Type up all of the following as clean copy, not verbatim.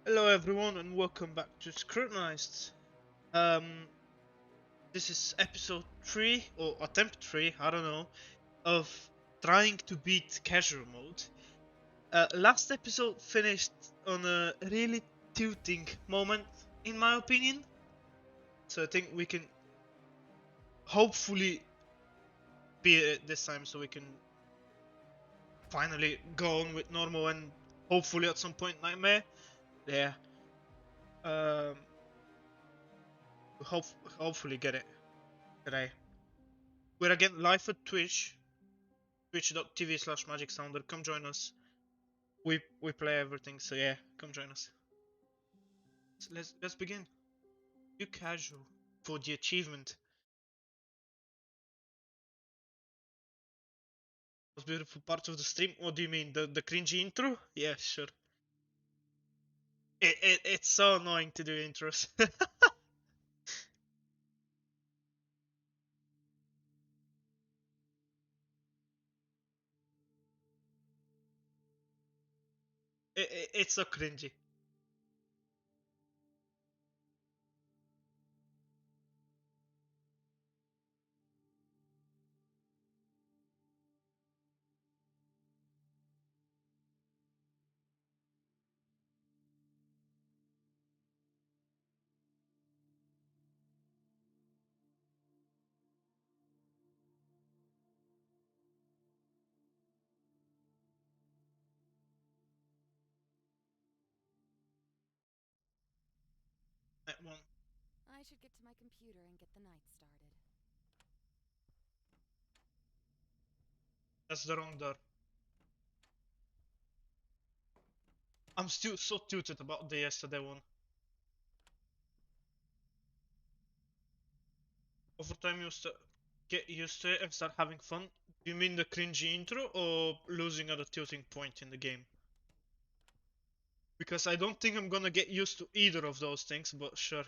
Hello everyone and welcome back to Scrutinized. Um, this is episode 3 or attempt 3, I don't know, of trying to beat casual mode. Last episode finished on a really tilting moment in my opinion. So I think we can hopefully beat it this time so we can finally go on with normal and hopefully at some point nightmare. Yeah. Um, hope hopefully get it today. We're again live at Twitch. Twitch.tv/magicsounder. Come join us. We play everything, so yeah, come join us. So let's begin. You casual for the achievement. Most beautiful part of the stream. What do you mean? The cringy intro? Yeah, sure. It's so annoying to do intros. It's so cringy. That one. I should get to my computer and get the night started. That's the wrong door. I'm still so tilted about the yesterday one. Over time you get used to it and start having fun. Do you mean the cringy intro or losing at a tilting point in the game? Because I don't think I'm gonna get used to either of those things, but sure.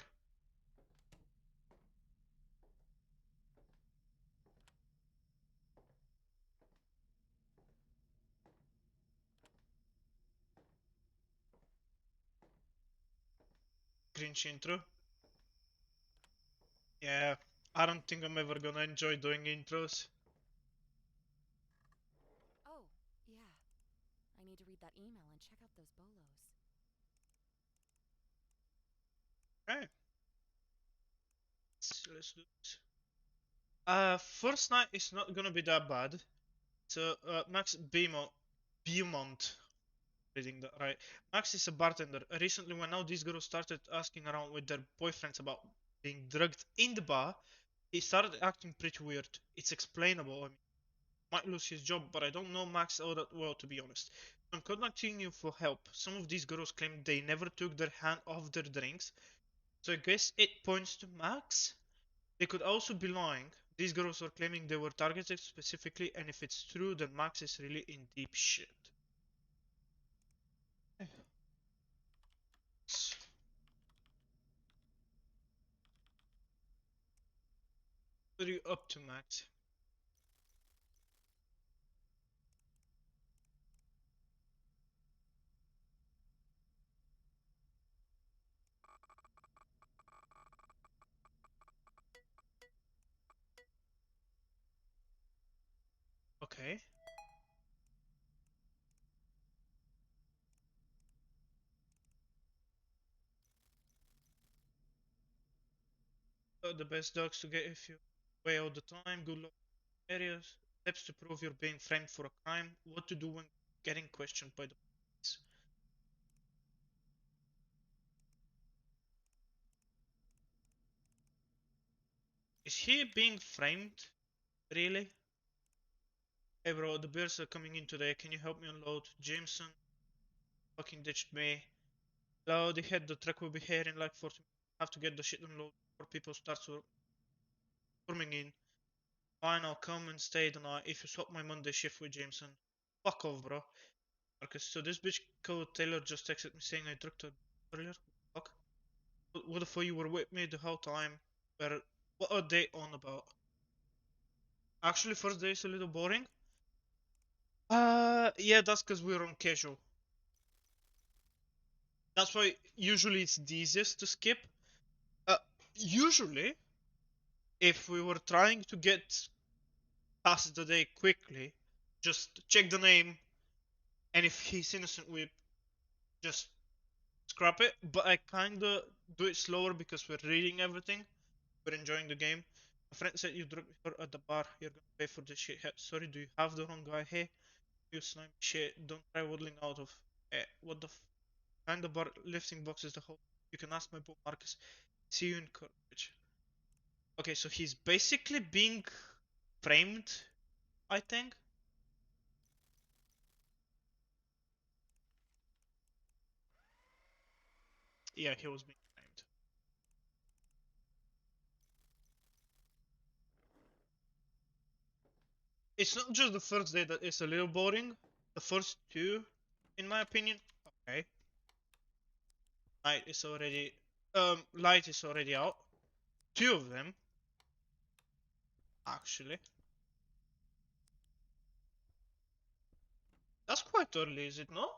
Cringe intro. Yeah, I don't think I'm ever gonna enjoy doing intros. Oh, yeah. I need to read that email and check out those bolos. Okay, let's do this. First night is not gonna be that bad. So, Max Beaumont, reading that right. Max is a bartender. Recently, when all these girls started asking around with their boyfriends about being drugged in the bar, he started acting pretty weird. It's explainable. I mean, might lose his job, but I don't know Max all that well, to be honest. I'm contacting you for help. Some of these girls claim they never took their hand off their drinks, so I guess it points to Max. They could also be lying. These girls are claiming they were targeted specifically, and if it's true, then Max is really in deep shit. What are you up to, Max? Okay. The best dogs to get if you away all the time. Good luck in areas. Steps to prove you're being framed for a crime. What to do when getting questioned by the police. Is he being framed? Really? Hey bro, the bears are coming in today. Can you help me unload? Jameson fucking ditched me. Hello, they had the truck will be here in like 40 minutes. Have to get the shit unloaded before people start storming in. Fine, I'll come and stay the night if you swap my Monday shift with Jameson. Fuck off, bro. Marcus, so this bitch called Taylor just texted me saying I drugged her earlier. Fuck. What the fuck you were with me the whole time? Where, what are they on about? Actually, first day is a little boring. Yeah, that's because we're on casual. That's why usually it's the easiest to skip. Uh, Usually, if we were trying to get past the day quickly, just check the name, and if he's innocent, we just scrap it. But I kinda do it slower because we're reading everything, we're enjoying the game. A friend said you drunk her at the bar, you're gonna pay for this shit. Sorry, do you have the wrong guy? Hey, you slime shit, don't try waddling out of. What the kind of bar lifting box is the whole. You can ask my boy Marcus. See you in courage. Okay, so he's basically being framed, I think. Yeah, he was being framed. It's not just the first day that is a little boring. The first two, in my opinion, okay. Light is already out. Two of them, actually. That's quite early, is it not?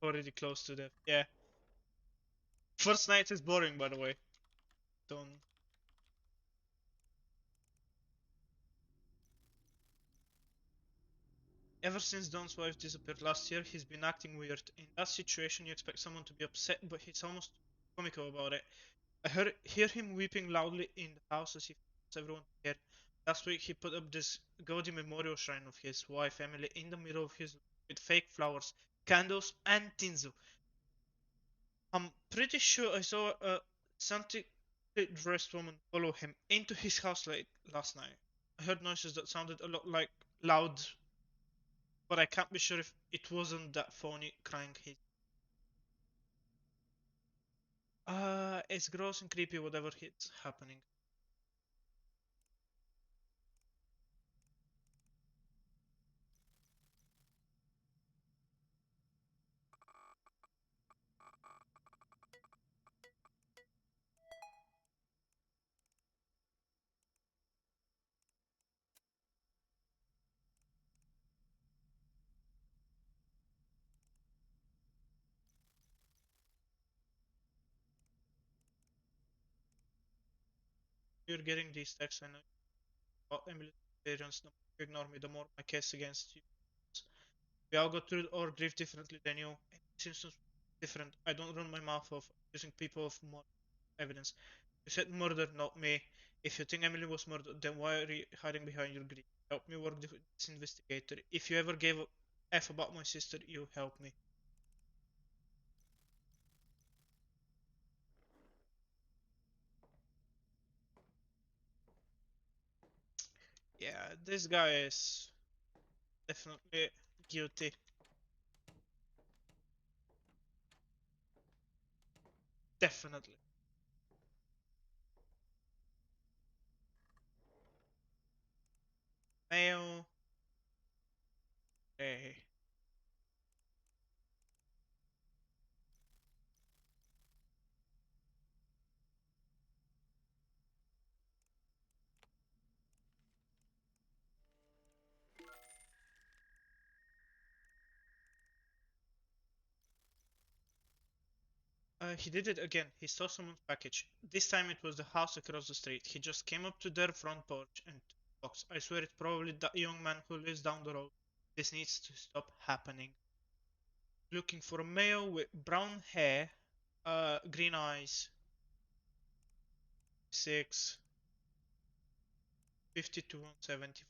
Already close to death. Yeah. First night is boring, by the way. Don't. Ever since Don's wife disappeared last year, he's been acting weird. In that situation, you expect someone to be upset, but he's almost comical about it. Hear him weeping loudly in the house as he wants everyone to hear. Last week, he put up this gaudy memorial shrine of his wife Emily in the middle of his with fake flowers, candles, and tinsel. I'm pretty sure I saw a Santi dressed woman follow him into his house late last night. I heard noises that sounded a lot like loud, but I can't be sure if it wasn't that phony crying. It's gross and creepy, whatever it's happening. You're getting these texts, I know about Emily's experience. The more you ignore me, the more my case against you. We all go through our grief differently than you. And this instance different. I don't run my mouth off using people of more evidence. You said murder, not me. If you think Emily was murdered, then why are you hiding behind your grief? Help me work this investigator. If you ever gave a F about my sister, you help me. Yeah, this guy is definitely guilty. Definitely. Mayo. Hey. He did it again. He stole someone's package. This time it was the house across the street. He just came up to their front porch and took the box. I swear it's probably that young man who lives down the road. This needs to stop happening. Looking for a male with brown hair, green eyes, 6, 50 to 170,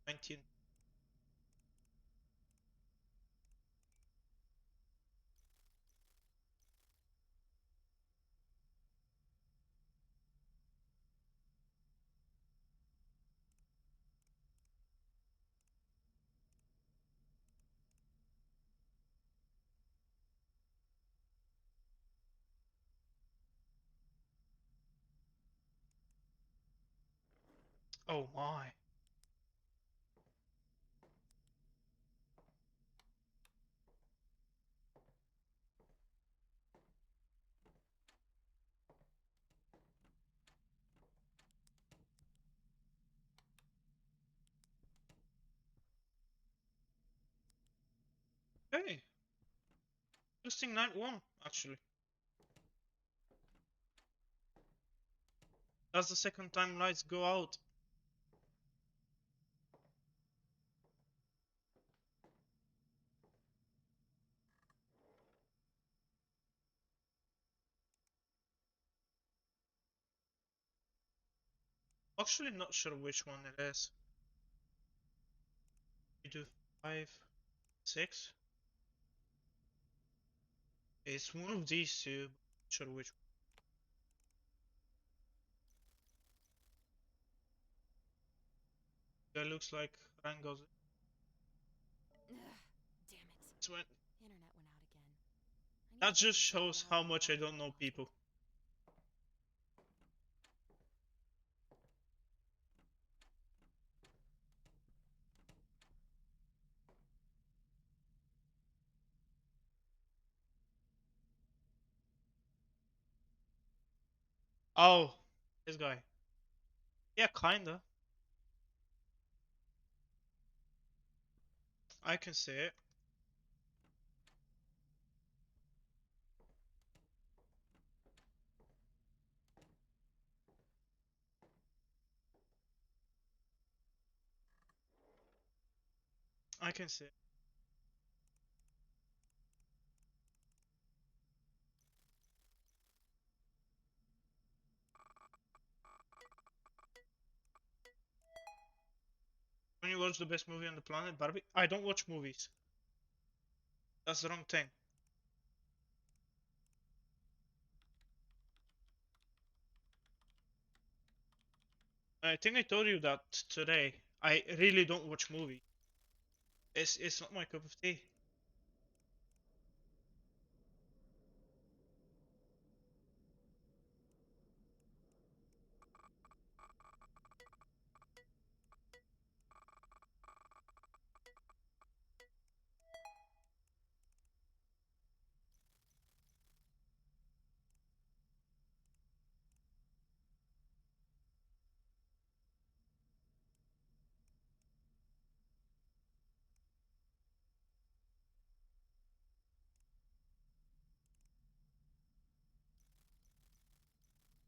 19. Oh my. Hey, interesting night one, actually. That's the second time lights go out. Actually, not sure which one it is. We do 5, 6. It's one of these two, but not sure which one. That looks like Rango's. Ugh, damn it. It's when, Internet went out again. I need that to get just some sort of shows how reliable much I don't Wi-Fi know module. people. Oh, this guy. Yeah, kinda. I can see it. I can see it. When you watch the best movie on the planet, Barbie? I don't watch movies. That's the wrong thing. I think I told you that today. I really don't watch movies. It's not my cup of tea.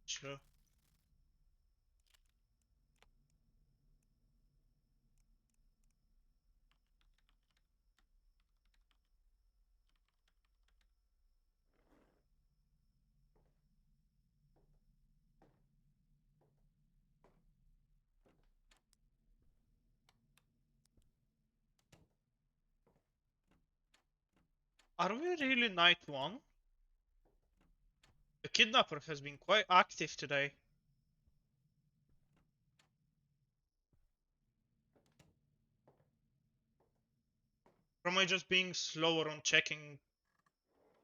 Sure. Are we really night one? The kidnapper has been quite active today. Or am I just being slower on checking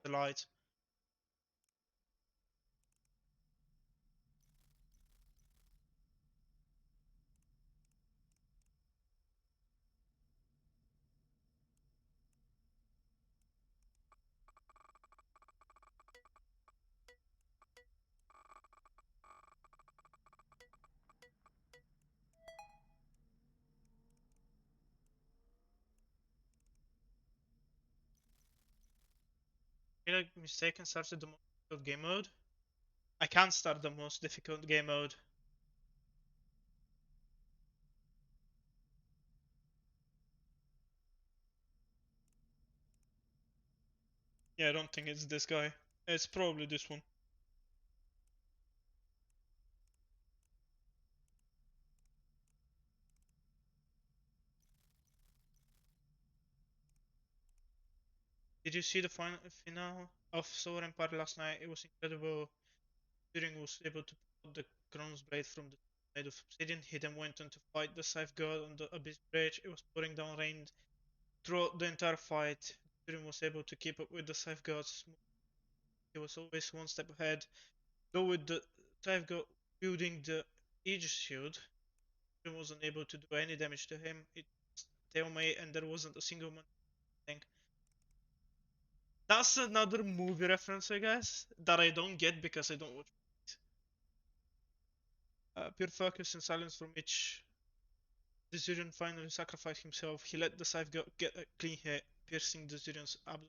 the lights? Made a mistake and started the most difficult game mode. I can't start the most difficult game mode. Yeah, I don't think it's this guy. It's probably this one. Did you see the final finale of Solar Empire last night? It was incredible. Turing was able to pull out the Crown's blade from the side of obsidian. He then went on to fight the Scythe God on the Abyss Bridge. It was pouring down rain throughout the entire fight. Turing was able to keep up with the Scythe Gods. He was always one step ahead. Though with the Scythe God wielding the Aegis shield, Turing wasn't able to do any damage to him. It was stalemate and there wasn't a single thing. That's another movie reference, I guess, that I don't get because I don't watch movies. Pure focus and silence from which Decision finally sacrificed himself. He let the Scythe get a clean hit. piercing the Zurion's abdomen.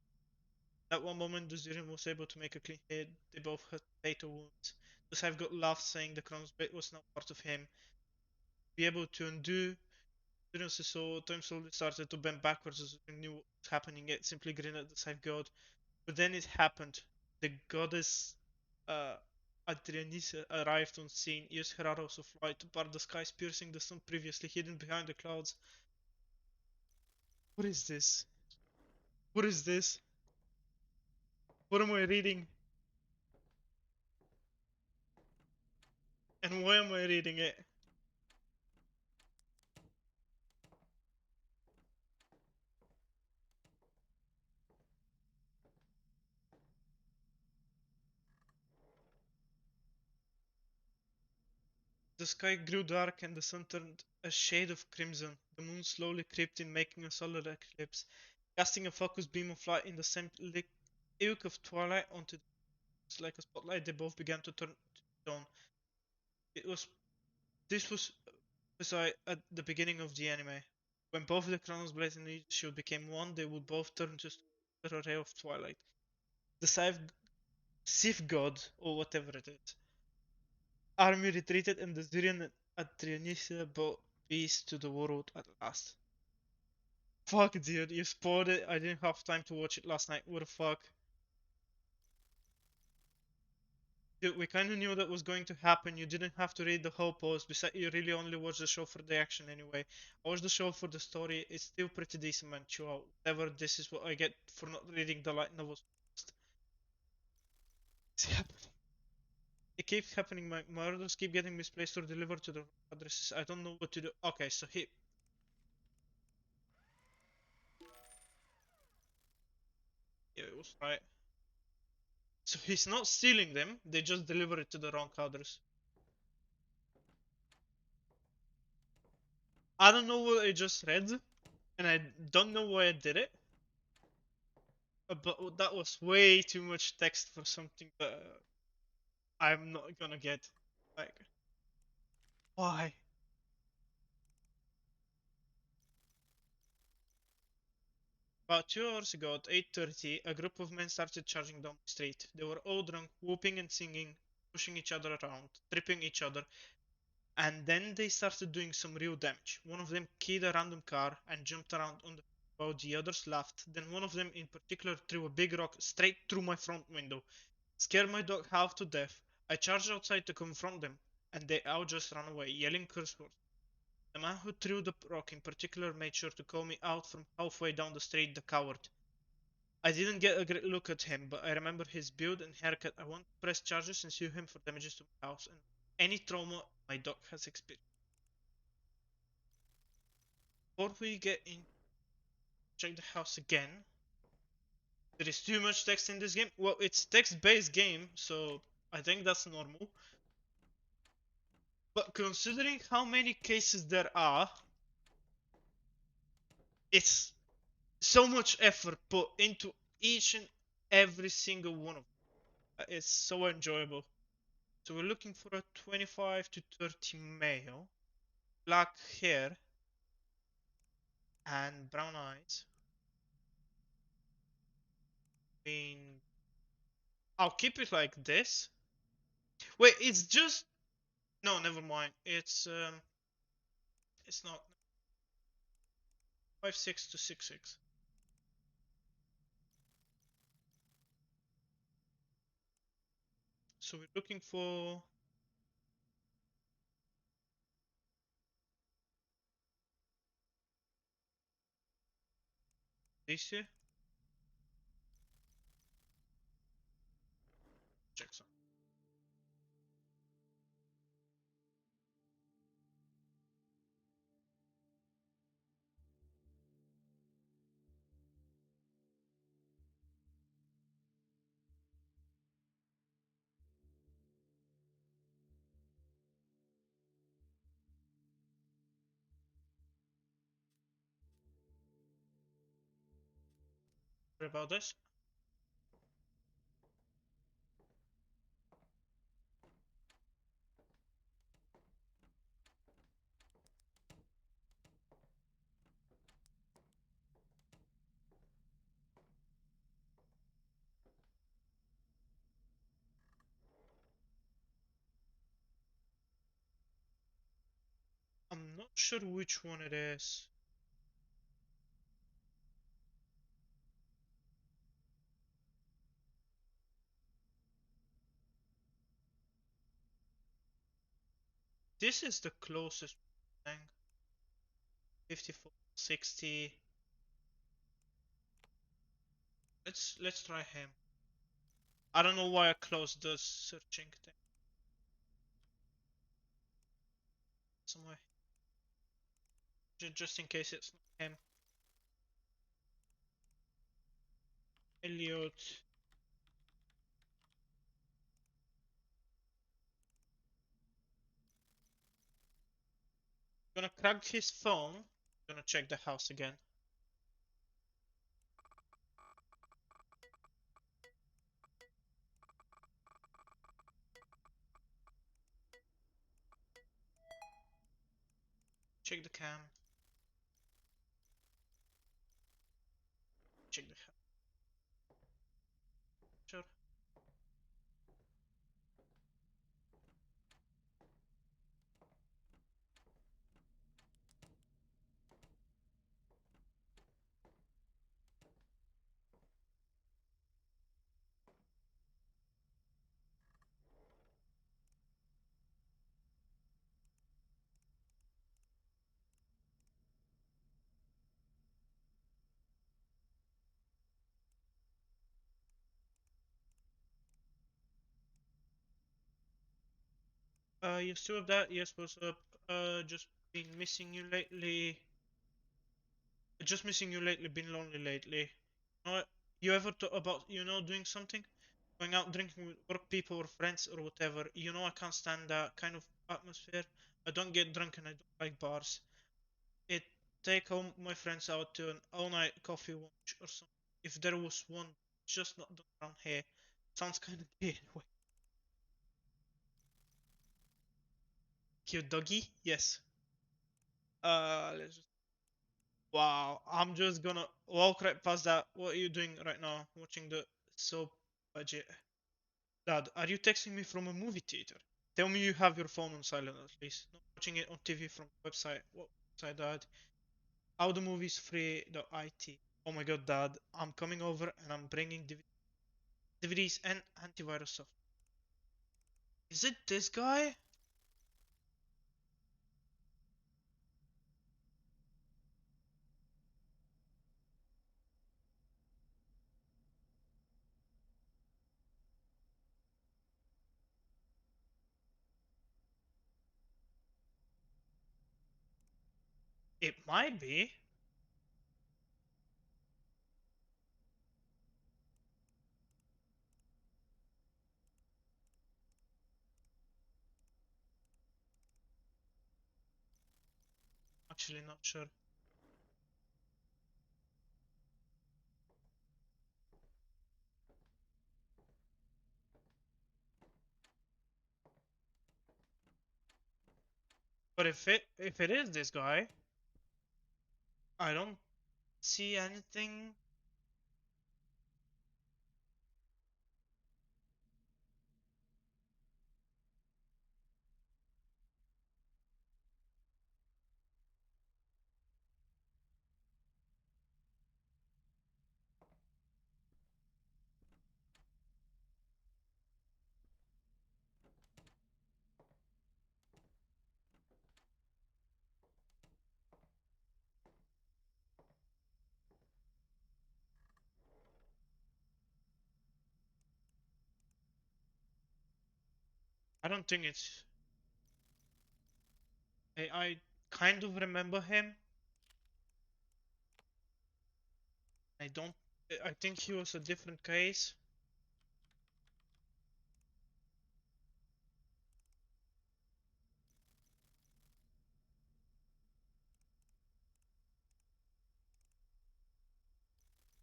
At one moment, the Zurion was able to make a clean hit. They both had fatal wounds. The Scythe got laughed, saying the Crown's blade was now part of him. Be able to undo. Zurion saw time slowly started to bend backwards as he knew what was happening. It simply grinned at the Scythe god. But then it happened. The goddess uh, Adrianisa arrived on scene, used her arrows of light to part the skies, piercing the sun previously hidden behind the clouds. What is this? What is this? What am I reading? And why am I reading it? The sky grew dark and the sun turned a shade of crimson. The moon slowly crept in, making a solar eclipse, casting a focused beam of light in the same ilk of twilight onto the like a spotlight. They both began to turn to stone. It was this was at the beginning of the anime. When both the Chronos Blade and the Shield became one, they would both turn to a ray of twilight. The Sith God, or whatever it is, army retreated and the Zurian and Adrianisa brought peace to the world at last. Fuck, dude, you spoiled it. I didn't have time to watch it last night. What the fuck? Dude, we kinda knew that was going to happen. You didn't have to read the whole post. Besides, you really only watched the show for the action anyway. I watched the show for the story. It's still pretty decent, man. Chill out. Whatever, this is what I get for not reading the light novels first. It's happening. It keeps happening. My orders keep getting misplaced or delivered to the wrong addresses. I don't know what to do. Okay, so yeah, it was right. So he's not stealing them. They just deliver it to the wrong address. I don't know what I just read, and I don't know why I did it. But that was way too much text for something that I'm not gonna get. Like, why? About 2 hours ago at 8:30, a group of men started charging down the street. They were all drunk, whooping and singing, pushing each other around, tripping each other, and then they started doing some real damage. One of them keyed a random car and jumped around on the while the others laughed. Then one of them in particular threw a big rock straight through my front window. Scared my dog half to death, I charged outside to confront them, and they all just ran away, yelling curse words. The man who threw the rock in particular made sure to call me out from halfway down the street, the coward. I didn't get a great look at him, but I remember his build and haircut. I want to press charges and sue him for damages to my house and any trauma my dog has experienced. Before we get in, check the house again. There is too much text in this game. Well, it's text-based game, so I think that's normal. But considering how many cases there are, it's so much effort put into each and every single one of them. It's so enjoyable. So we're looking for a 25 to 30 male, black hair, and brown eyes. In I'll keep it like this. Wait, it's just no, never mind. It's not 5'6" to 6'6". So we're looking for this here. Check some. Sorry about this. not sure which one it is. This is the closest thing. 54, 60. Let's try him. I don't know why I closed the searching thing. Somewhere. Just in case it's not him. Elliot. Gonna crack his phone. Gonna check the house again. Check the cam. Check the house. Sure. You still have that? Yes, what's up? Just been missing you lately. Just missing you lately. Been lonely lately. You ever thought about, doing something? Going out drinking with work people or friends or whatever. I can't stand that kind of atmosphere. I don't get drunk and I don't like bars. It take all my friends out to an all-night coffee lunch or something. If there was one, just not done around here. Sounds kind of gay anyway. Cute doggy? Yes. Let's just. Wow, I'm just gonna walk right past that. What are you doing right now? Watching the soap budget. Dad, are you texting me from a movie theater? Tell me you have your phone on silent at least. Not watching it on TV from the website. What website, Dad? How the movie's free.it. Oh my god, Dad, I'm coming over and I'm bringing DVDs and antivirus software. Is it this guy? It might be. Actually, not sure. But if it is this guy, I don't see anything. I don't think it's. I kind of remember him. I don't. I think he was a different case.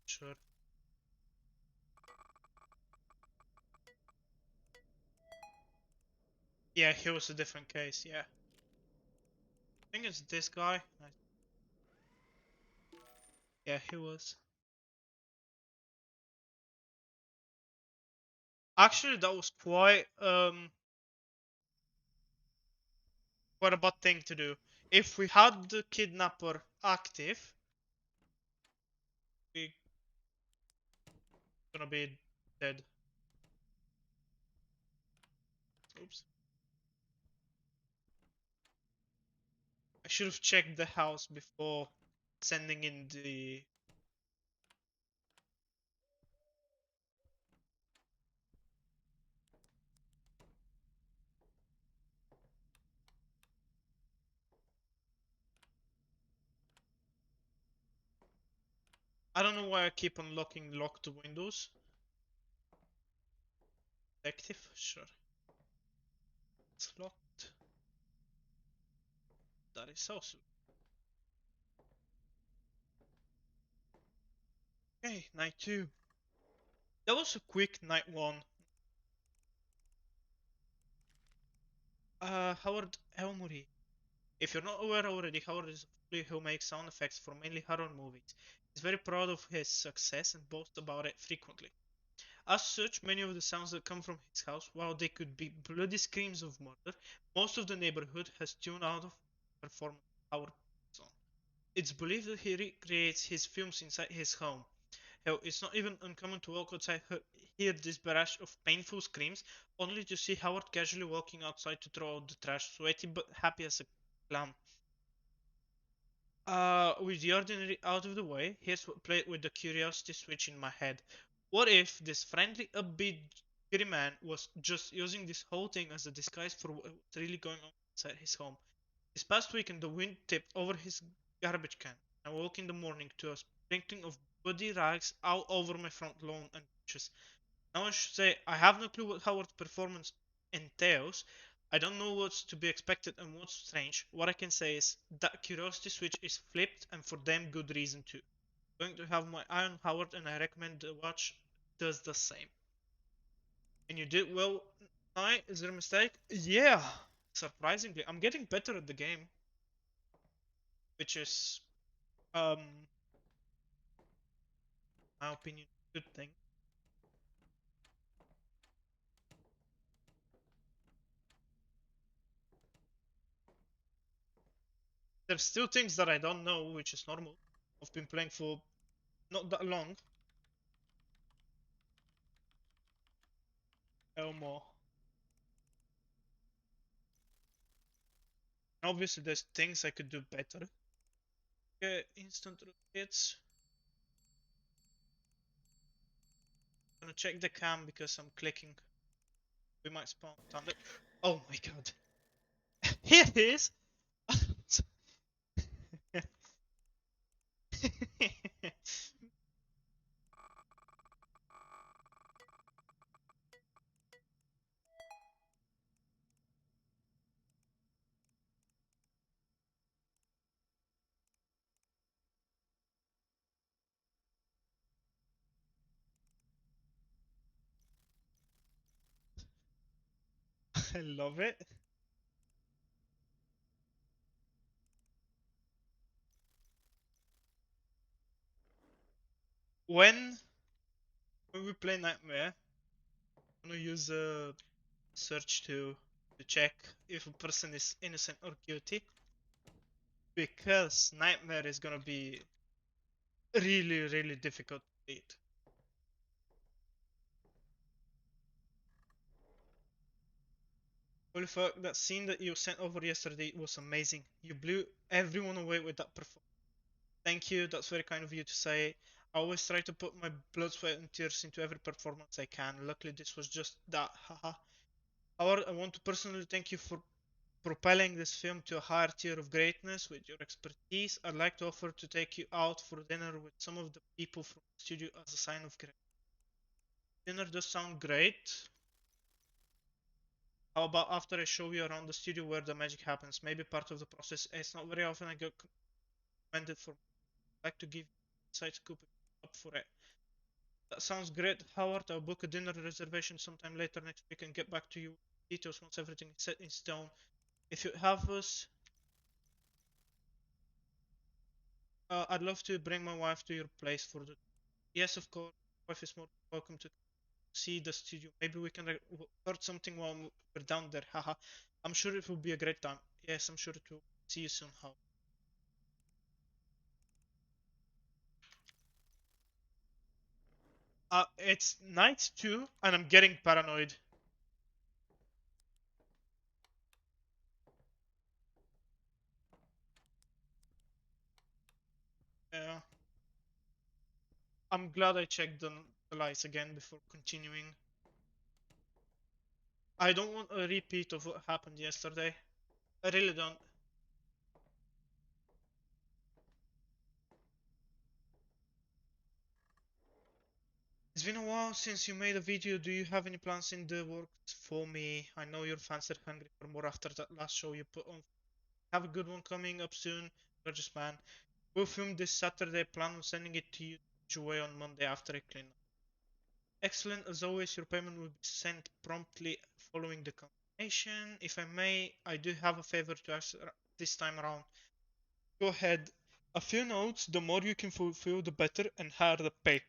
Sure. Yeah, he was a different case. Yeah. I think it's this guy. Yeah, he was. Actually, that was quite a bad thing to do. If we had the kidnapper active, we gonna be dead. Oops. I should have checked the house before sending in the. I don't know why I keep unlocking locked windows. Active? Sure. It's locked. That is also. Okay, night 2. That was a quick night 1. Howard Elmore. If you're not aware already, Howard is a foley who makes sound effects for mainly horror movies. He's very proud of his success and boasts about it frequently. As such, many of the sounds that come from his house, while they could be bloody screams of murder, most of the neighborhood has tuned out of performance Howard puts on. It's believed that he recreates his films inside his home. Hell, it's not even uncommon to walk outside, hear this barrage of painful screams, only to see Howard casually walking outside to throw out the trash, sweaty but happy as a clam. With the ordinary out of the way, here's what played with the curiosity switch in my head. What if this friendly, upbeat, kitty man was just using this whole thing as a disguise for what's really going on inside his home? This past weekend, the wind tipped over his garbage can. I woke in the morning to a sprinkling of bloody rags all over my front lawn and bushes. Now I should say I have no clue what Howard's performance entails. I don't know what's to be expected and what's strange. What I can say is that curiosity switch is flipped and for damn good reason too. I'm going to have my eye on Howard and I recommend the watch does the same. And you did well. I is there a mistake? Yeah. Surprisingly, I'm getting better at the game, which is my opinion, a good thing. There's still things that I don't know, which is normal. I've been playing for not that long. Elmo. Obviously, there's things I could do better. Okay, instant hits. I'm gonna check the cam because I'm clicking. We might spawn thunder. Oh my god. Here it is! I love it. When when we play Nightmare, I'm gonna use a search to check if a person is innocent or guilty because Nightmare is gonna be really difficult to beat. Holy fuck, that scene that you sent over yesterday was amazing. You blew everyone away with that performance. Thank you, that's very kind of you to say. I always try to put my blood, sweat, and tears into every performance I can. Luckily, this was just that. Haha. However, I want to personally thank you for propelling this film to a higher tier of greatness with your expertise. I'd like to offer to take you out for dinner with some of the people from the studio as a sign of gratitude. Dinner does sound great. How about after I show you around the studio where the magic happens? Maybe part of the process. It's not very often I get commended for. I'd like to give inside scoop up for it. That sounds great, Howard. I'll book a dinner reservation sometime later next week and get back to you with details once everything is set in stone. If you have us, I'd love to bring my wife to your place for the. Yes, of course. My wife is more welcome to see the studio. Maybe we can record something while we're down there. Haha. I'm sure it will be a great time. Yes, I'm sure it will. See you soon, how. It's night 2, and I'm getting paranoid. Yeah. I'm glad I checked the lights again before continuing. I don't want a repeat of what happened yesterday. I really don't. It's been a while since you made a video. Do you have any plans in the works for me? I know your fans are hungry for more after that last show you put on. Have a good one coming up soon, gorgeous man. We'll film this Saturday. Plan on sending it to you away on Monday after I clean up. Excellent as always. Your payment will be sent promptly following the confirmation. If I may, I do have a favor to ask this time around. Go ahead. A few notes. The more you can fulfill, the better, and higher the pay.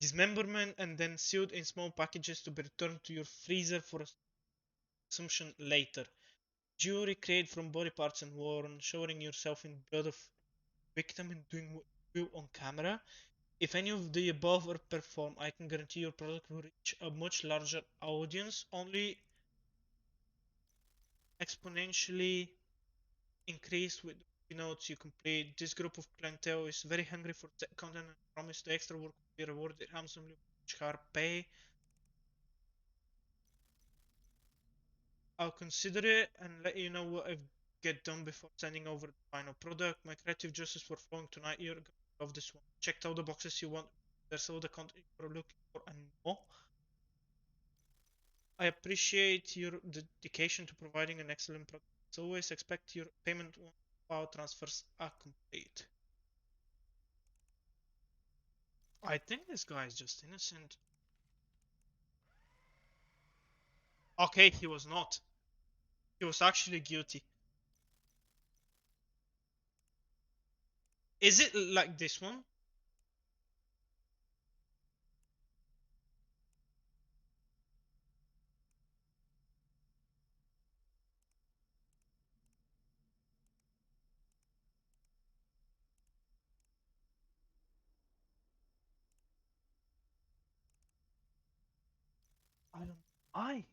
Dismemberment and then sealed in small packages to be returned to your freezer for consumption later. Jewelry created from body parts and worn, showering yourself in blood of victim and doing what you do on camera. If any of the above are performed, I can guarantee your product will reach a much larger audience, only exponentially increased with the notes you complete. This group of clientele is very hungry for tech content and promise the extra work will be rewarded handsomely with hard pay. I'll consider it and let you know what I get done before sending over the final product. My creative juices for flowing tonight. You're gonna love this one. Checked all the boxes you want. There's all the content you're looking for and more. I appreciate your dedication to providing an excellent product. As always, expect your payment once file transfers are complete. I think this guy is just innocent. Okay, he was not. He was actually guilty. Is it like this one? I don't. I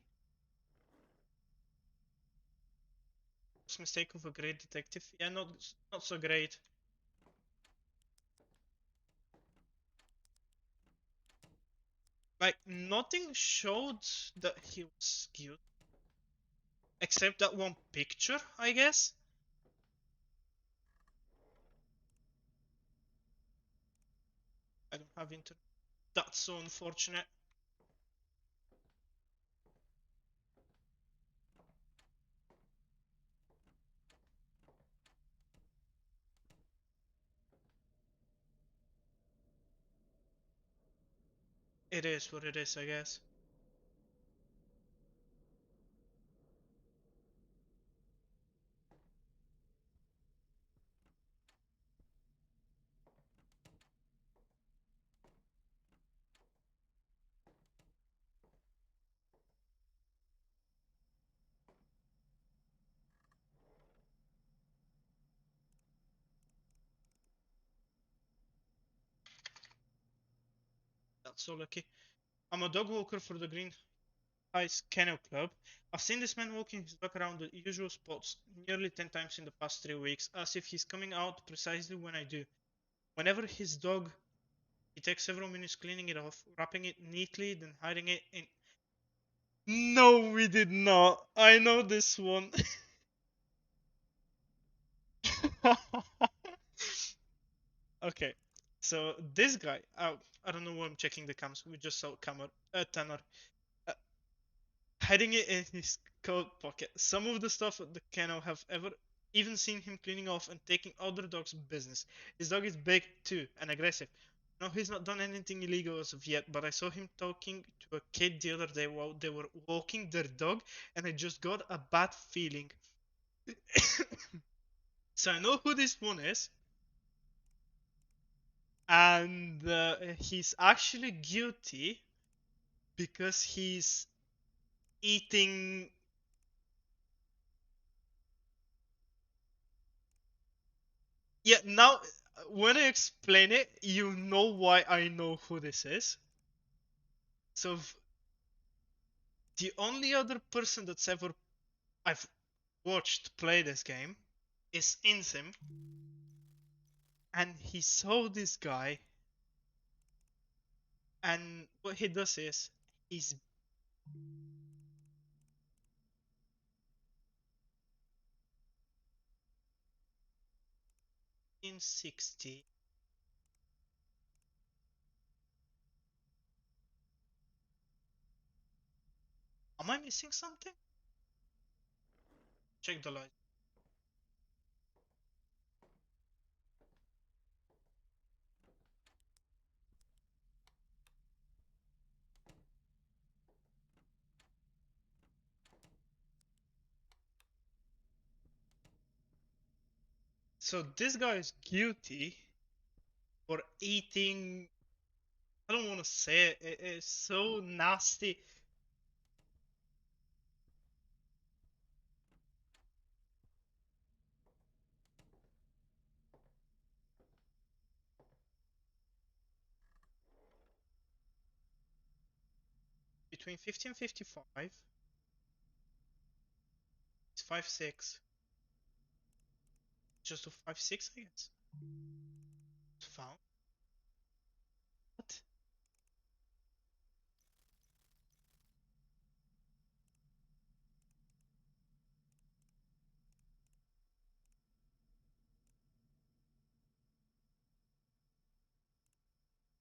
mistake of a great detective. Yeah, not so great. Like nothing showed that he was guilty, except that one picture, I guess. I don't have internet. That's so unfortunate. It is what it is, I guess. That's so lucky. I'm a dog walker for the Green Heights Kennel Club. I've seen this man walking his dog around the usual spots nearly 10 times in the past 3 weeks, as if he's coming out precisely when I do. Whenever his dog, he takes several minutes cleaning it off, wrapping it neatly, then hiding it in. No, we did not. I know this one. Okay, so this guy, I don't know why I'm checking the cams. We just saw camera, Tanner, uh, hiding it in his coat pocket. Some of the stuff at the kennel have ever even seen him cleaning off and taking other dogs' business. His dog is big too and aggressive. No, he's not done anything illegal as of yet, but I saw him talking to a kid the other day while they were walking their dog, and I just got a bad feeling. So I know who this one is, and he's actually guilty because he's eating. Yeah, now when I explain it, you know why I know who this is. So the only other person that's ever I've watched play this game is Insim, and he saw this guy, and what he does is he's in 60. Am I missing something? Check the light. So this guy is guilty for eating. I don't want to say it. It's so nasty. Between 50 and 55. It's 5'6". Just to 5'6", I guess. It's found. What?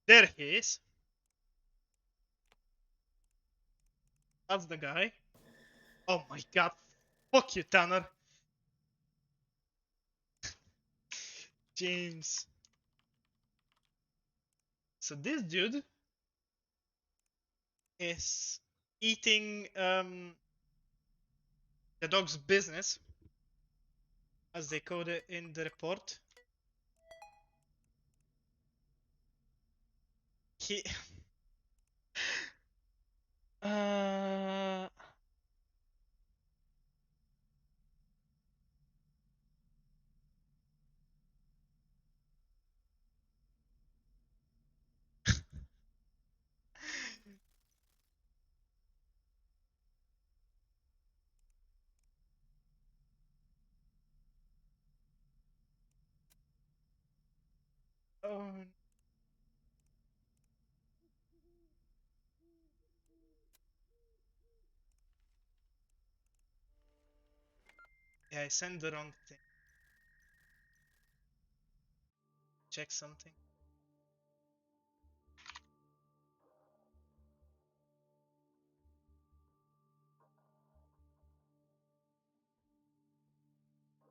There he is. That's the guy. Oh my god. Fuck you, Tanner. James. So this dude is eating the dog's business, as they code it in the report. He. Uh. Oh. Yeah, I sent the wrong thing. Check something.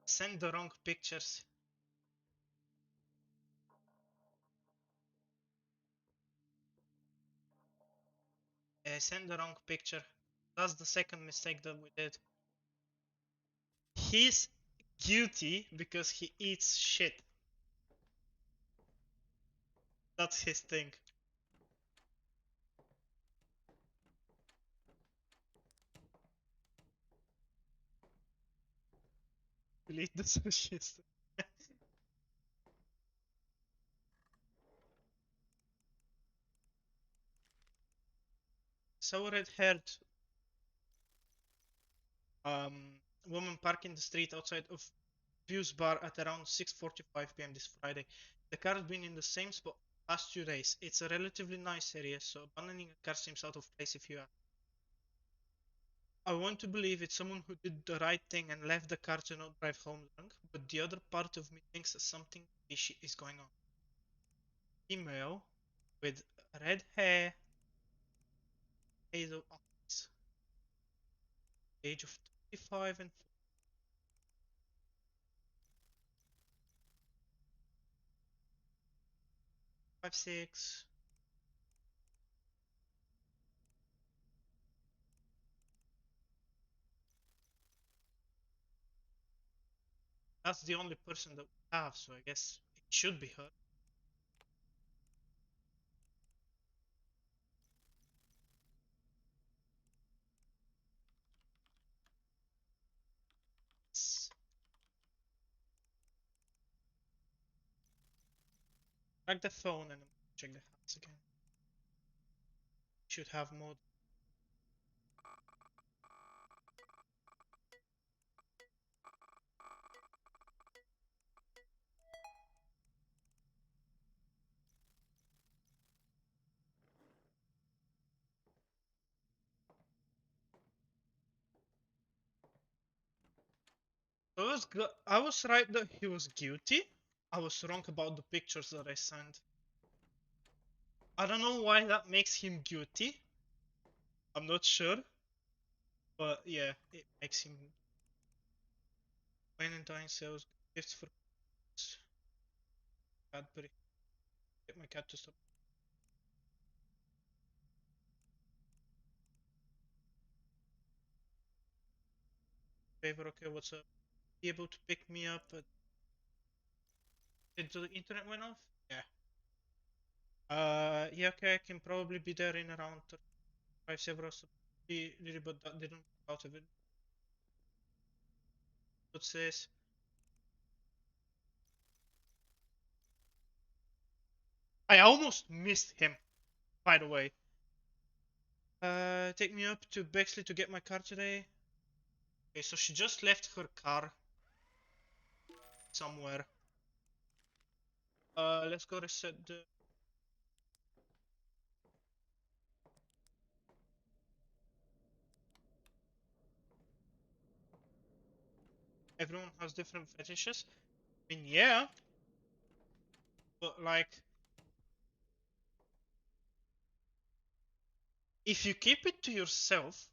Send the wrong pictures. I sent the wrong picture. That's the second mistake that we did. He's guilty because he eats shit. That's his thing. Delete the socialist. So red-haired woman parked in the street outside of View's bar at around 6:45 p.m. this Friday. The car has been in the same spot past 2 days. It's a relatively nice area, so abandoning a car seems out of place if you ask. I want to believe it's someone who did the right thing and left the car to not drive home drunk, but the other part of me thinks that something fishy is going on. Female with red hair, hazel eyes, age of 25 and 5'6". That's the only person that we have, so I guess it should be her. Track the phone and check the house again. Should have more. I was right that he was guilty. I was wrong about the pictures that I sent. I don't know why that makes him guilty. I'm not sure. But yeah, it makes him Valentine sales gifts for Cadbury. Get my cat to stop. Favor, okay, what's up? Be able to pick me up at did the internet went off? Yeah. Yeah, okay, I can probably be there in around 5 several really, but that didn't work out of it. What says I almost missed him, by the way. Take me up to Bexley to get my car today. Okay, so she just left her car somewhere. Let's go reset the. Everyone has different fetishes. I mean, yeah, but like, if you keep it to yourself,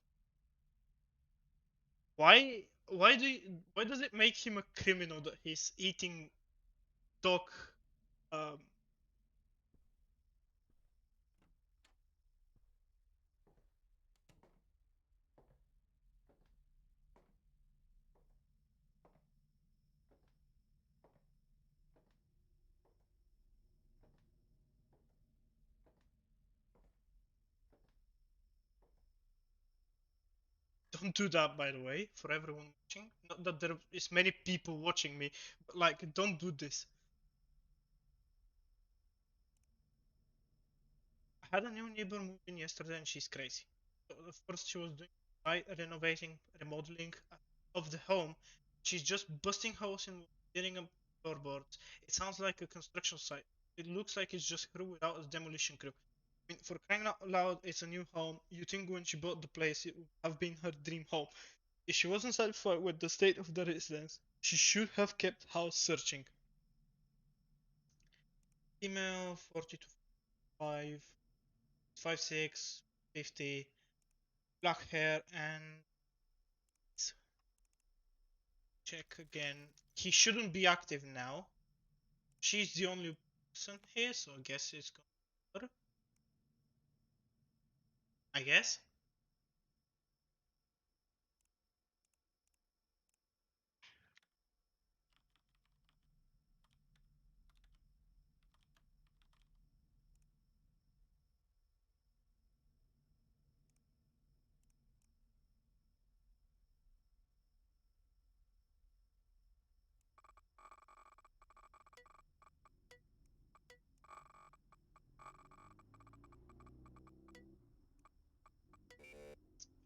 why does it make him a criminal that he's eating dog? Um, don't do that, by the way, for everyone watching. Not that there is many people watching me, but like, don't do this. I had a new neighbor move in yesterday, and she's crazy. So first, she was doing renovating, remodeling of the home. She's just busting holes in, getting up floorboards. It sounds like a construction site. It looks like it's just her without a demolition crew. I mean, for crying out loud, it's a new home. You think when she bought the place, it would have been her dream home. If she wasn't satisfied with the state of the residence, she should have kept house searching. Email 40 to 5, 56, 50, black hair, and check again. He shouldn't be active now. She's the only person here, so I guess it's gonna. I guess.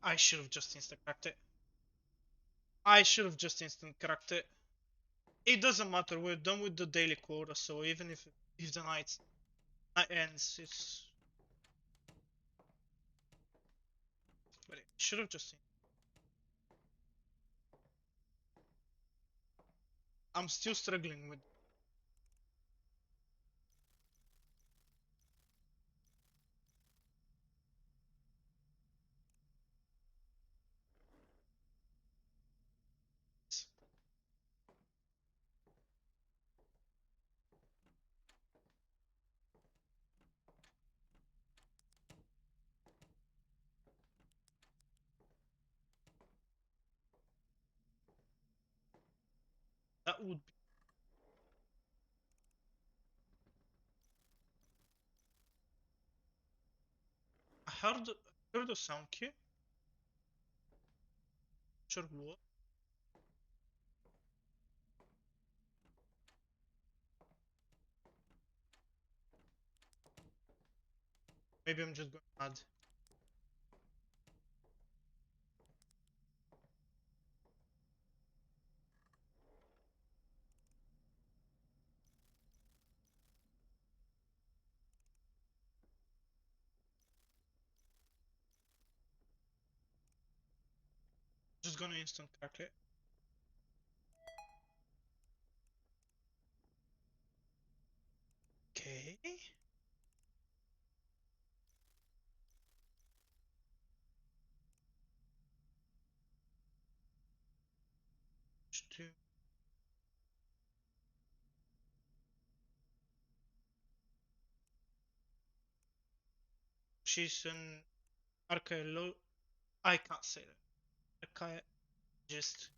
I should have just instant cracked it. I should have just instant cracked it. It doesn't matter. We're done with the daily quota, so even if the night ends, it's. But it should have just. I'm still struggling with. This. That would be. I heard a sound cue. Sure what? Maybe I'm just going mad. Just gonna instant crack it. Okay. She's an archaeologist. I can't say that. Archaeologist.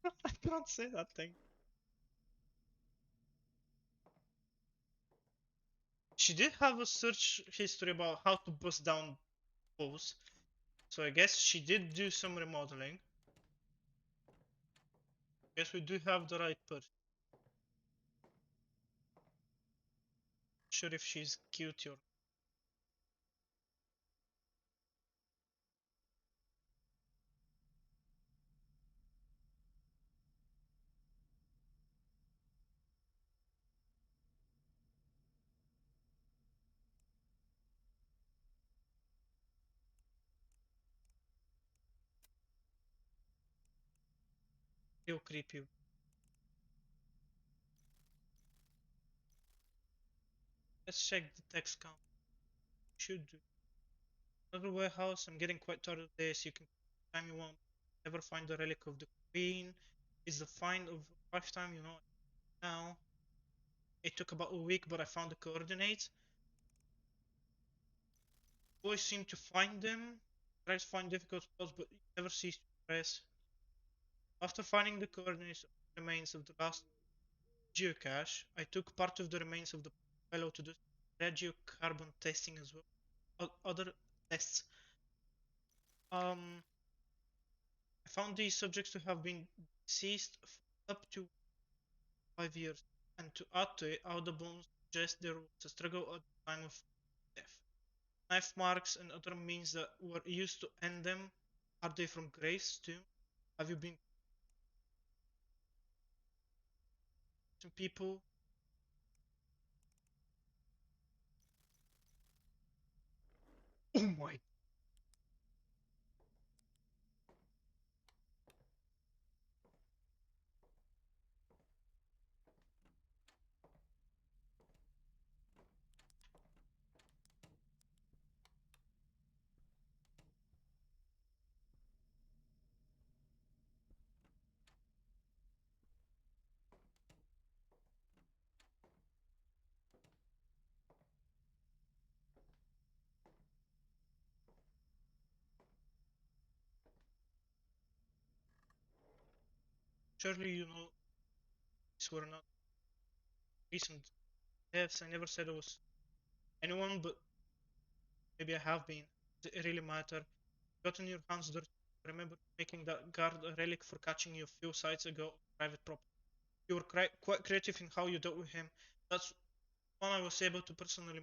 I can't say that thing. She did have a search history about how to bust down walls, so I guess she did do some remodeling. Guess we do have the right person. Sure if she's cute or still creepy. Let's check the text count. Should do. Another warehouse. I'm getting quite tired of this. You can time you want. Never find the relic of the queen. Is the find of a lifetime, you know. Now it took about a week, but I found the coordinates. Always seem to find them. Try to find difficult spots, but you never cease to press. After finding the coordinates of the remains of the last geocache, I took part of the remains of the fellow to do radiocarbon testing as well. Other tests. I found these subjects to have been deceased for up to 5 years, and to add to it, how the bones suggest there was a struggle at the time of death. Knife marks and other means that were used to end them. Are they from graves too? Have you been to people? Oh my! Surely you know these were not recent deaths. I never said it was anyone, but maybe I have been. Does it really matter? Gotten your hands dirty. Remember making that guard a relic for catching you a few sites ago on private property. You were quite creative in how you dealt with him. That's one I was able to personally.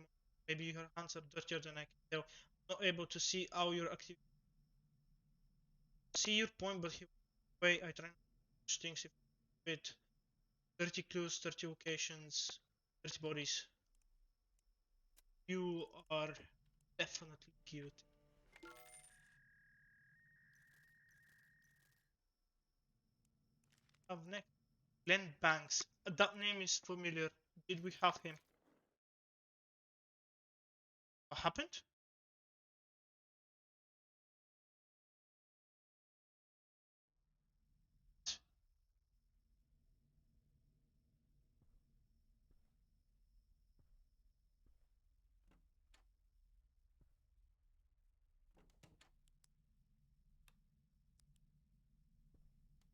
Maybe your hands are dirtier than I can tell. I'm not able to see how your active. See your point, but he way I try not to push things if with 30 clues, 30 locations, 30 bodies. You are definitely cute. Up next, Glenn Banks. That name is familiar. Did we have him? What happened?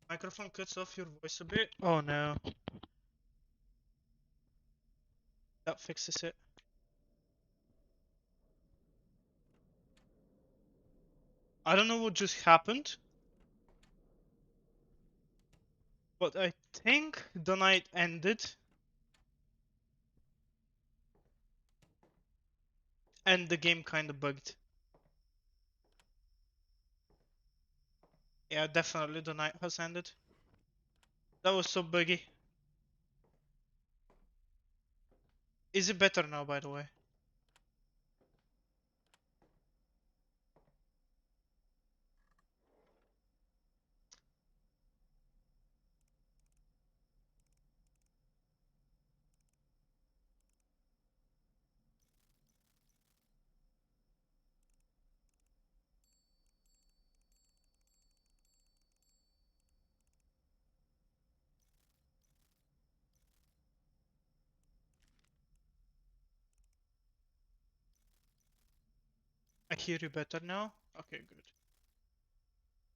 Microphone cuts off your voice a bit. Oh no. That fixes it. I don't know what just happened, but I think the night ended. and the game kind of bugged. Yeah, definitely the night has ended. That was so buggy. Is it better now, by the way? I hear you better now. Okay, good.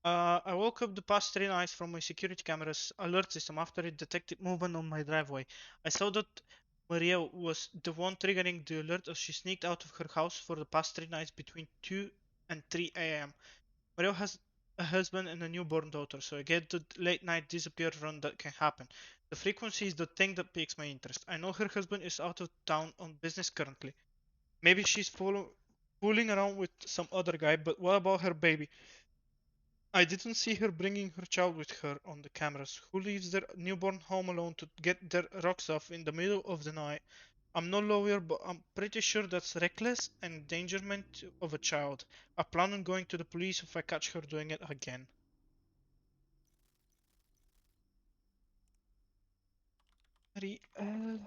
I woke up the past 3 nights from my security camera's alert system after it detected movement on my driveway. I saw that Maria was the one triggering the alert as she sneaked out of her house for the past 3 nights between 2 and 3 a.m. Maria has a husband and a newborn daughter, so I get the late night disappear run that can happen. The frequency is the thing that piques my interest. I know her husband is out of town on business currently. Maybe she's fooling around with some other guy, but what about her baby? I didn't see her bringing her child with her on the cameras. Who leaves their newborn home alone to get their rocks off in the middle of the night? I'm no lawyer, but I'm pretty sure that's reckless and endangerment of a child. I plan on going to the police if I catch her doing it again. Ariel.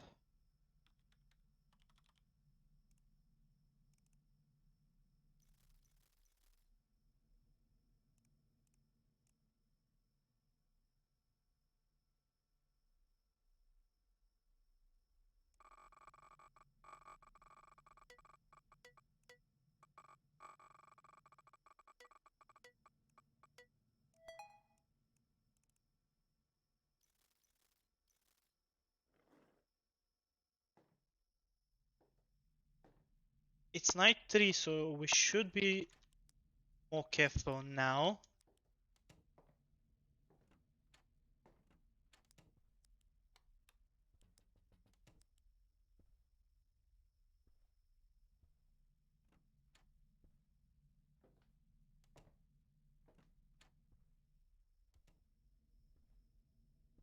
It's night 3, so we should be more careful now.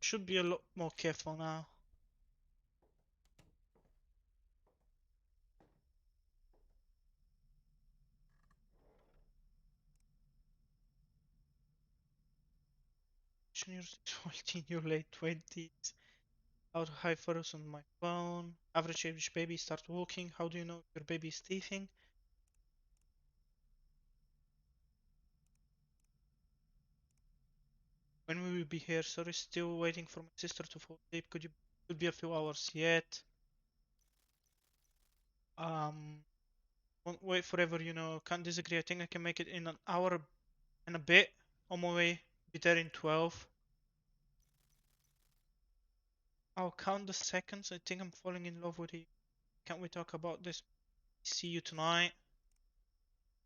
Should be a lot more careful now. You're 12 in your late 20s. How to hide photos on my phone. Average age baby start walking. How do you know your baby is teething? When will we be here? Sorry, still waiting for my sister to fall asleep. Could be a few hours yet. Um, won't wait forever, you know. Can't disagree. I think I can make it in an hour and a bit. On my way. Be there in 12. I'll count the seconds. I think I'm falling in love with you. Can't we talk about this? See you tonight.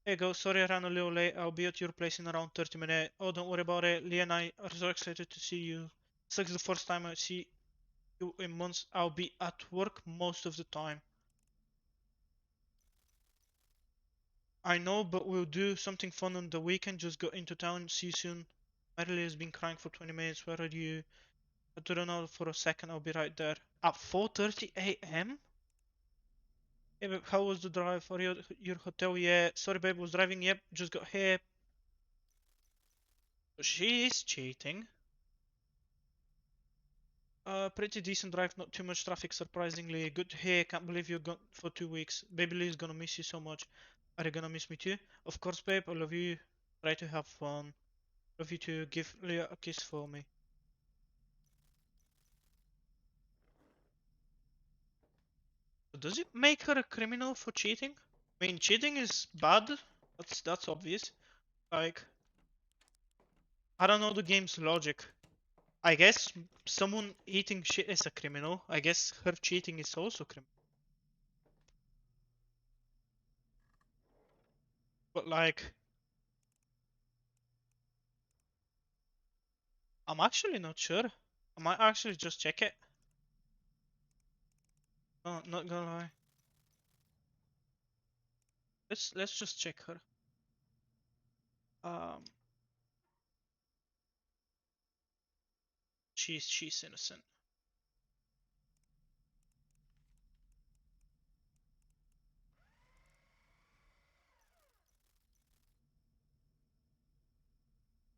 Hey, go. Sorry I ran a little late. I'll be at your place in around 30 minutes. Oh, don't worry about it. Lee and I are so excited to see you. It's like the first time I see you in months. I'll be at work most of the time. I know, but we'll do something fun on the weekend. Just go into town. See you soon. Marilyn has been crying for 20 minutes. Where are you? I don't know for a second. I'll be right there. At 4:30 a.m.? Hey, babe, how was the drive for your hotel? Yeah, sorry, babe, was driving. Yep, just got here. She is cheating. Pretty decent drive, not too much traffic, surprisingly. Good to hear. Can't believe you're gone for 2 weeks. Baby Lee is gonna miss you so much. Are you gonna miss me too? Of course, babe. I love you. Try to have fun. Love you too. Give Leah a kiss for me. Does it make her a criminal for cheating? I mean, cheating is bad. That's obvious. Like, I don't know the game's logic. I guess someone eating shit is a criminal. I guess her cheating is also criminal. But like, I'm actually not sure. I might actually just check it. No, not gonna lie. Let's just check her. Um, she's innocent.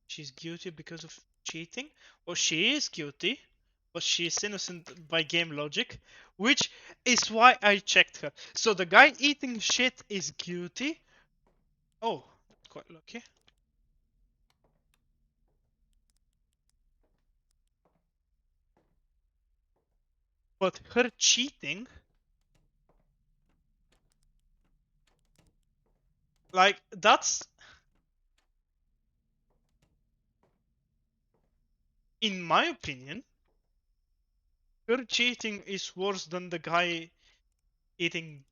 She's guilty because of cheating. Well, she is guilty, but she's innocent by game logic, which is why I checked her. So the guy eating shit is guilty. Oh, quite lucky. But her cheating, like that's in my opinion, her cheating is worse than the guy eating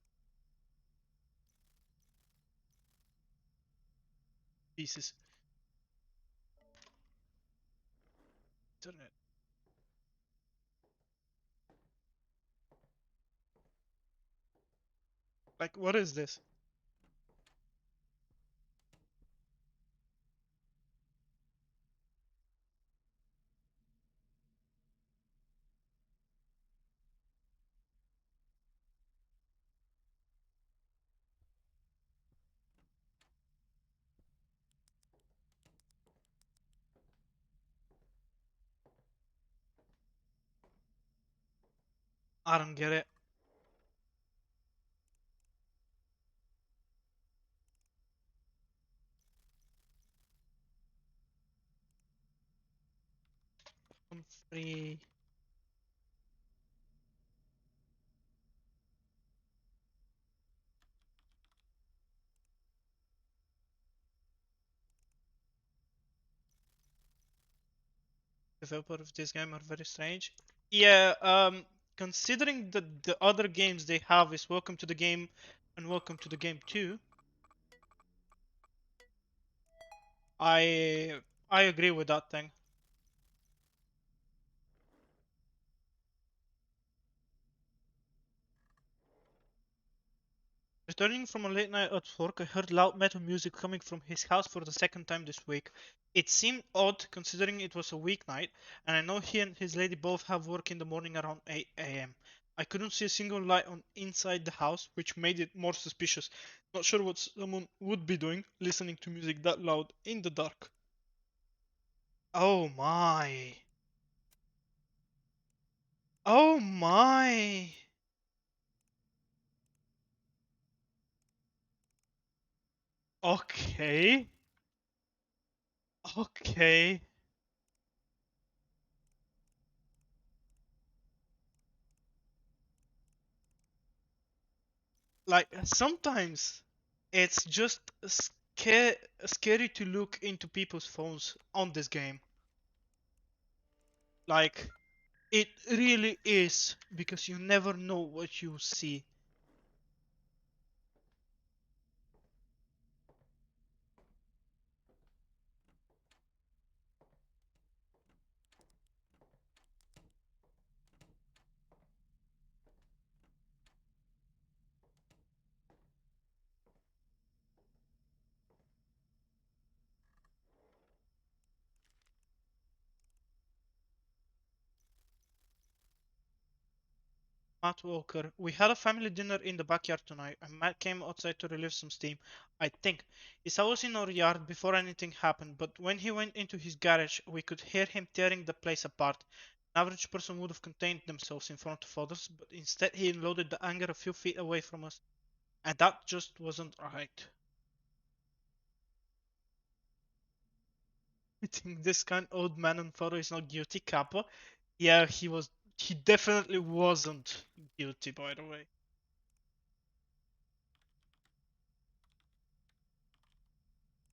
pieces. Internet. Like, what is this? I don't get it. Free developer of this game are very strange. Yeah, considering that the other games they have is Welcome to the Game and Welcome to the Game 2, I I agree with that thing. Returning from a late night at work, I heard loud metal music coming from his house for the second time this week. It seemed odd considering it was a weeknight, and I know he and his lady both have work in the morning around 8 a.m. I couldn't see a single light on inside the house, which made it more suspicious. Not sure what someone would be doing listening to music that loud in the dark. Oh my. Oh my. Okay. Okay. Like sometimes it's just scary to look into people's phones on this game. Like it really is because you never know what you see. Matt Walker, we had a family dinner in the backyard tonight, and Matt came outside to relieve some steam. I think he saw us in our yard before anything happened, but when he went into his garage, we could hear him tearing the place apart. An average person would have contained themselves in front of others, but instead he unloaded the anger a few feet away from us, and that just wasn't right. I think this kind of old man on photo is not guilty, Kappa. Yeah, he was. He definitely wasn't guilty, by the way.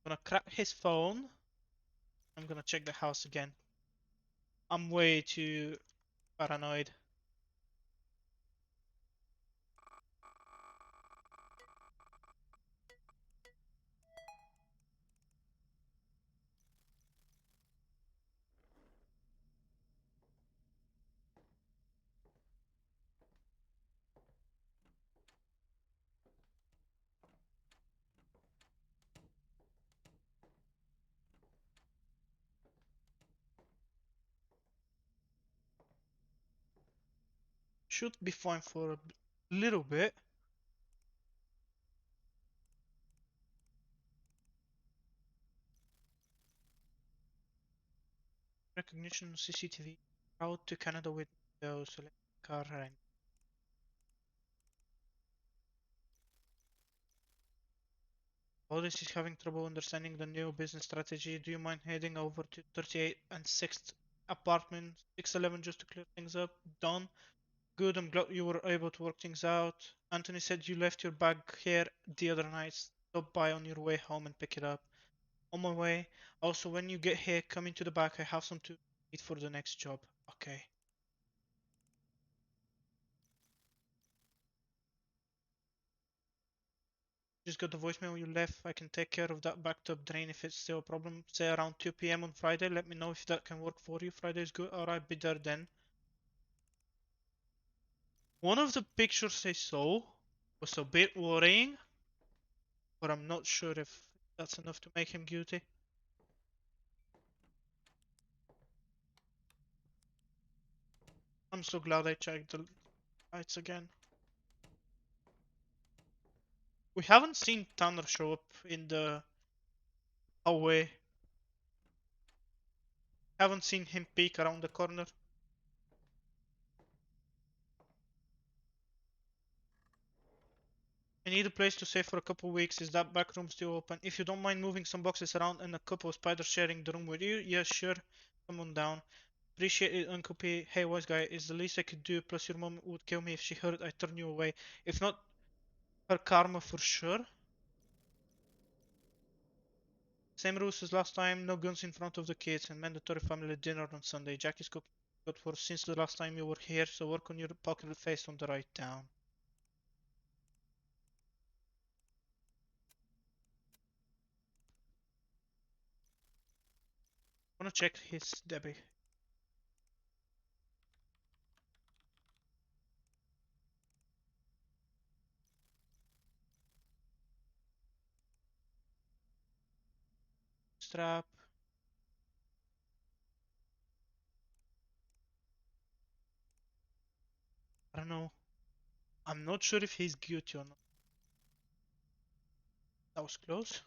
I'm gonna crack his phone. I'm gonna check the house again. I'm way too paranoid. Should be fine for a little bit. Recognition CCTV. Route to Canada with those select car rank. Otis is having trouble understanding the new business strategy. Do you mind heading over to 38 and 6th apartment 611 just to clear things up? Done. Good, I'm glad you were able to work things out. Anthony said you left your bag here the other night. Stop by on your way home and pick it up. On my way. Also, when you get here, come into the back. I have some to eat for the next job. Okay. Just got the voicemail you left. I can take care of that backed up drain if it's still a problem. Say around 2 p.m. on Friday. Let me know if that can work for you. Friday is good. Alright, be there then. One of the pictures I saw was a bit worrying, but I'm not sure if that's enough to make him guilty. I'm so glad I checked the lights again. We haven't seen Tanner show up in the hallway. Haven't seen him peek around the corner. I need a place to stay for a couple of weeks. Is that back room still open? If you don't mind moving some boxes around and a couple of spiders sharing the room with you, yeah, sure. Come on down. Appreciate it, Uncle P. Hey, wise guy, is the least I could do. Plus, your mom would kill me if she heard I turn you away. If not, her karma for sure. Same rules as last time. No guns in front of the kids and mandatory family dinner on Sunday. Jackie's got for since the last time you were here, so work on your pocket face on the right down. Wanna check his Debbie. Strap. I don't know. I'm not sure if he's guilty or not. That was close.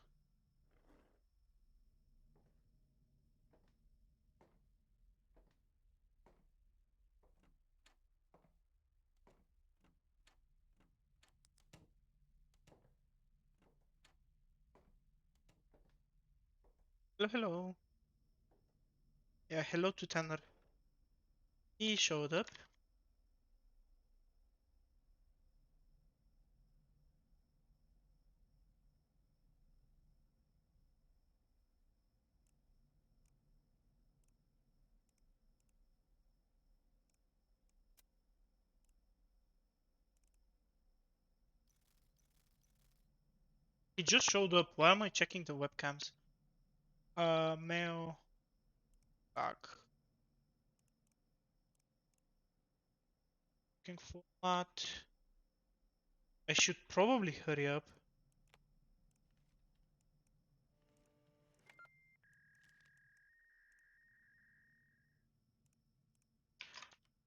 Hello, hello. Yeah, hello to Tanner. He showed up. He just showed up. Why am I checking the webcams? Mail back. Looking for what? I should probably hurry up.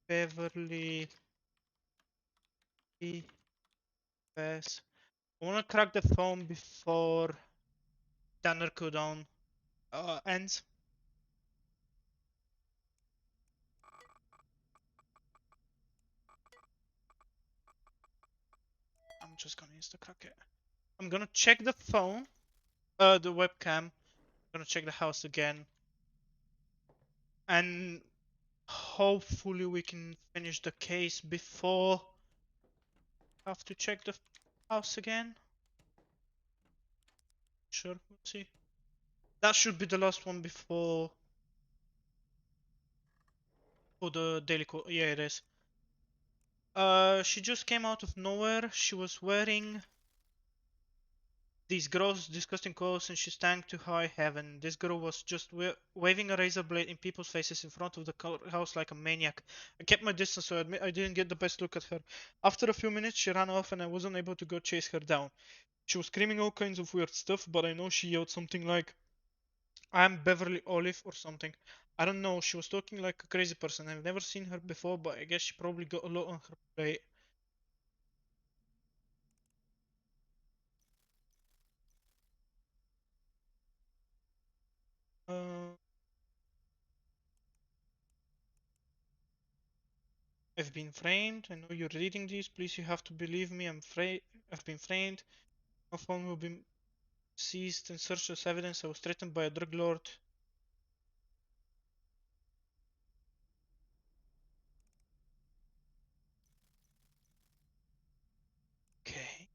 Beverly Pass. I wanna crack the phone before Tanner cooldown ends. I'm just gonna insta crack it. I'm gonna check the phone, the webcam. I'm gonna check the house again, and hopefully we can finish the case before I have to check the house again. Sure, we'll see. That should be the last one before for the daily call. Yeah, it is. She just came out of nowhere. She was wearing these gross, disgusting clothes and she stank to high heaven. This girl was just waving a razor blade in people's faces in front of the house like a maniac. I kept my distance, so I admit I didn't get the best look at her. After a few minutes, she ran off and I wasn't able to go chase her down. She was screaming all kinds of weird stuff, but I know she yelled something like, I'm Beverly Olive or something. I don't know. She was talking like a crazy person. I've never seen her before, but I guess she probably got a lot on her plate. Uh, I've been framed. I know you're reading this. Please, you have to believe me. I've been framed. My phone will be seized and searched as evidence. I was threatened by a drug lord. Okay.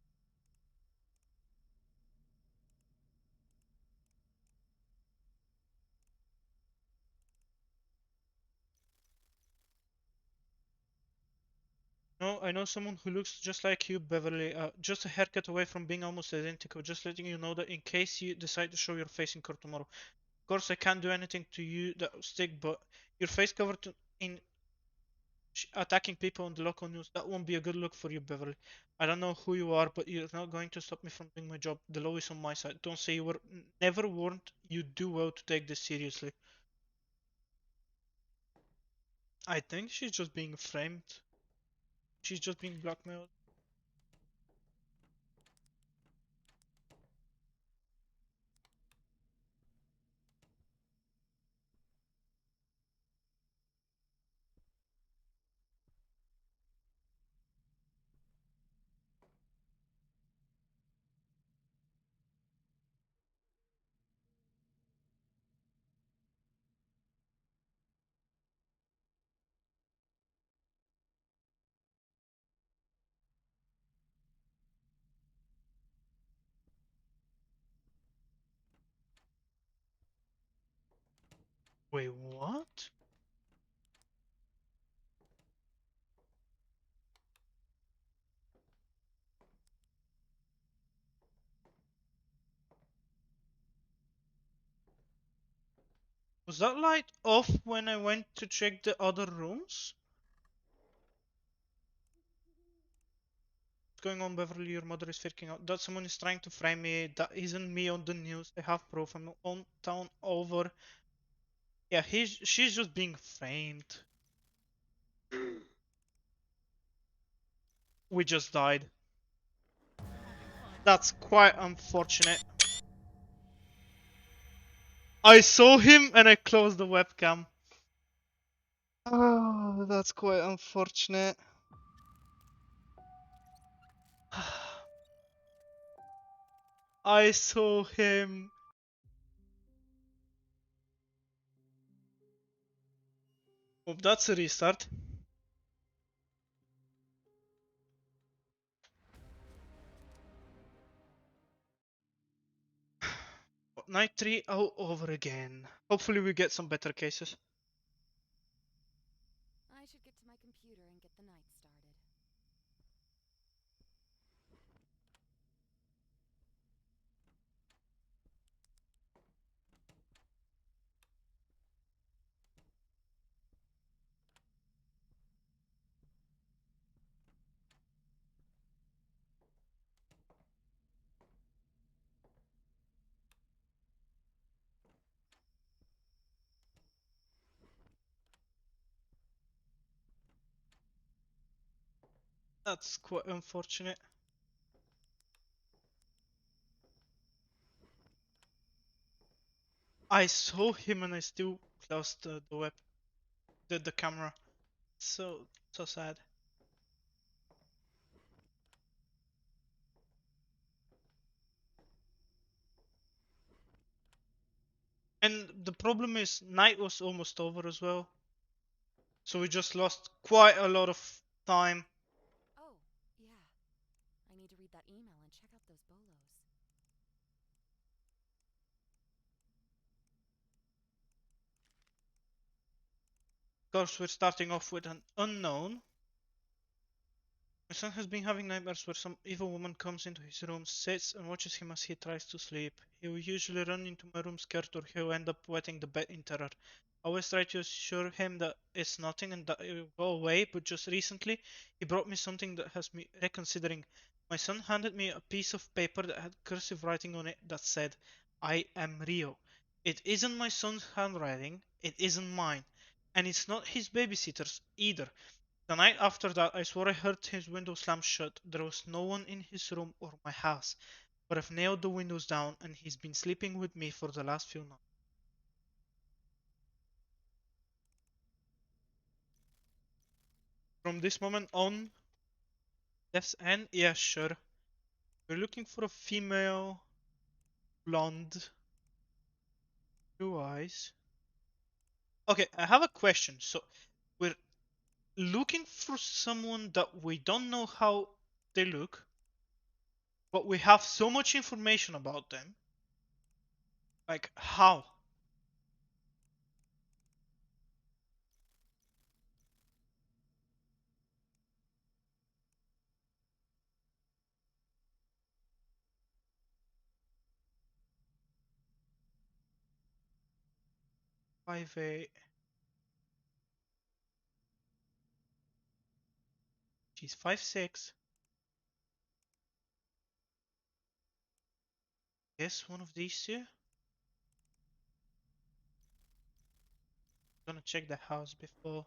No, I know someone who looks just like you, Beverly. Just a haircut away from being almost identical. Just letting you know that in case you decide to show your face in court tomorrow. Of course, I can't do anything to you that will stick, but your face covered in attacking people on the local news, that won't be a good look for you, Beverly. I don't know who you are, but you're not going to stop me from doing my job. The law is on my side. Don't say you were never warned. You do well to take this seriously. I think she's just being framed. She's just being blackmailed. Wait, what? Was that light off when I went to check the other rooms? What's going on, Beverly? Your mother is freaking out. That someone is trying to frame me. That isn't me on the news. I have proof. I'm on town over. Yeah, she's just being framed. We just died. That's quite unfortunate. I saw him and I closed the webcam. Oh, that's quite unfortunate. I saw him. Oh, that's a restart. Night 3 all over again. Hopefully we get some better cases. I should get to my computer and get the night started. That's quite unfortunate. I saw him and I still closed the web, the camera. So sad. And the problem is night was almost over as well. So we just lost quite a lot of time. Oh, yeah. I need to read that email and check out those bolos. Of course, we're starting off with an unknown. My son has been having nightmares where some evil woman comes into his room, sits and watches him as he tries to sleep. He will usually run into my room scared or he'll end up wetting the bed in terror. I always try to assure him that it's nothing and that it will go away, but just recently he brought me something that has me reconsidering. My son handed me a piece of paper that had cursive writing on it that said, I am Rio. It isn't my son's handwriting, it isn't mine, and it's not his babysitter's either. The night after that, I swore I heard his window slam shut. There was no one in his room or my house, but I've nailed the windows down, and he's been sleeping with me for the last few nights. From this moment on, yes, and yeah, sure. We're looking for a female, blonde, blue eyes. Okay, I have a question. So, we're looking for someone that we don't know how they look, but we have so much information about them. Like, how? 5'8". She's 5'6". Guess one of these two. Gonna check the house before.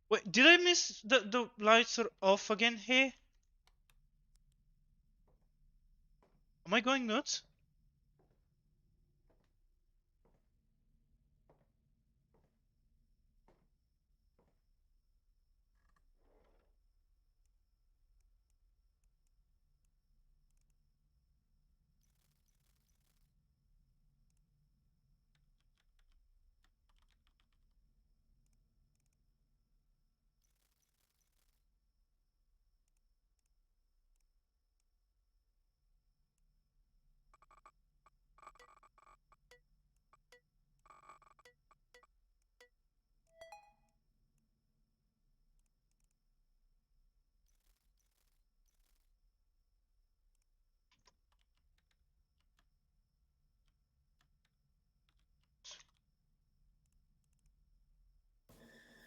Wait, did I miss the lights are off again here? Am I going nuts?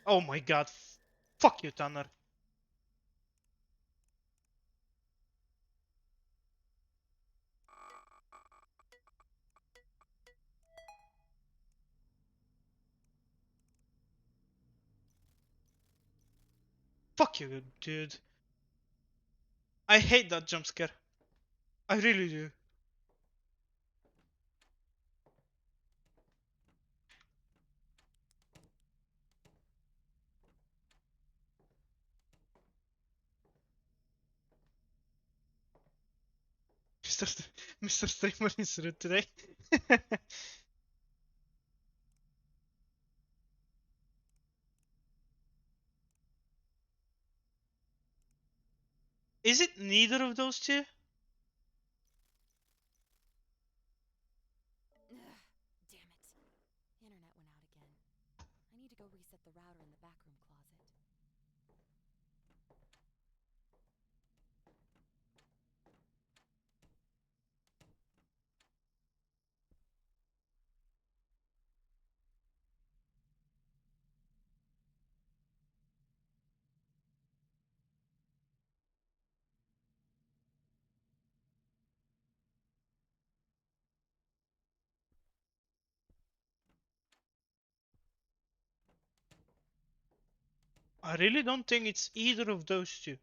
Oh my god. Fuck you, Tanner. Fuck you, dude. I hate that jump scare. I really do. Mr. Mr. Streamer is rude today. Is it neither of those two? Ugh, damn it. Internet went out again. I need to go reset the router in the backroom closet. I really don't think it's either of those two.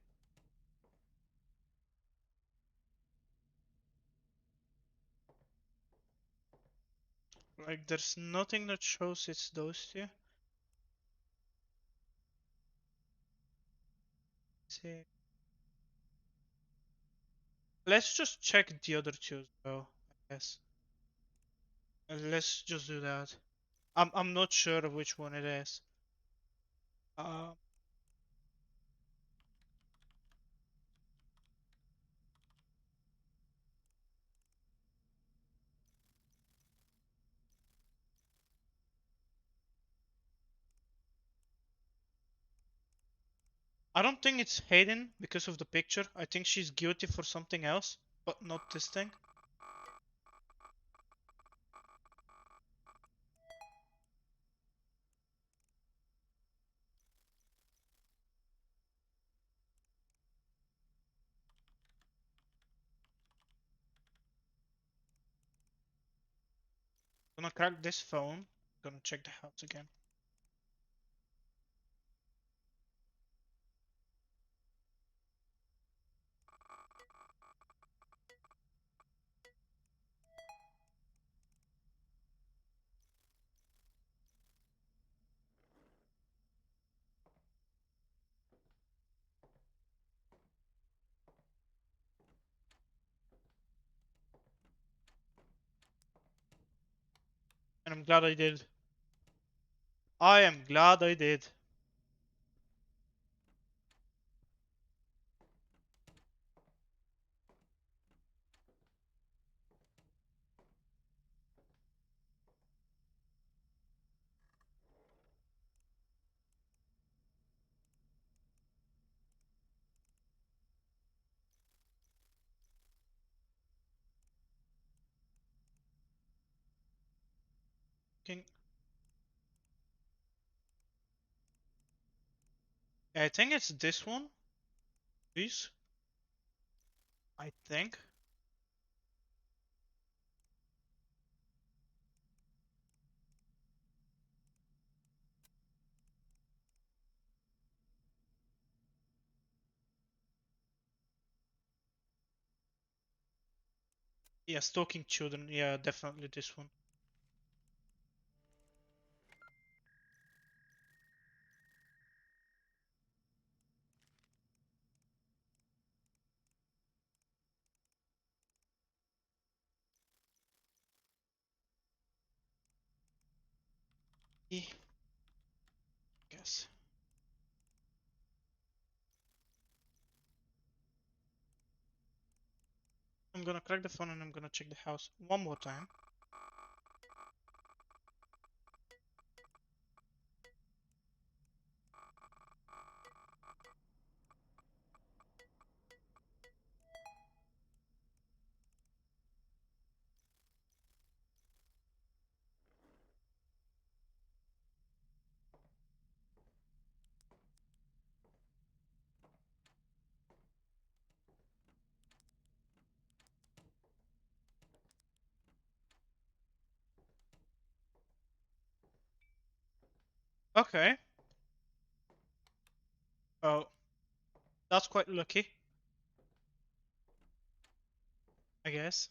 Like, there's nothing that shows it's those two. See. Let's just check the other two, though, I guess. Let's just do that. I'm not sure of which one it is. Uh, I don't think it's Hayden because of the picture. I think she's guilty for something else, but not this thing. Gonna crack this phone. Gonna check the house again. And I'm glad I did. I am glad I did. King. I think it's this one. Please. I think. Yeah, stalking children. Yeah, definitely this one. Yeah, guess. I'm gonna crack the phone and I'm gonna check the house one more time. Okay. Oh, that's quite lucky, I guess.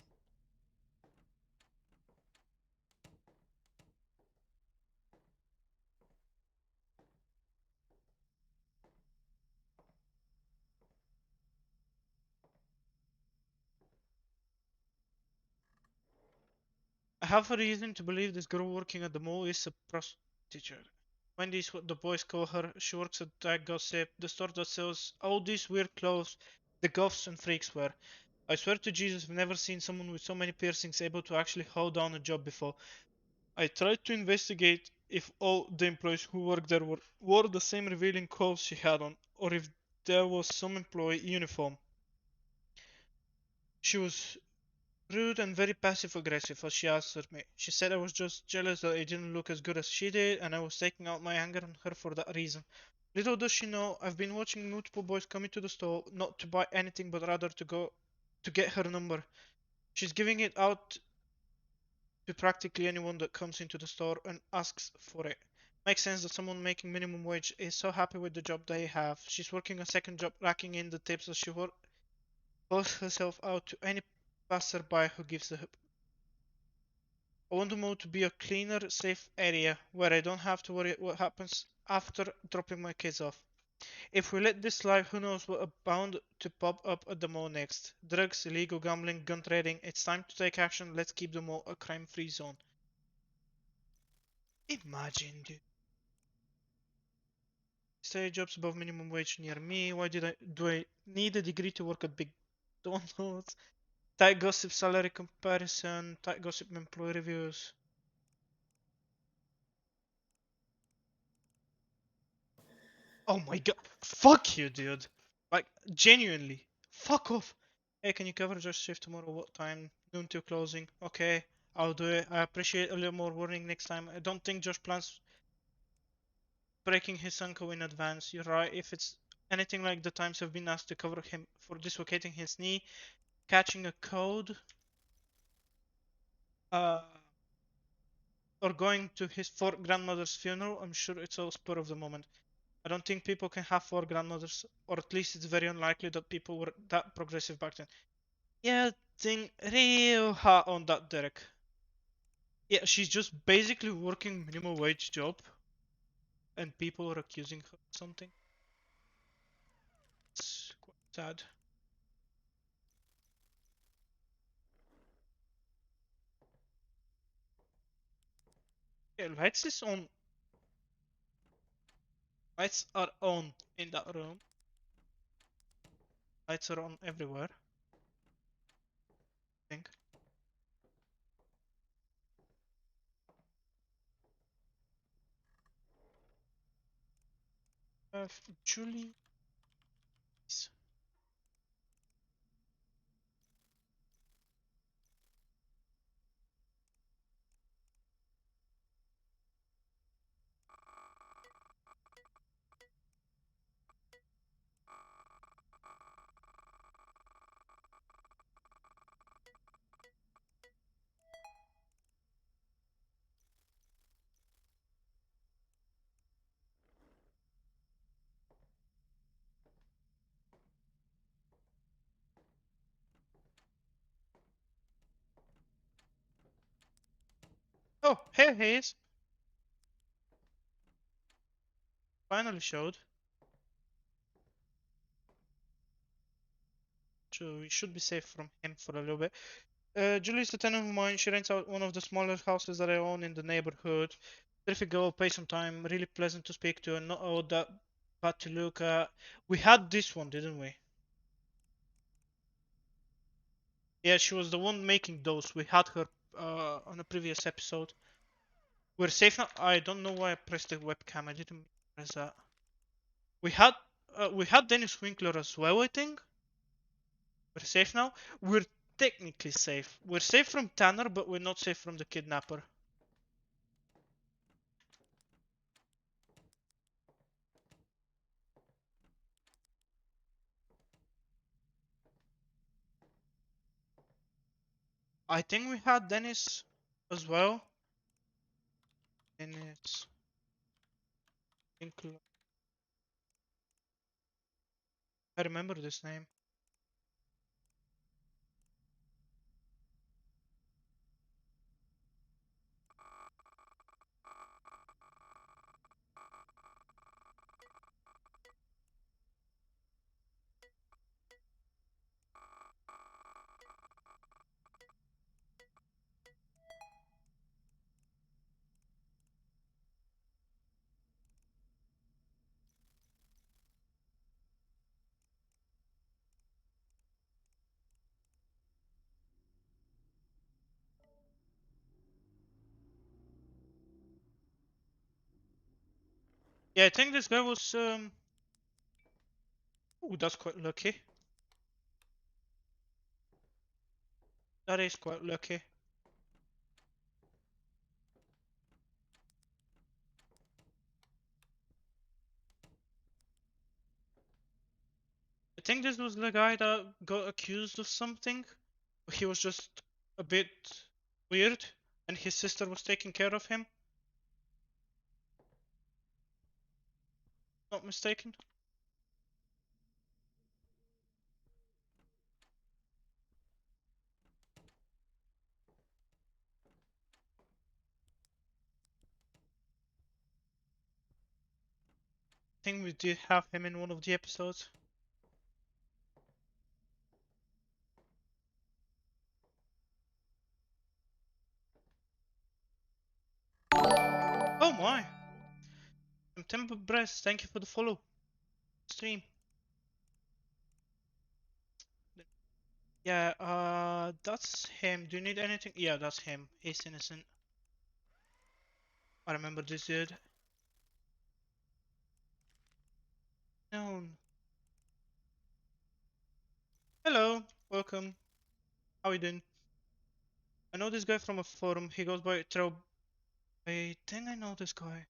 I have a reason to believe this girl working at the mall is a prostitute. Wendy is what the boys call her. She works at that gossip, the store that sells all these weird clothes the goths and freaks wear. I swear to Jesus, I've never seen someone with so many piercings able to actually hold down a job before. I tried to investigate if all the employees who worked there wore the same revealing clothes she had on, or if there was some employee uniform. She was rude and very passive aggressive as she answered me. She said I was just jealous that I didn't look as good as she did, and I was taking out my anger on her for that reason. Little does she know, I've been watching multiple boys come into the store, not to buy anything but rather to get her number. She's giving it out to practically anyone that comes into the store and asks for it. Makes sense that someone making minimum wage is so happy with the job they have. She's working a second job racking in the tips as she pours herself out to any passerby who gives a I want the mall to be a cleaner, safe area where I don't have to worry what happens after dropping my kids off. If we let this slide, who knows what are bound to pop up at the mall next. Drugs, illegal gambling, gun trading. It's time to take action. Let's keep the mall a crime-free zone. Imagine, dude. Stay jobs above minimum wage near me. Why do I need a degree to work at McDonald's? Tight gossip salary comparison. Tight gossip employee reviews. Oh my god. Fuck you, dude. Like, genuinely. Fuck off. Hey, can you cover just shift tomorrow? What time? Noon till closing. Okay, I'll do it. I appreciate a little more warning next time. I don't think Josh plans breaking his ankle in advance. You're right. If it's anything like the times have been asked to cover him for dislocating his knee, catching a cold, uh, or going to his four grandmother's funeral, I'm sure it's all spur of the moment. I don't think people can have four grandmothers, or at least it's very unlikely that people were that progressive back then. Yeah, thing real hard on that Derek. Yeah, she's just basically working minimum wage job, and people are accusing her of something. It's quite sad. Yeah, lights is on. Lights are on in that room. Lights are on everywhere. I think. Julie. Oh, here he is. Finally showed. So we should be safe from him for a little bit. Julie's a tenant of mine. She rents out one of the smaller houses that I own in the neighborhood. Terrific girl, pay some time, really pleasant to speak to, and not all that bad to look at. We had this one, didn't we? Yeah, she was the one making those. We had her on a previous episode. We're safe now. I don't know why I pressed the webcam. I didn't press that. We had we had Dennis Winkler as well, I think. We're safe now. We're technically safe. We're safe from Tanner, but we're not safe from the kidnapper. I think we had Dennis as well. Dennis Winkler. I remember this name. Yeah, I think this guy was. Ooh, that's quite lucky. That is quite lucky. I think this was the guy that got accused of something. He was just a bit weird, and his sister was taking care of him. Not mistaken. I think we did have him in one of the episodes. Oh my! Temper Breast, thank you for the follow. Stream. Yeah, that's him. Do you need anything? Yeah, that's him. He's innocent. I remember this dude. welcome. How you doing? I know this guy from a forum. He goes by Trail. I think I know this guy.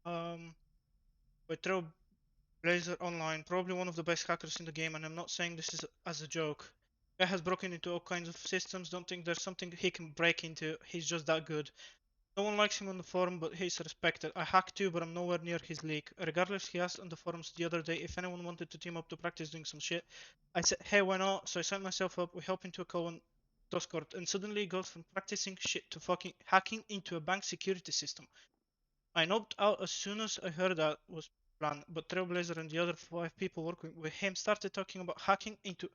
By Trailblazer Online. Probably one of the best hackers in the game, and I'm not saying this is as a joke. Guy has broken into all kinds of systems. Don't think there's something he can break into. He's just that good. No one likes him on the forum, but he's respected. I hack too, but I'm nowhere near his league. Regardless, he asked on the forums the other day if anyone wanted to team up to practice doing some shit. I said, hey, why not? So I signed myself up. We hop into a call on Discord, and suddenly it goes from practicing shit to fucking hacking into a bank security system. I knocked out as soon as I heard that was planned, but Trailblazer and the other 5 people working with him started talking about hacking into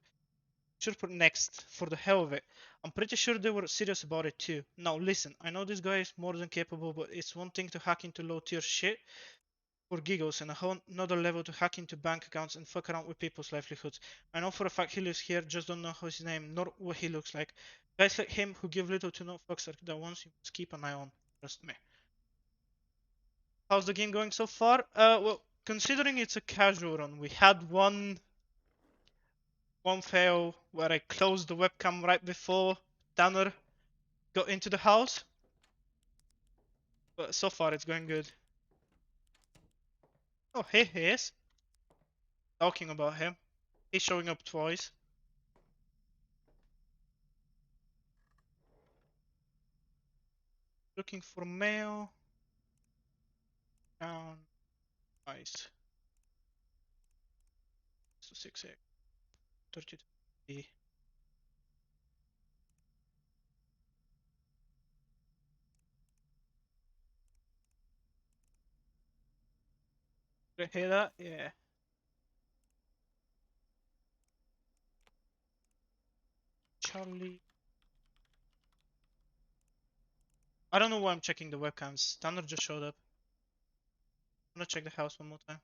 Sure next for the hell of it. I'm pretty sure they were serious about it too. Now listen, I know this guy is more than capable, but it's one thing to hack into low tier shit for giggles and a whole another level to hack into bank accounts and fuck around with people's livelihoods. I know for a fact he lives here, just don't know his name nor what he looks like. Guys like him who give little to no fucks are the ones you must keep an eye on. Trust me. How's the game going so far? Well, considering it's a casual run, we had one fail where I closed the webcam right before Tanner got into the house, but so far it's going good. Oh, here he is. Talking about him. He's showing up twice. Looking for mail. Down. Nice. So 6x. 30. Did I hear that? Yeah. Charlie. I don't know why I'm checking the webcams. Tanner just showed up. I'm gonna check the house one more time.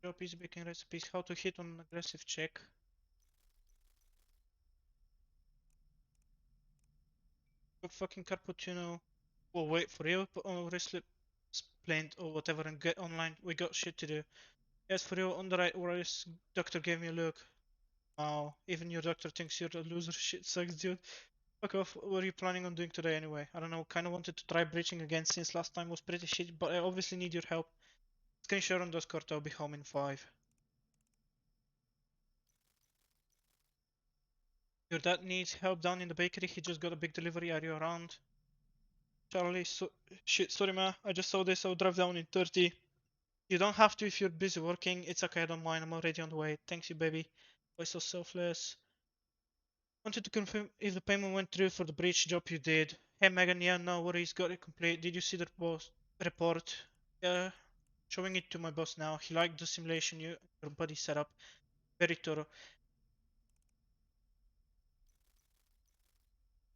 Job is baking recipes. How to hit on an aggressive check. Fucking cappuccino. Oh wait for real. Put on wristlet splint or whatever and get online. We got shit to do. Yes, for real. On the right, whereas doctor gave me a look. Wow, even your doctor thinks you're a loser. Shit sucks, dude. Fuck off. What are you planning on doing today anyway? I don't know. Kinda wanted to try breaching again since last time was pretty shit, but I obviously need your help. Screen share on Discord. I'll be home in 5. Your dad needs help down in the bakery. He just got a big delivery. Are you around? Charlie, shit, sorry ma. I just saw this. I'll drive down in 30. You don't have to if you're busy working. It's okay, I don't mind. I'm already on the way. Thanks you, baby. Why so selfless? Wanted to confirm if the payment went through for the breach job you did. Hey Megan, yeah, no worries, got it complete. Did you see the boss report? Yeah, showing it to my boss now. He liked the simulation your buddy set up. Very thorough.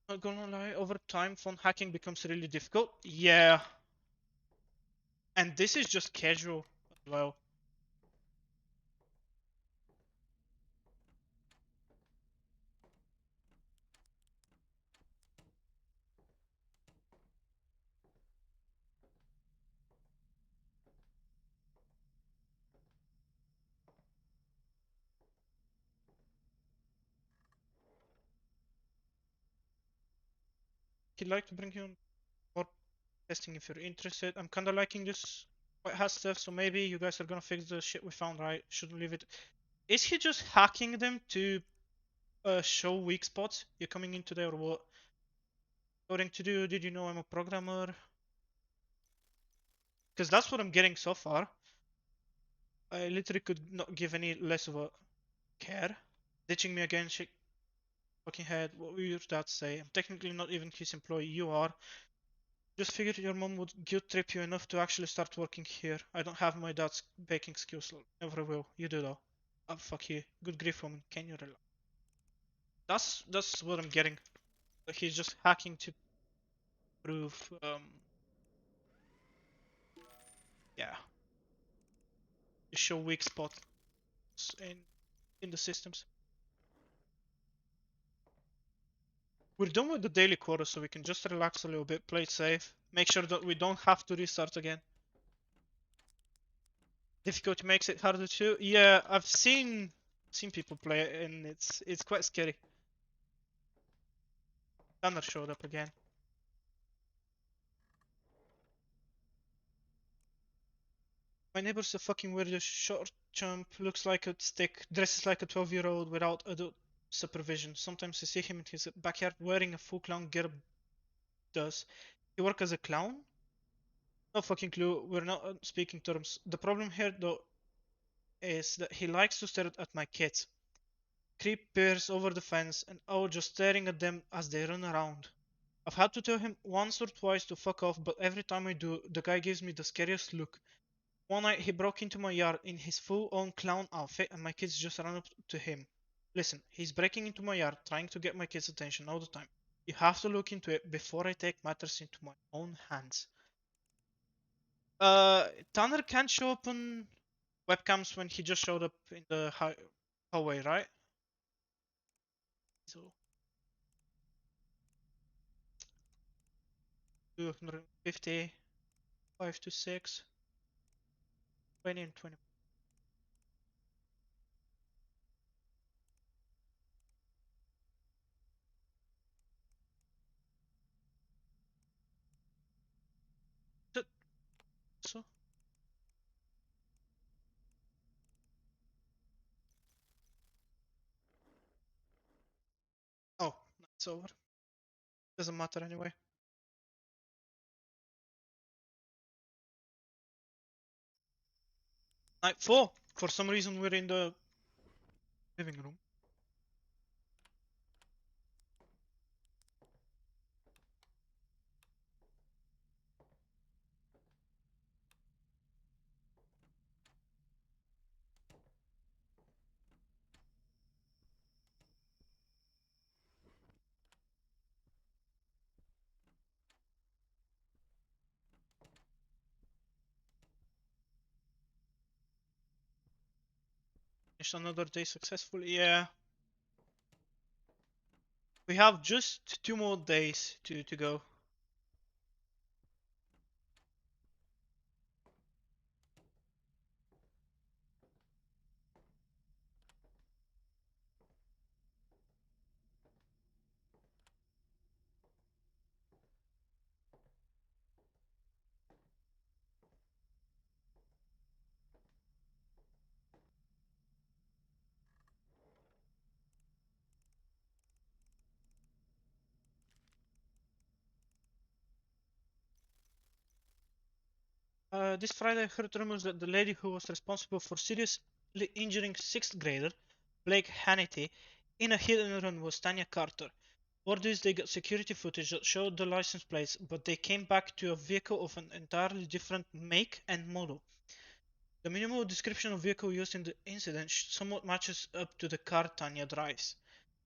Not gonna lie, over time phone hacking becomes really difficult. Yeah, and this is just casual as well. He'd like to bring you on more testing if you're interested. I'm kinda liking this white hat stuff, so maybe you guys are gonna fix the shit we found, right? Shouldn't leave it. Is he just hacking them to show weak spots? You're coming in today or what? According to do, did you know I'm a programmer? Because that's what I'm getting so far. I literally could not give any less of a care. Ditching me again, shake fucking head. What will your dad say? I'm technically not even his employee. You are. Just figured your mom would guilt trip you enough to actually start working here. I don't have my dad's baking skills. Never will. You do though. Oh fuck you. Good grief, woman. Can you relax? That's what I'm getting. He's just hacking to prove. Yeah, to show weak spots in the systems. We're done with the daily quota, so we can just relax a little bit, play it safe, make sure that we don't have to restart again. Difficulty makes it harder too. Yeah, I've seen people play it, and it's quite scary. Tanner showed up again. My neighbor's a fucking weirdo, short chump, looks like a stick, dresses like a 12-year-old without adult supervision. Sometimes I see him in his backyard wearing a full clown getup. Does he work as a clown? No fucking clue. We're not on speaking terms. The problem here, though, is that he likes to stare at my kids. Creep peers over the fence, and oh, just staring at them as they run around. I've had to tell him once or twice to fuck off, but every time I do, the guy gives me the scariest look. One night he broke into my yard in his full-on clown outfit, and my kids just ran up to him. Listen, he's breaking into my yard, trying to get my kids' attention all the time. You have to look into it before I take matters into my own hands. Tanner can't show up on webcams when he just showed up in the hallway, right? So 250, 5 to 6, 20 and 20. So, oh, it's over. Doesn't matter anyway. Night 4. For some reason, we're in the living room. Finished another day successfully. Yeah. We have just 2 more days to go. This Friday, I heard rumors that the lady who was responsible for seriously injuring 6th grader Blake Hannity in a hit and run was Tanya Carter. Word is they got security footage that showed the license plates, but they came back to a vehicle of an entirely different make and model. The minimal description of vehicle used in the incident somewhat matches up to the car Tanya drives.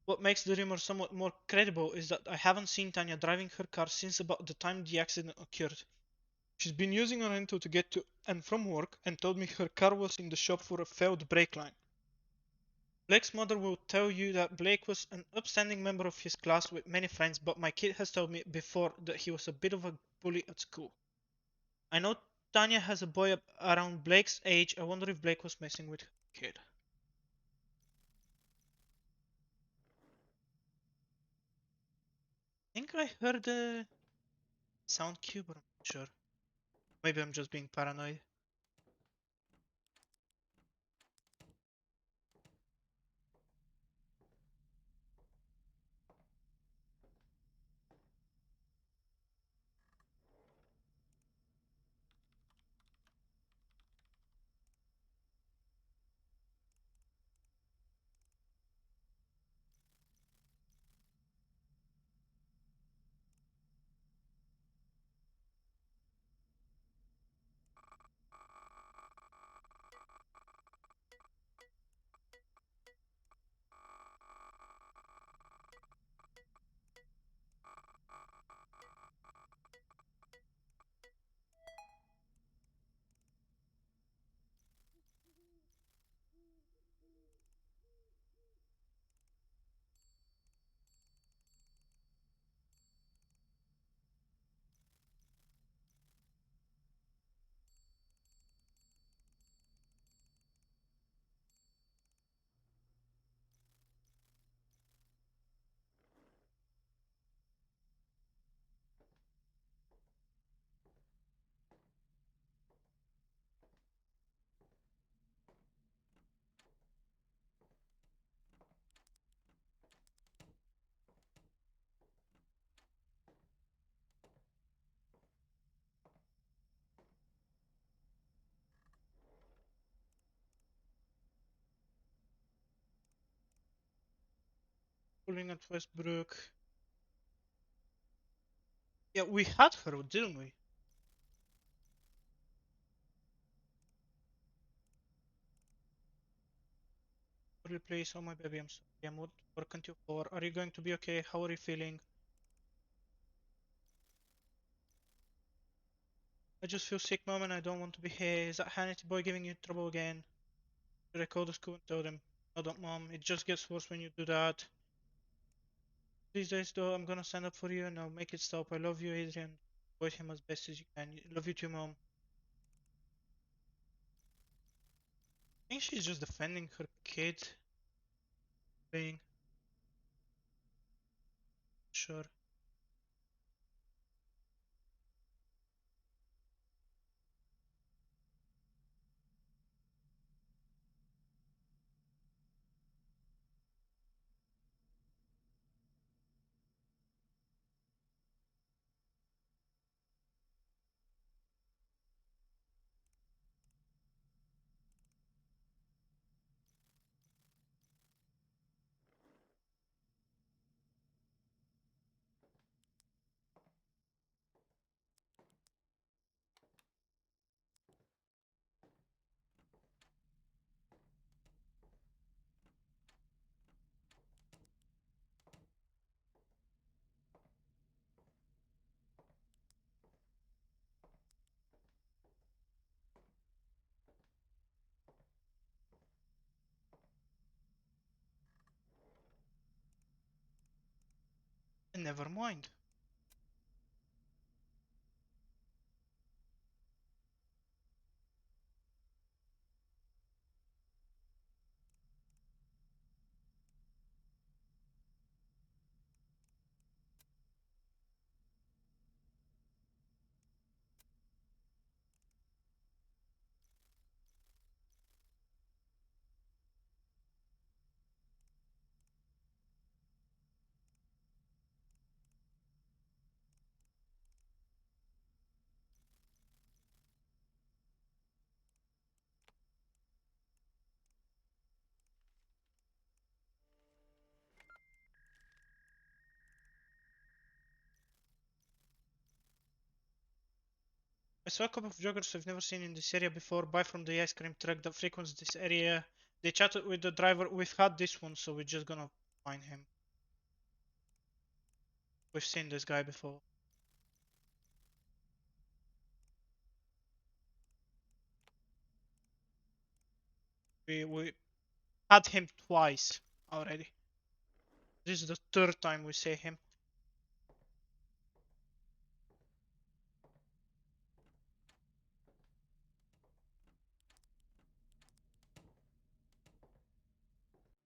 What makes the rumor somewhat more credible is that I haven't seen Tanya driving her car since about the time the accident occurred. She's been using a rental to get to and from work and told me her car was in the shop for a failed brake line. Blake's mother will tell you that Blake was an upstanding member of his class with many friends, but my kid has told me before that he was a bit of a bully at school. I know Tanya has a boy around Blake's age. I wonder if Blake was messing with her kid. I think I heard the sound cue, but I'm not sure. Maybe I'm just being paranoid. Pulling at Westbrook. Yeah, we had her, didn't we? Early place. Oh my baby, I'm sorry. I'm what can't you for? Are you going to be okay? How are you feeling? I just feel sick, mom, and I don't want to be here. Is that Hannity boy giving you trouble again? Should I call the school and tell them? No, don't, mom. It just gets worse when you do that. These days, though, I'm gonna stand up for you and I'll make it stop. I love you, Adrian. Avoid him as best as you can. Love you too, mom. I think she's just defending her kid. Being sure. And never mind. I saw a couple of joggers I've never seen in this area before buy from the ice cream truck that frequents this area. They chatted with the driver. We've had this one, so we're just gonna find him. We've seen this guy before. We had him twice already. This is the third time we see him.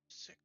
Sick.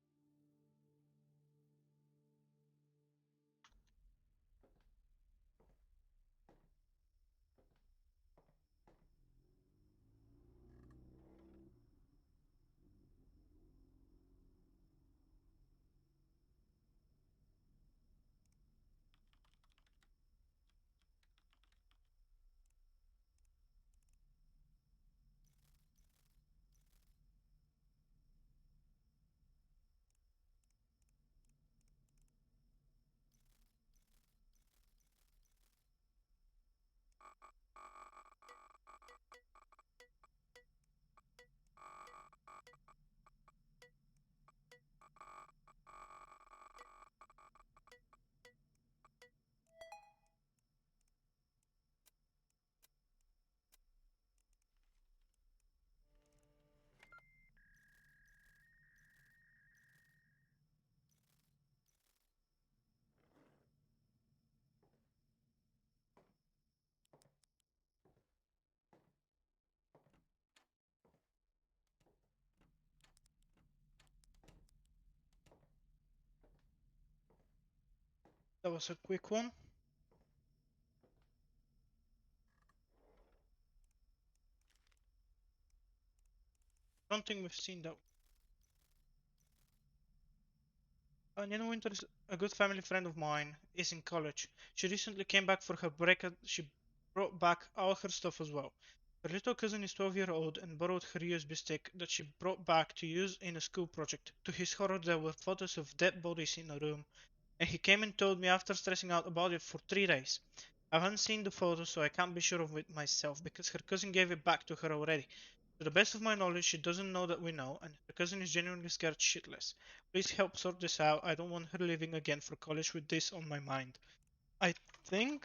That was a quick one. Don't think we've seen that. Nina Winter is a good family friend of mine. Is in college. She recently came back for her break. She brought back all her stuff as well. Her little cousin is 12-year-old and borrowed her USB stick that she brought back to use in a school project. To his horror, there were photos of dead bodies in the room, and he came and told me after stressing out about it for 3 days. I haven't seen the photos, so I can't be sure of it myself because her cousin gave it back to her already. To the best of my knowledge, she doesn't know that we know, and her cousin is genuinely scared shitless. Please help sort this out. I don't want her leaving again for college with this on my mind. I think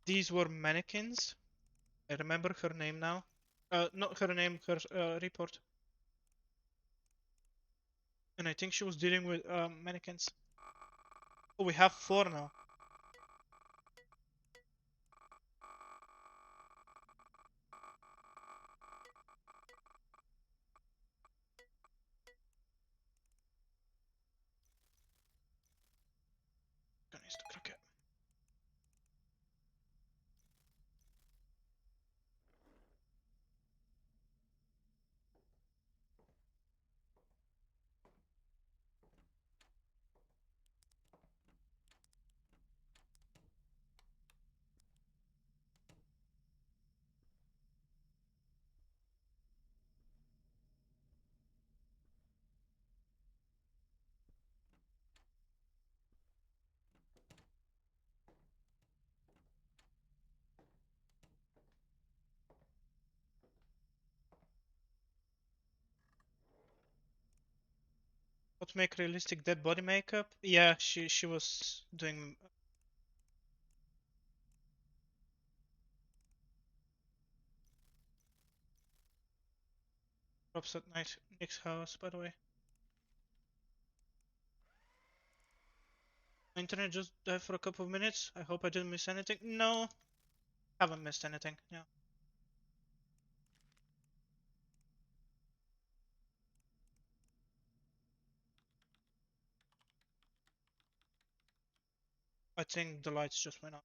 these were mannequins. I remember her name now. Not her name, her report. And I think she was dealing with mannequins. Oh, we have four now. Gonna use the cricket. How to make realistic dead body makeup? Yeah, she was doing props at night. Nick's house, by the way. My internet just died for a couple of minutes. I hope I didn't miss anything. No, haven't missed anything. Yeah. I think the lights just went out.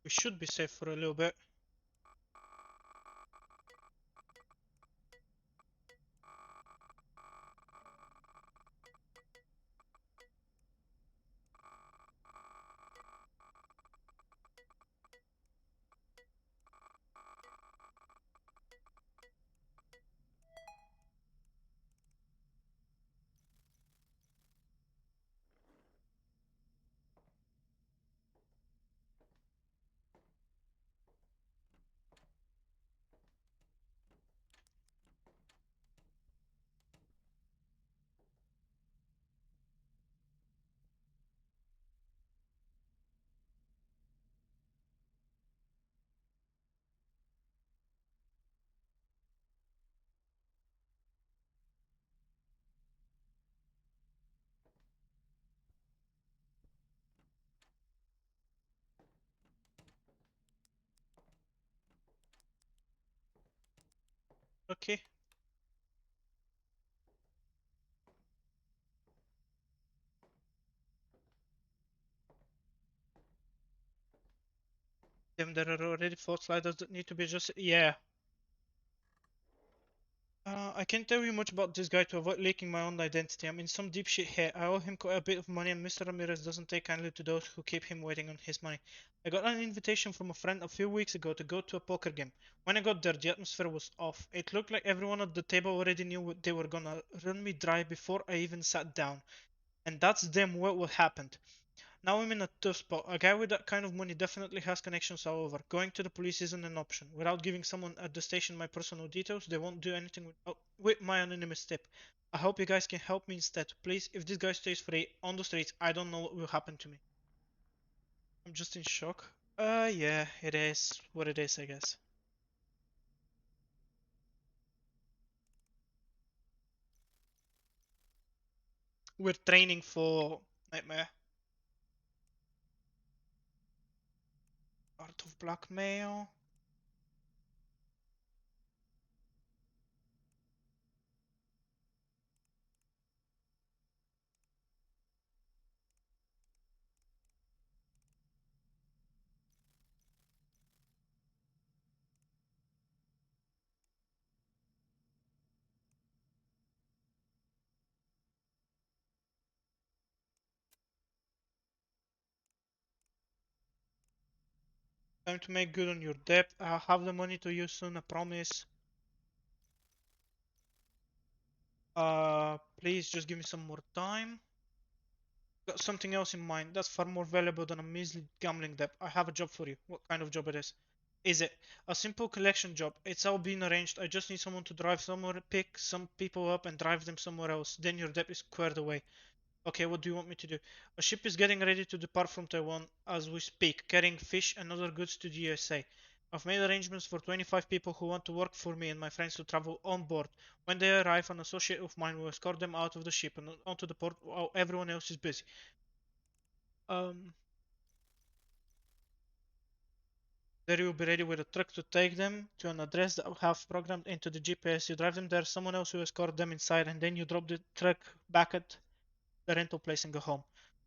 We should be safe for a little bit. Okay. Damn, there are already four sliders that need to be adjusted. Yeah. I can't tell you much about this guy to avoid leaking my own identity. I'm in some deep shit here. I owe him quite a bit of money, and Mr. Ramirez doesn't take kindly to those who keep him waiting on his money. I got an invitation from a friend a few weeks ago to go to a poker game. When I got there, the atmosphere was off. It looked like everyone at the table already knew what they were gonna run me dry before I even sat down. And that's damn well what happened. Now I'm in a tough spot. A guy with that kind of money definitely has connections all over. Going to the police isn't an option. Without giving someone at the station my personal details, they won't do anything with my anonymous tip. I hope you guys can help me instead. Please, if this guy stays free on the streets, I don't know what will happen to me. I'm just in shock. Yeah, it is what it is, I guess. We're training for Nightmare. Art of Blackmail. Time to make good on your debt. I'll have the money to you soon, I promise. Please just give me some more time. Got something else in mind that's far more valuable than a measly gambling debt. I have a job for you. What kind of job it is? Is it a simple collection job? It's all been arranged. I just need someone to drive somewhere, pick some people up and drive them somewhere else. Then your debt is squared away. Okay, what do you want me to do? A ship is getting ready to depart from Taiwan as we speak, carrying fish and other goods to the USA. I've made arrangements for 25 people who want to work for me and my friends to travel on board. When they arrive, an associate of mine will escort them out of the ship and onto the port while everyone else is busy. Um, There you will be ready with a truck to take them to an address that I have programmed into the GPS. You drive them there, someone else will escort them inside, and then you drop the truck back at the rental place and go home.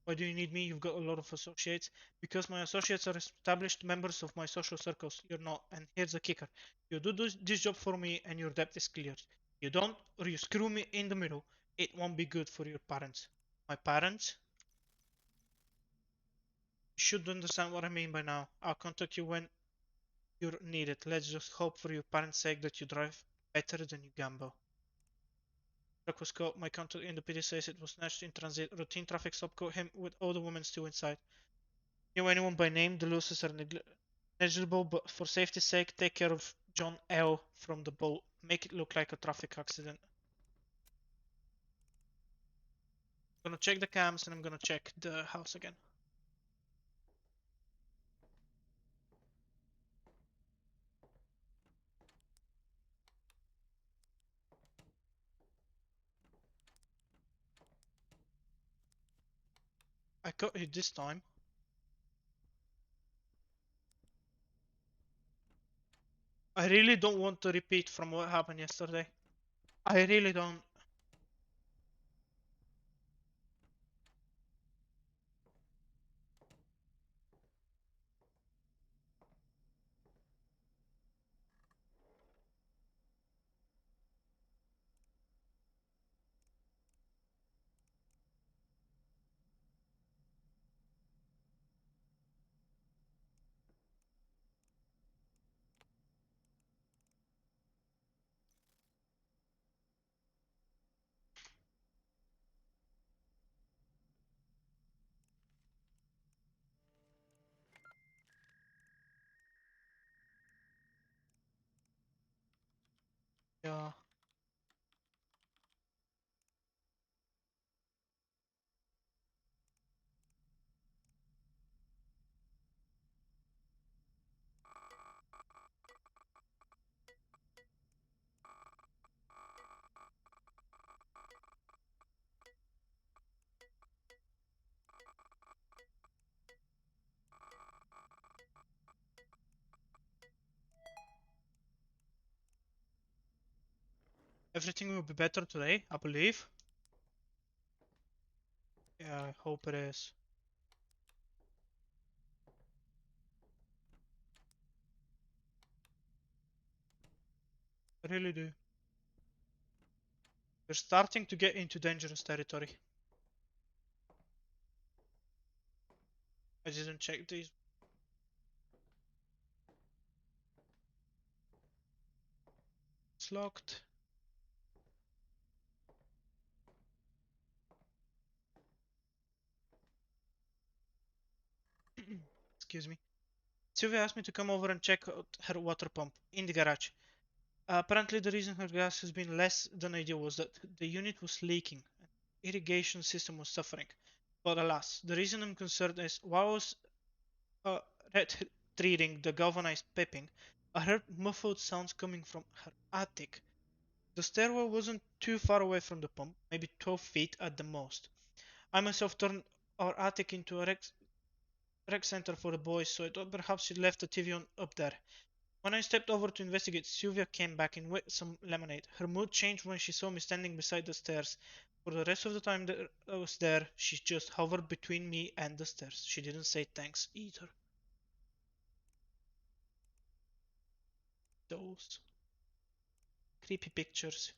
Why do you need me? You've got a lot of associates. Because my associates are established members of my social circles. You're not. And here's the kicker. You do this job for me and your debt is cleared. You don't, or you screw me in the middle, it won't be good for your parents. My parents? You should understand what I mean by now. I'll contact you when you're needed. Let's just hope for your parents' sake that you drive better than you gamble. Truck was caught. My contact in the PD says it was snatched in transit. Routine traffic stop caught him with all the women still inside. Knew anyone by name? The losses are negligible, but for safety's sake, take care of John L. from the boat. Make it look like a traffic accident. I'm gonna check the cams and I'm gonna check the house again. I got it this time. I really don't want to repeat from what happened yesterday. I really don't. Yeah. Everything will be better today, I believe. Yeah, I hope it is. I really do. We're starting to get into dangerous territory. I didn't check these. It's locked. Excuse me. Sylvia asked me to come over and check out her water pump in the garage. Apparently, the reason her gas has been less than ideal was that the unit was leaking and the irrigation system was suffering. But alas, the reason I'm concerned is while I was uh, retrieving the galvanized piping, I heard muffled sounds coming from her attic. The stairwell wasn't too far away from the pump, maybe 12 feet at the most. I myself turned our attic into a rec center for the boys, so I thought perhaps she left the TV on up there. When I stepped over to investigate, Sylvia came back in with some lemonade. Her mood changed when she saw me standing beside the stairs. For the rest of the time that I was there, she just hovered between me and the stairs. She didn't say thanks either. Those creepy pictures.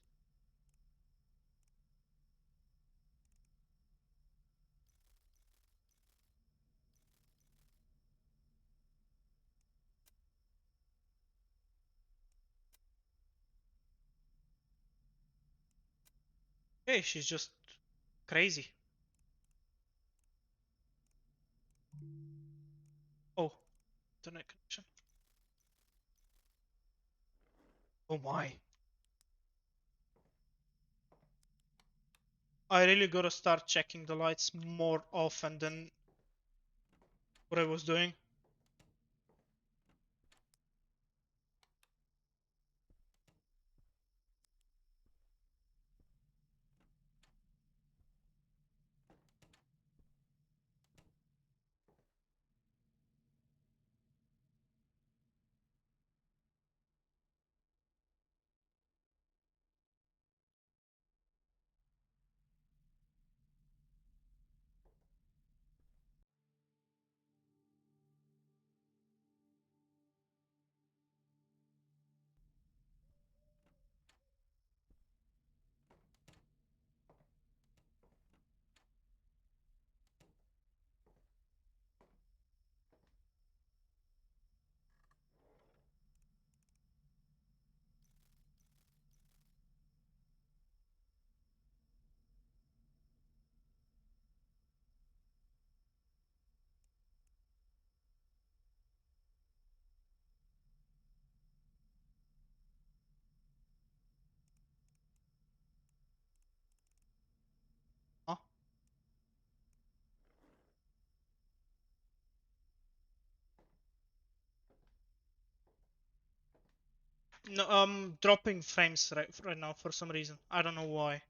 Okay, she's just crazy. Oh, internet connection. Oh my. I really gotta start checking the lights more often than what I was doing. Huh? No, dropping frames right now for some reason. I don't know why.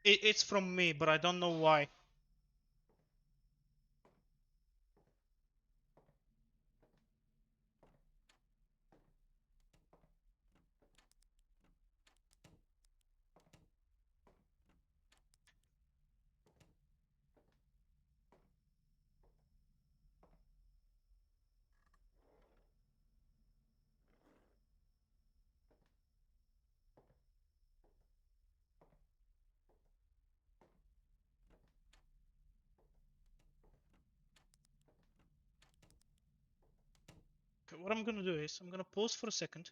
It's from me, but I don't know why. Okay, what I'm gonna do is I'm gonna pause for a second.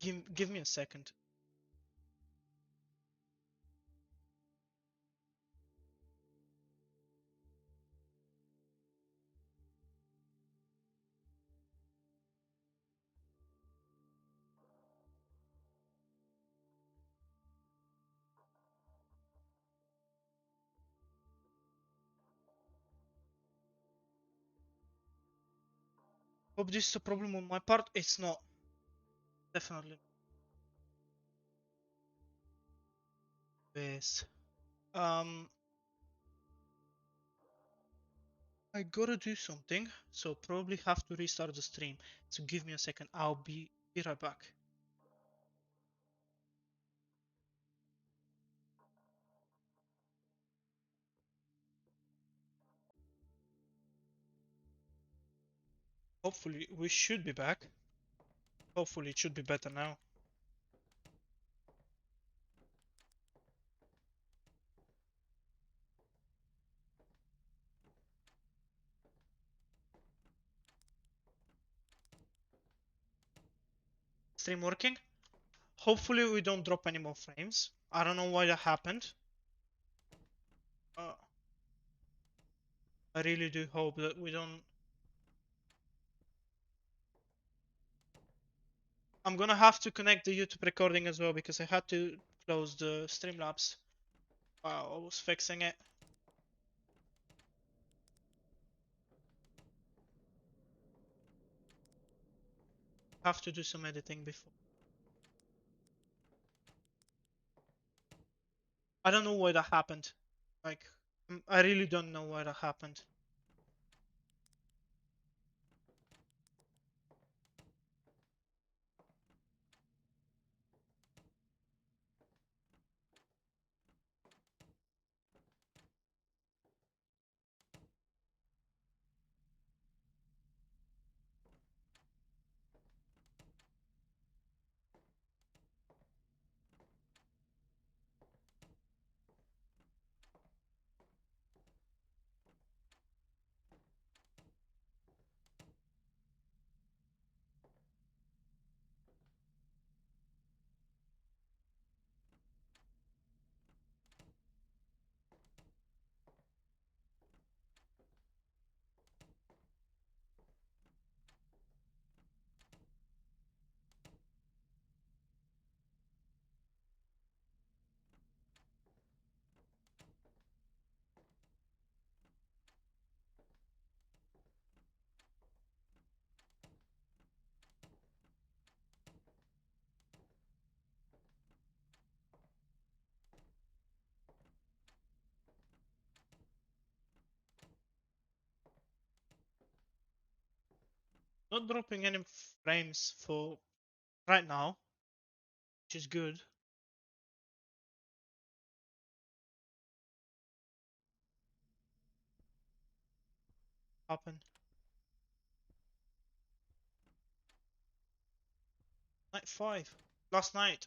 Give me a second. Hope this is a problem on my part. It's not. Definitely. Yes. Um, I gotta do something, so probably have to restart the stream. So give me a second. I'll be right back. Hopefully we should be back. Hopefully it should be better now. Stream working. Hopefully we don't drop any more frames. I don't know why that happened. Uh, I really do hope that we don't. I'm gonna have to connect the YouTube recording as well because I had to close the Streamlabs while I was fixing it. Have to do some editing before. I don't know why that happened. Like, I really don't know why that happened. Not dropping any frames for right now, which is good. Happen. Night 5. Last night.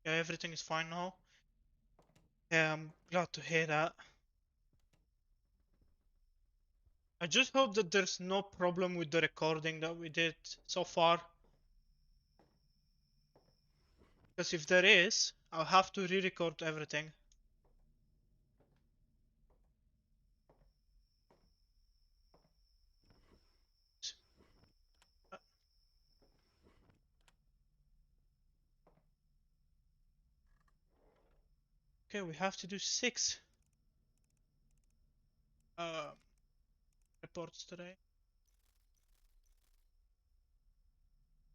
Yeah, everything is fine now. Yeah, I'm glad to hear that. I just hope that there's no problem with the recording that we did so far. Because if there is, I'll have to re-record everything. Okay, we have to do 6 uh, reports today.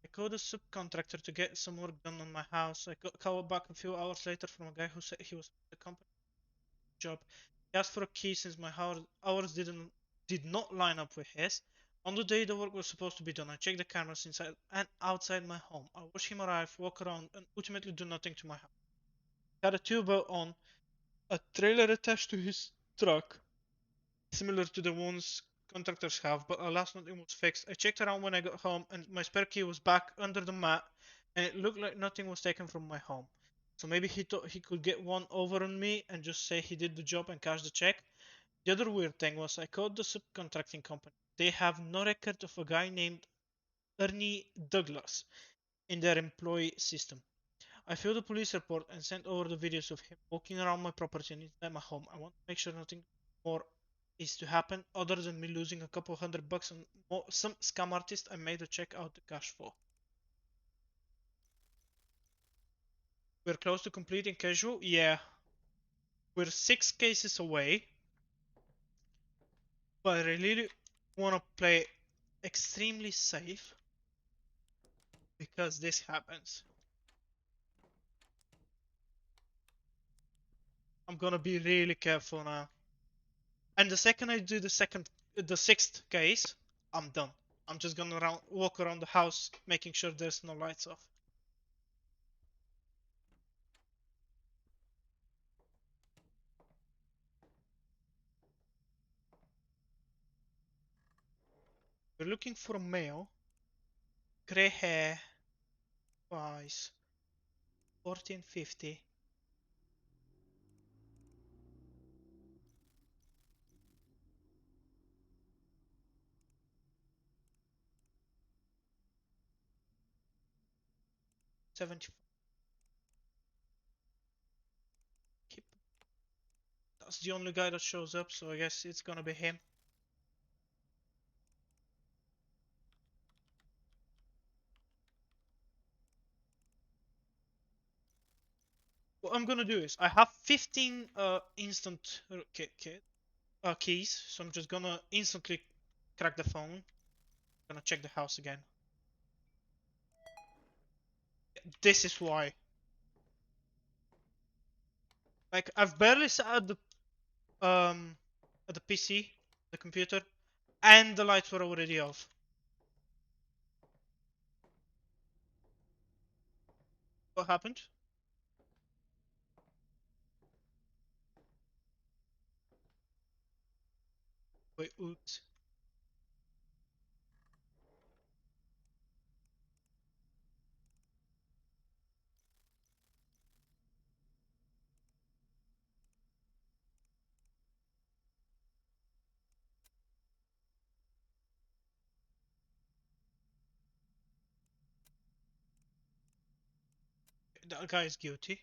I called a subcontractor to get some work done on my house. I got called back a few hours later from a guy who said he was at the company job. He asked for a key since my hours did not line up with his. On the day the work was supposed to be done, I checked the cameras inside and outside my home. I watched him arrive, walk around, and ultimately do nothing to my house. He had a tube on, a trailer attached to his truck, similar to the ones contractors have, but alas, nothing was fixed. I checked around when I got home, and my spare key was back under the mat, and it looked like nothing was taken from my home. So maybe he thought he could get one over on me and just say he did the job and cash the check. The other weird thing was I called the subcontracting company. They have no record of a guy named Ernie Douglas in their employee system. I filled a police report and sent over the videos of him walking around my property and inside my home. I want to make sure nothing more is to happen other than me losing a couple $100 on some scam artist I made a check out the cash for. We're close to completing casual? Yeah. We're 6 cases away, but I really want to play extremely safe because this happens. I'm gonna be really careful now. And the second I do the 6th case, I'm done. I'm just gonna walk around the house making sure there's no lights off. We're looking for a male, gray hair, eyes, 1450. That's the only guy that shows up, so I guess it's gonna be him. What I'm gonna do is I have 15 instant keys, so I'm just gonna instantly crack the phone. Gonna check the house again. This is why. Like I've barely sat at the PC, the computer, and the lights were already off. What happened? Wait, oops. That guy is guilty.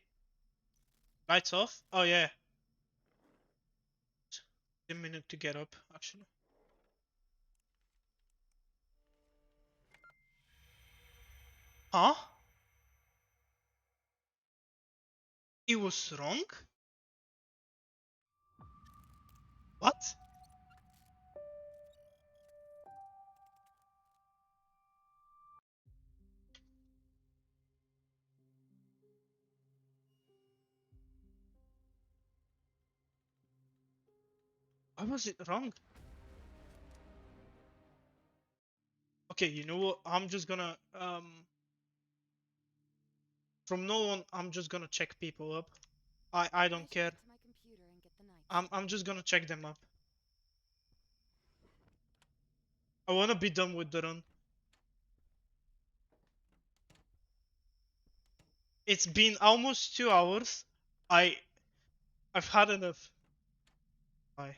Lights off? Oh yeah. 10 minutes to get up, actually. Huh? He was wrong? What? Why was it wrong? Okay, you know what? I'm just gonna from now on I'm just gonna check people up. I I don't should care. get to my computer and get the night I'm just gonna check them up. I wanna be done with the run. It's been almost 2 hours. I I've had enough. Bye.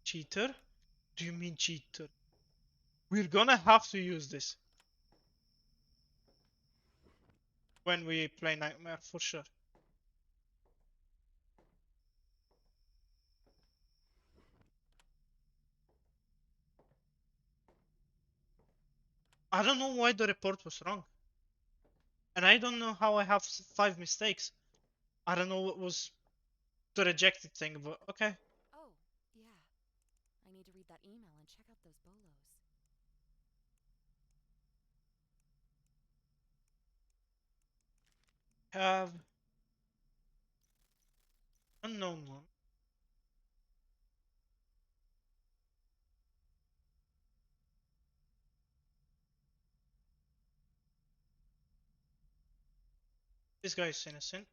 Cheater? Do you mean cheater? We're gonna have to use this when we play Nightmare for sure. I don't know why the report was wrong. And I don't know how I have 5 mistakes. I don't know what was the rejected thing, but okay. Oh, yeah. I need to read that email and check out those bolos. Have unknown one. This guy is innocent.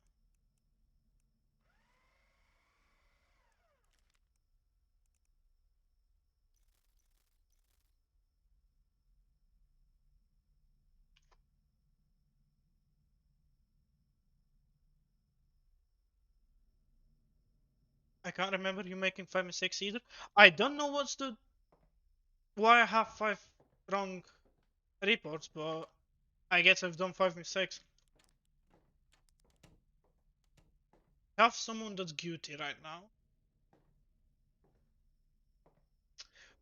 I can't remember you making 5 mistakes either. I don't know what's the why I have 5 wrong reports, but I guess I've done 5 mistakes. I have someone that's guilty right now.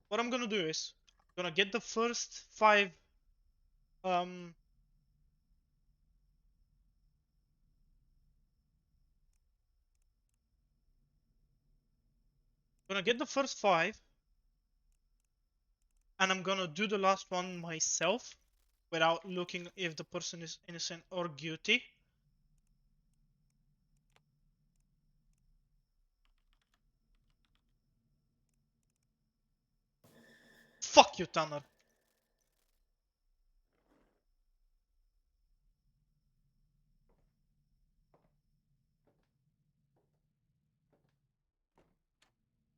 What I'm gonna do is I'm gonna get the first 5 um gonna get the first 5 and I'm gonna do the last one myself without looking if the person is innocent or guilty. Fuck you, Tanner.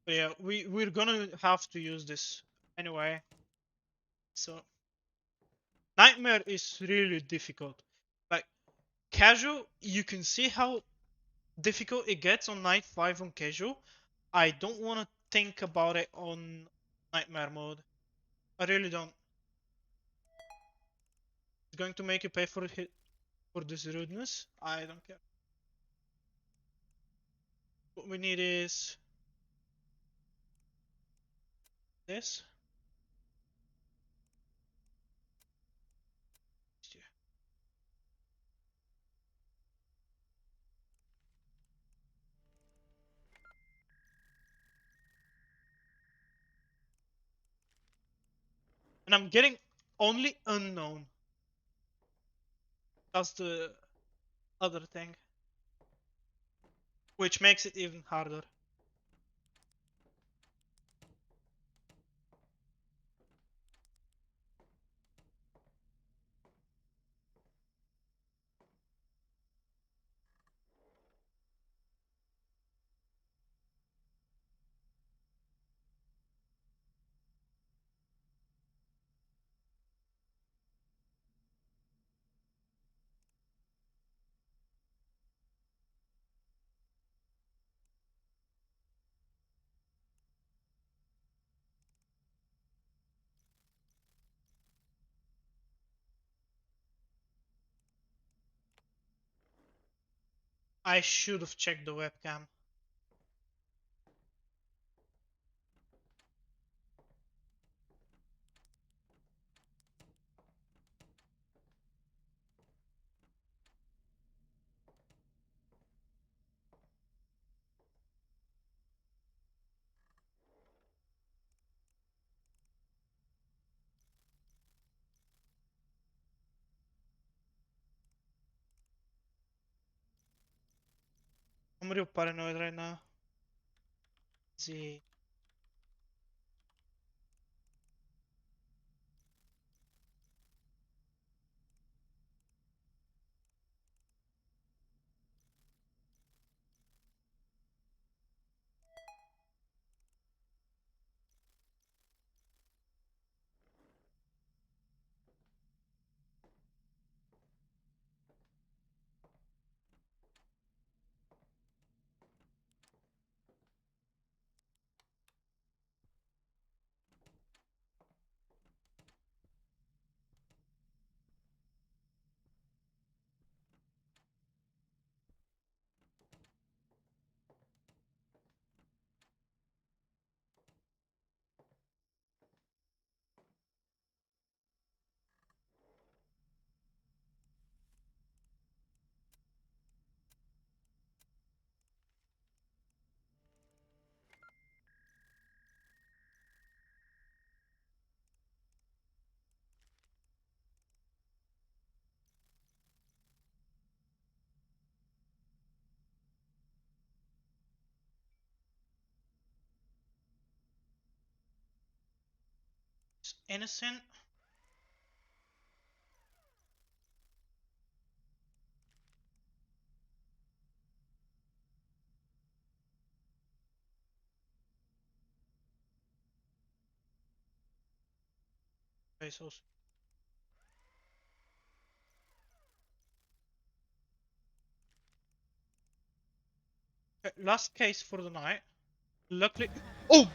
But yeah, we're gonna have to use this anyway. So Nightmare is really difficult. Like casual, you can see how difficult it gets on night 5 on casual. I don't want to think about it on Nightmare mode. I really don't. It's going to make you pay for it for this rudeness. I don't care. What we need is this. And I'm getting only unknown. That's the other thing. Which makes it even harder. I should have checked the webcam. I'm real paranoid right now. Z. Innocent. Pesos. Okay, last case for the night. Luckily. Oh!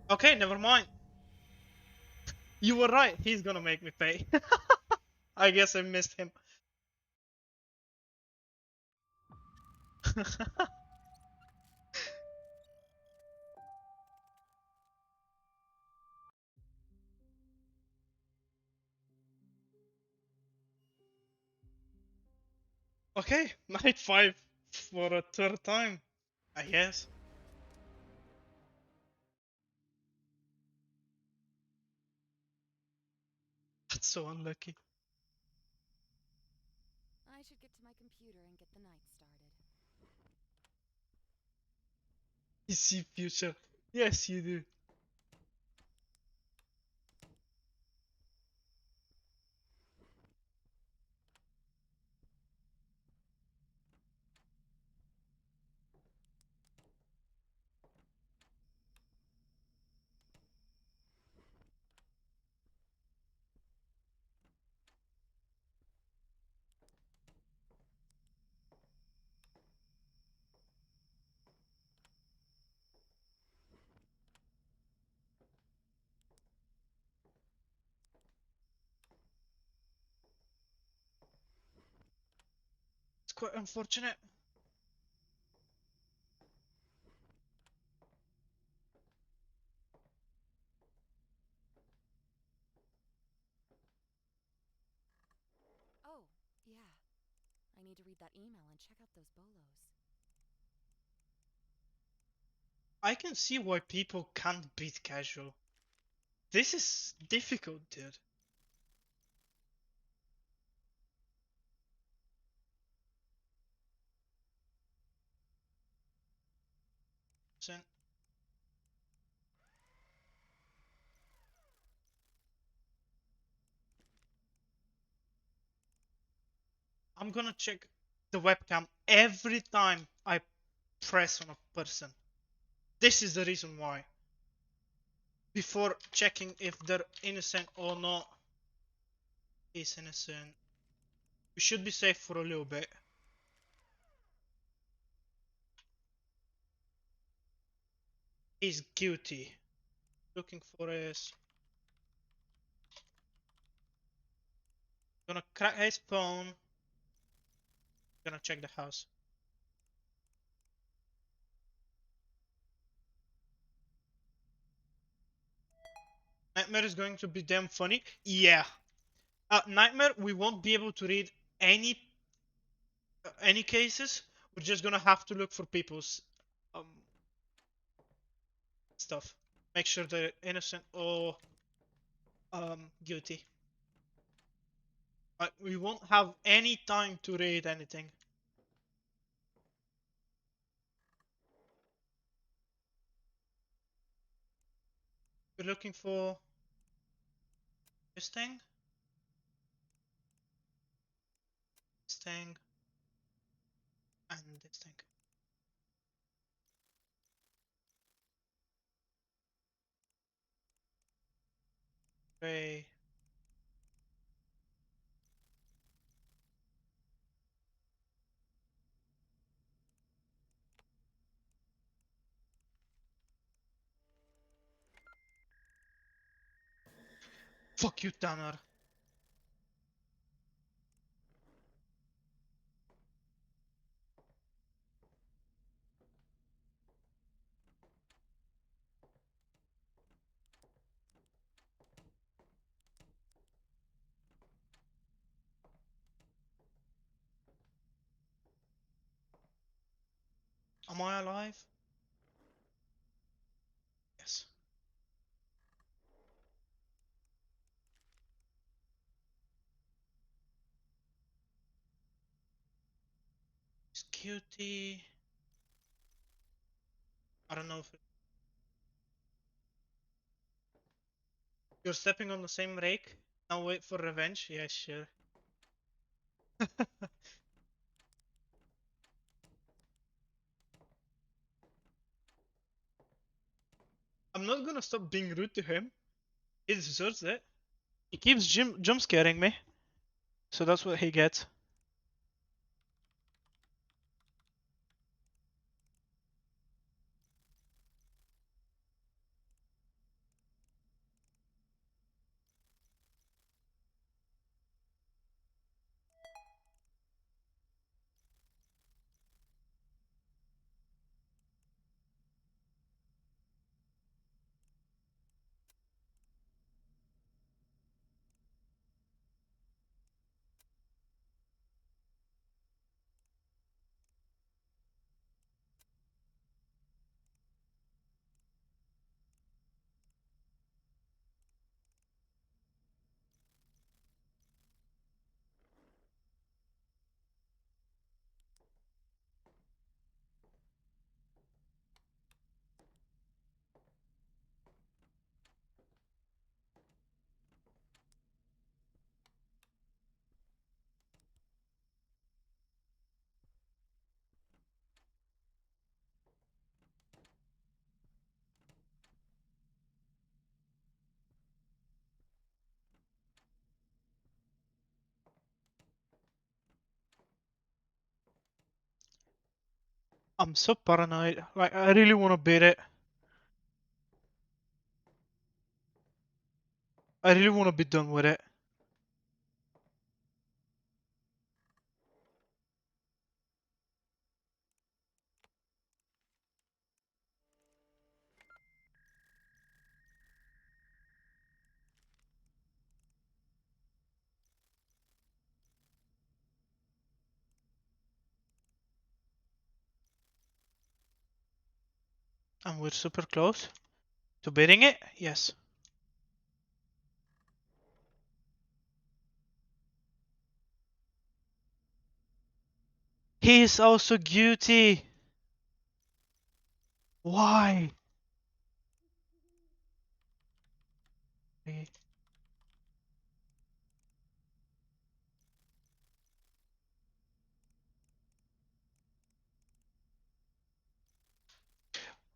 Okay, never mind. You were right. He's gonna make me pay. I guess I missed him. Okay, night 5 for a third time, I guess. That's so unlucky. I should get to my computer and get the night started. You see future. Yes, you do. It's quite unfortunate. Oh, yeah. I need to read that email and check out those bolos. I can see why people can't beat casual. This is difficult, dude. So I'm gonna check the webcam every time I press on a person. This is the reason why. Before checking if they're innocent or not. He's innocent. We should be safe for a little bit. He's guilty. Looking for his. Gonna crack his phone. Gonna check the house. Nightmare is going to be damn funny. Yeah. Nightmare, we won't be able to read any cases. We're just gonna have to look for people's um stuff. Make sure they're innocent or guilty. We won't have any time to read anything. We're looking for this thing. This thing. And this thing. Gray. Fuck you, Tanner. Am I alive? Yes. It's cutie. I don't know if you're stepping on the same rake. Now wait for revenge. Yeah, sure. I'm not gonna stop being rude to him. He deserves it. He keeps jump scaring me. So that's what he gets. I'm so paranoid. Like, I really want to beat it. I really want to be done with it. And we're super close to beating it. Yes. He is also guilty. Why?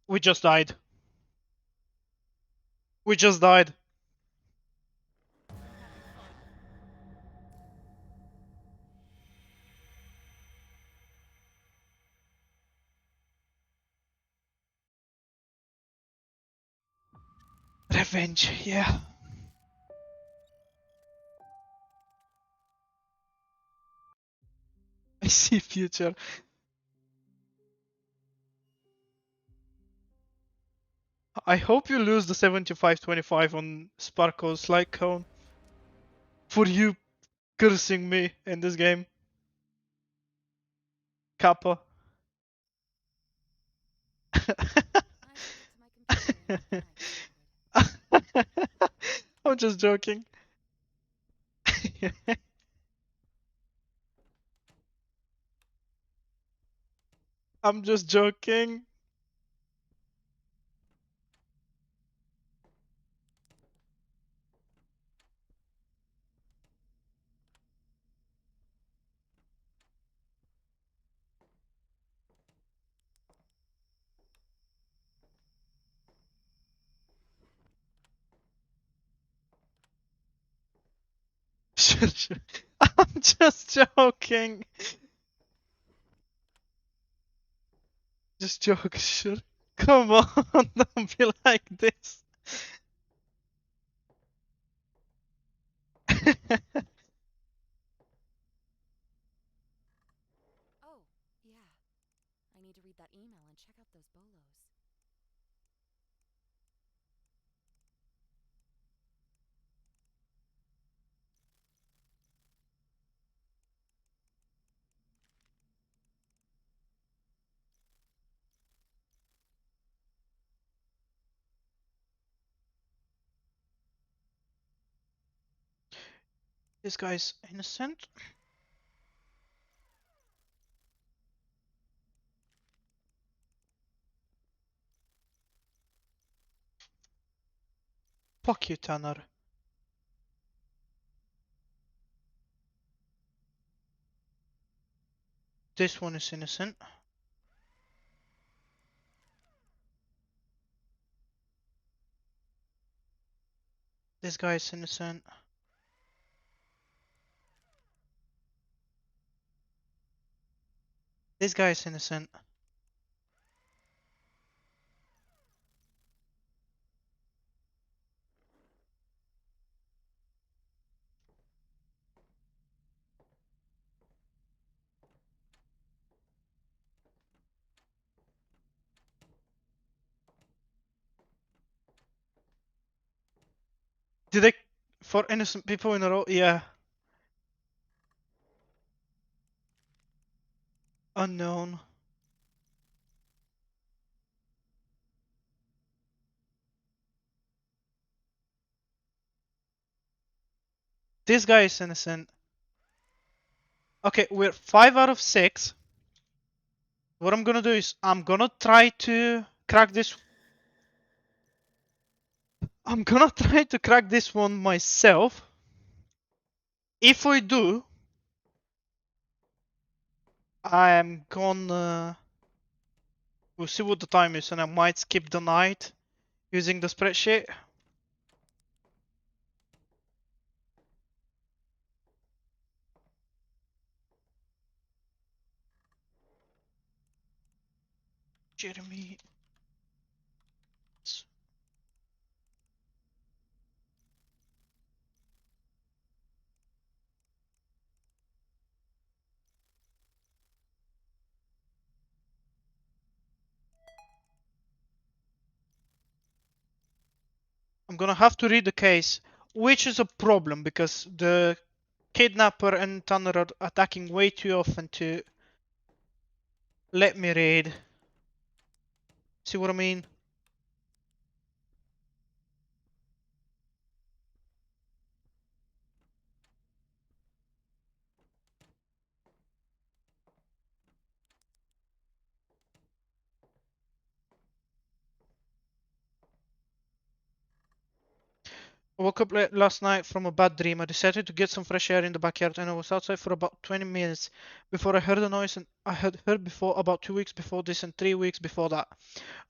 We just died. We just died. Revenge, yeah. I see future. I hope you lose the 75-25 on Sparkle's like cone. For you cursing me in this game. Kappa. I'm just joking. I'm just joking. I'm just joking. Just joking, sure. Come on, don't be like this. Oh, yeah. I need to read that email and check out those bolos. This guy's innocent. Fuck you, Tanner. This one is innocent. This guy is innocent. This guy is innocent. Did they... For innocent people in a row? Yeah. Unknown. This guy is innocent. Okay, we're 5 out of 6. What I'm gonna do is I'm gonna try to crack this. I'm gonna try to crack this one myself. If I do, I am gonna... We'll see what the time is and I might skip the night using the spreadsheet. Jeremy. I'm gonna have to read the case, which is a problem because the kidnapper and Tanner are attacking way too often to let me read. See what I mean? I woke up late last night from a bad dream. I decided to get some fresh air in the backyard and I was outside for about 20 minutes before I heard a noise and I had heard before about 2 weeks before this and 3 weeks before that.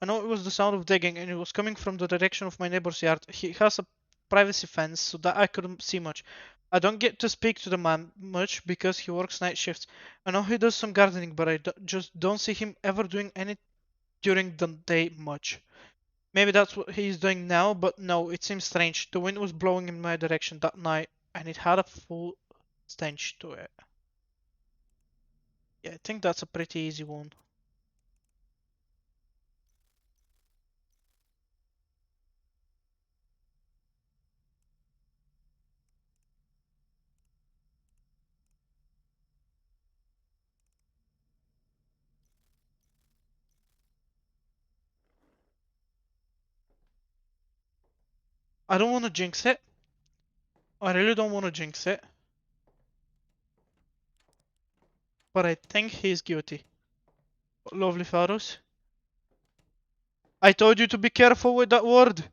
I know it was the sound of digging and it was coming from the direction of my neighbor's yard. He has a privacy fence so that I couldn't see much. I don't get to speak to the man much because he works night shifts. I know he does some gardening, but just don't see him ever doing any during the day much. Maybe that's what he's doing now, but no, it seems strange. The wind was blowing in my direction that night, and it had a full stench to it. Yeah, I think that's a pretty easy one. I don't want to jinx it. I really don't want to jinx it. But I think he's guilty. Lovely photos. I told you to be careful with that word.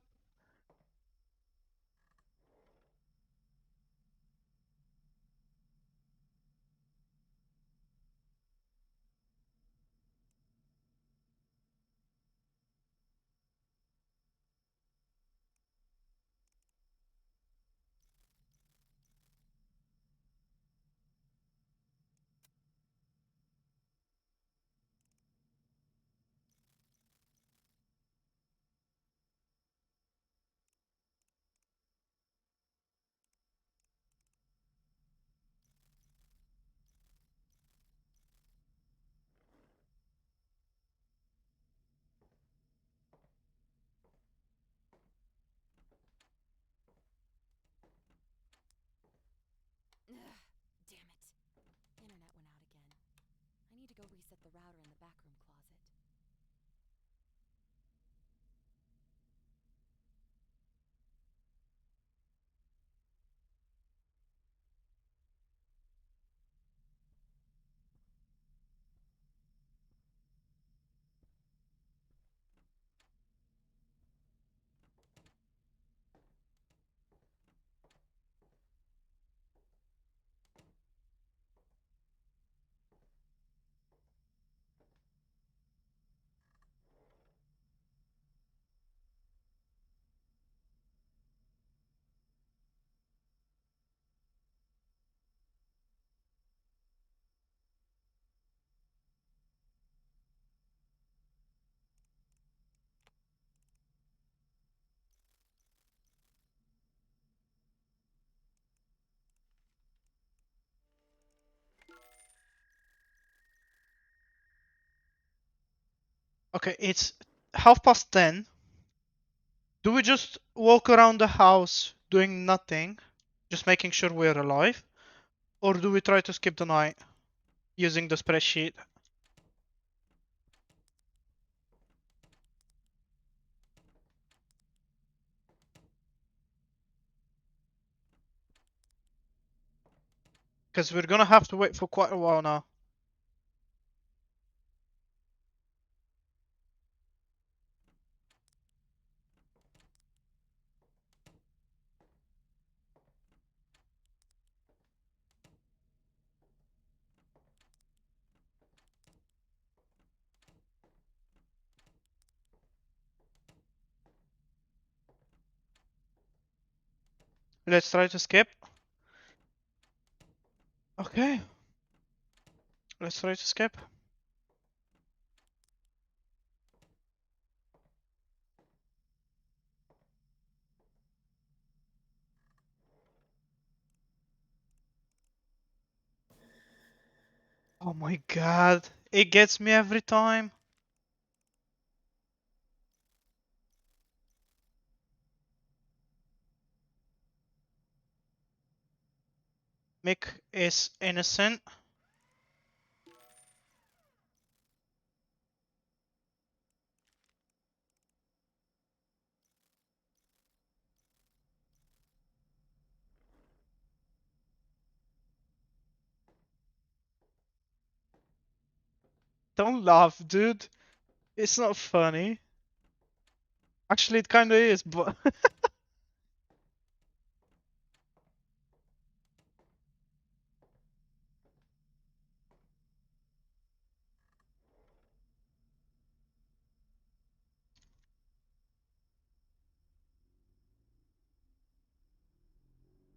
the router in the backroom closet. Okay, it's 10:30. Do we just walk around the house doing nothing, just making sure we're alive? Or do we try to skip the night using the spreadsheet? Because we're gonna have to wait for quite a while now. Let's try to skip. Okay. Let's try to skip. Oh my god. It gets me every time. Mick is innocent. Don't laugh, dude. It's not funny. Actually, it kinda is, but...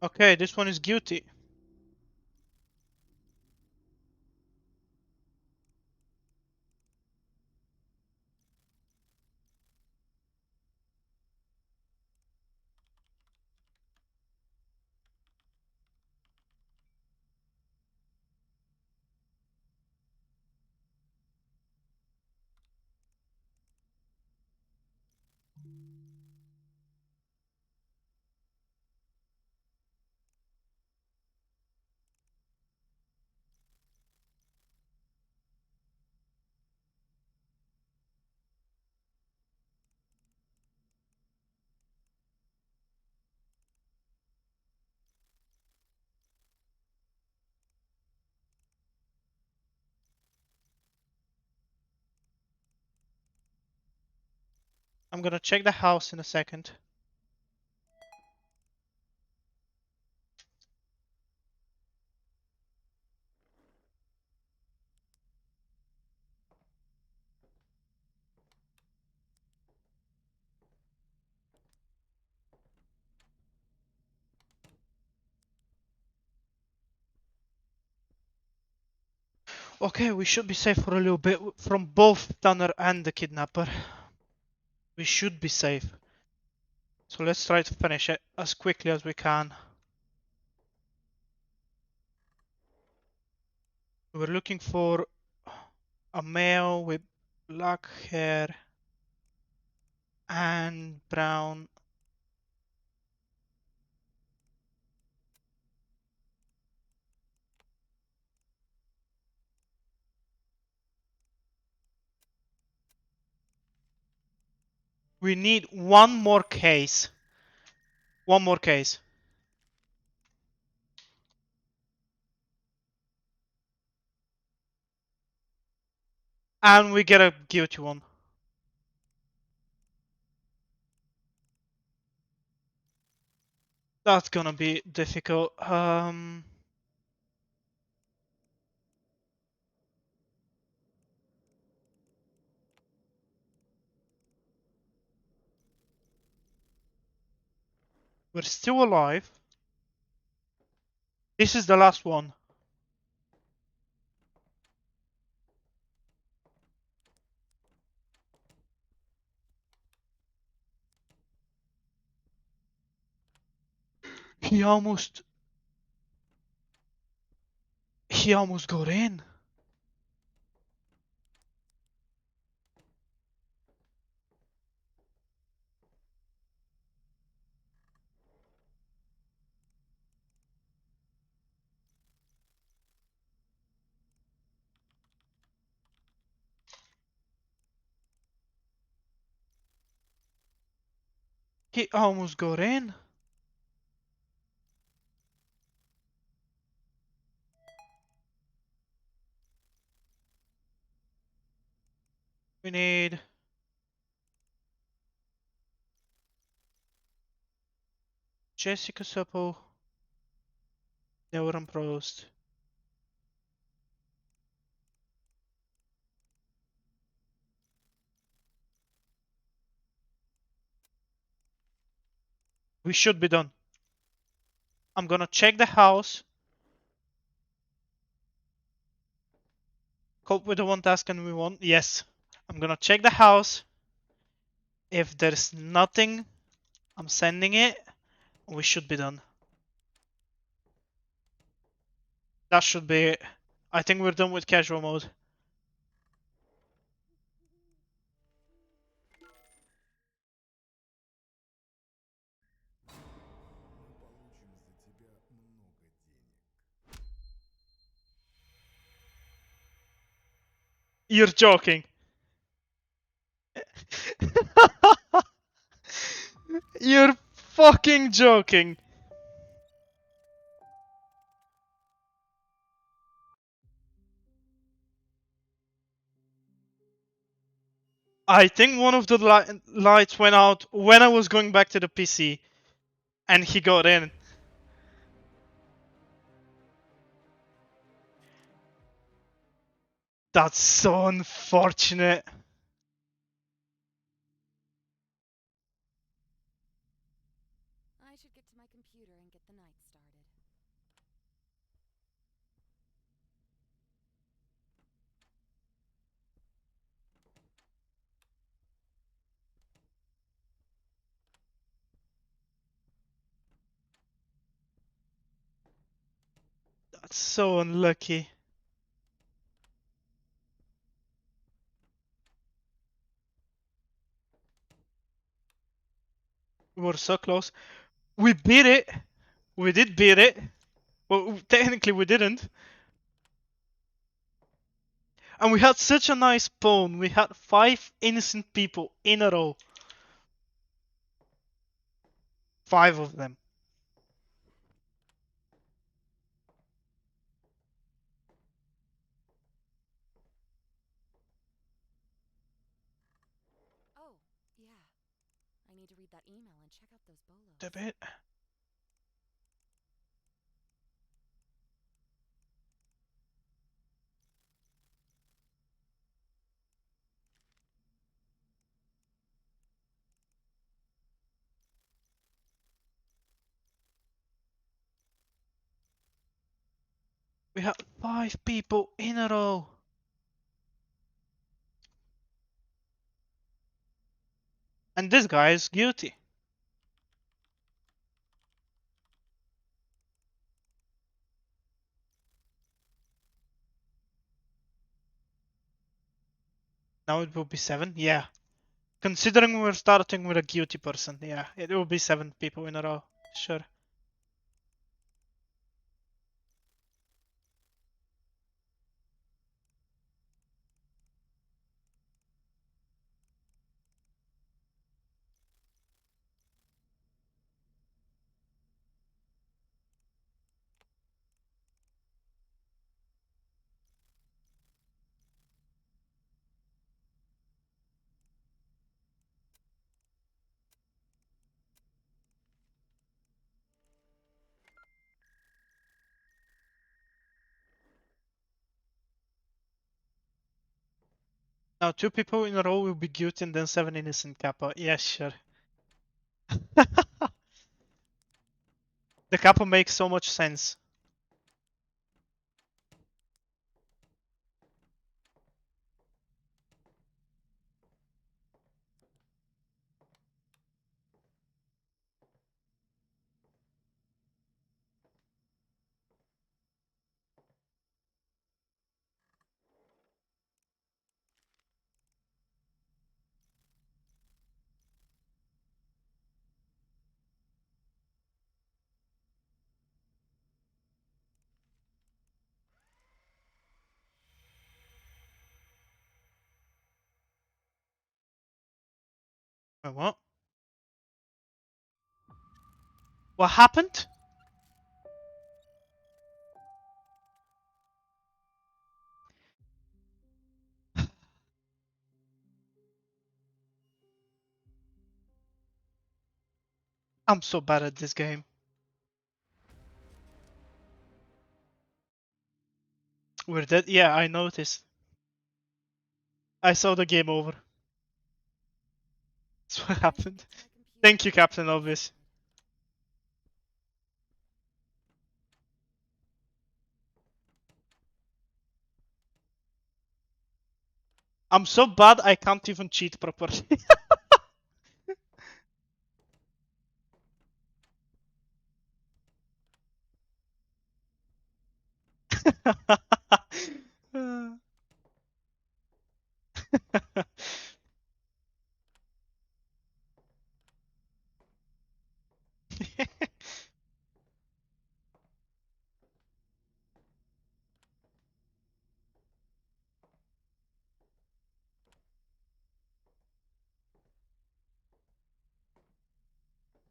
Okay, this one is guilty. I'm gonna check the house in a second. Okay, we should be safe for a little bit from both Tanner and the kidnapper. We should be safe. So let's try to finish it as quickly as we can. We're looking for a male with black hair and brown. We need one more case. One more case. And we get a guilty one. That's gonna be difficult. We're still alive. This is the last one. He almost got in. He almost got in. We need Jessica Supple, Neuron Prost. We should be done. I'm gonna check the house. Cope with the one task and we won. Yes. I'm gonna check the house. If there's nothing, I'm sending it. We should be done. That should be it. I think we're done with casual mode. You're joking. You're fucking joking. I think one of the lights went out when I was going back to the PC and he got in. That's so unfortunate. I should get to my computer and get the night started. That's so unlucky. We were so close. We beat it. We did beat it. Well, technically we didn't. And we had such a nice spawn. We had 5 innocent people in a row. 5 of them. Oh, yeah. I need to read that email and check out those bolos. A bit. We had 5 people in a row. And this guy is guilty. Now it will be 7. Yeah. Considering we're starting with a guilty person, yeah, it will be 7 people in a row. Sure. Now 2 people in a row will be guilty and then 7 innocent, Kappa. Yes, sure. The Kappa makes so much sense. Wait, what? What happened? I'm so bad at this game. We're dead? Yeah, I noticed. I saw the game over. That's what happened. My computer Thank you, is Captain Obvious. restarted. I'm so bad I can't even cheat properly.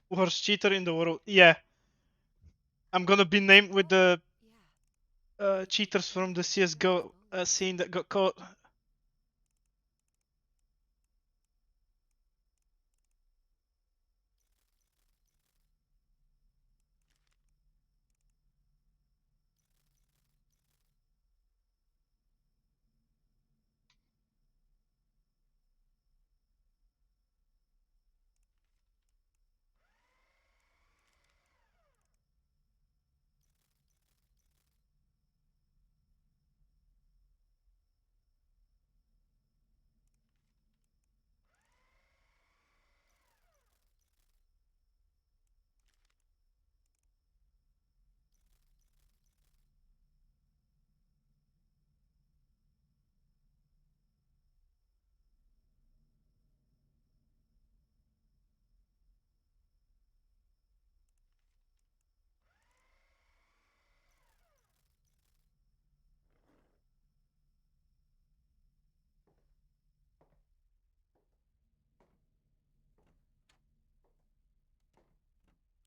Worst cheater in the world. Yeah, I'm gonna be named with the Yeah. cheaters from the CS:GO scene that got caught.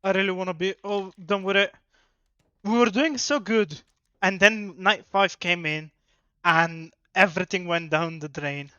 I really wanna be all done with it. We were doing so good, and then night 5 came in, and everything went down the drain.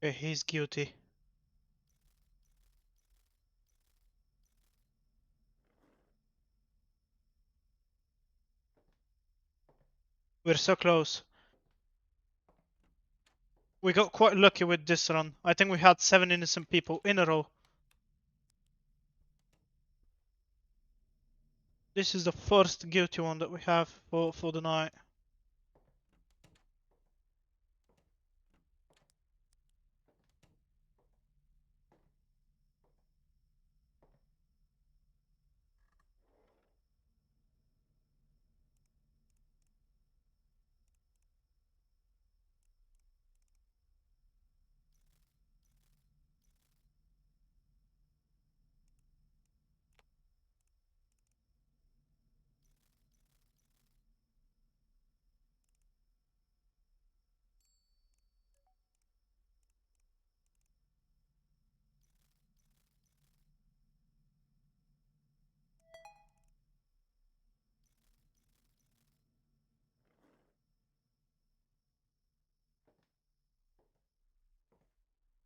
Okay, he's guilty. We're so close. We got quite lucky with this run. I think we had 7 innocent people in a row. This is the first guilty one that we have for the night.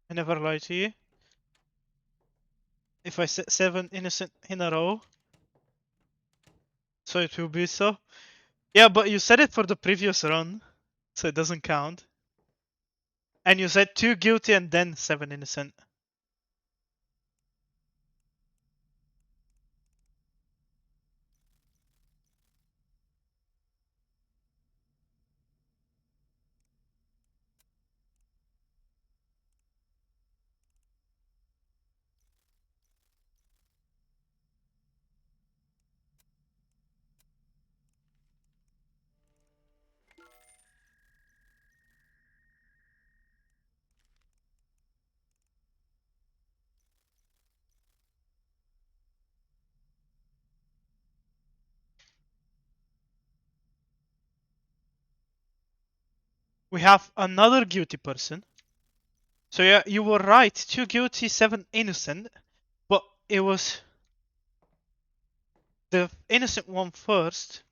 I never lie to you. If I said 7 innocent in a row, so it will be so. Yeah, but you said it for the previous run, so it doesn't count. And you said 2 guilty and then 7 innocent. We have another guilty person. So yeah, you were right. 2 guilty, 7 innocent. But it was the innocent one first.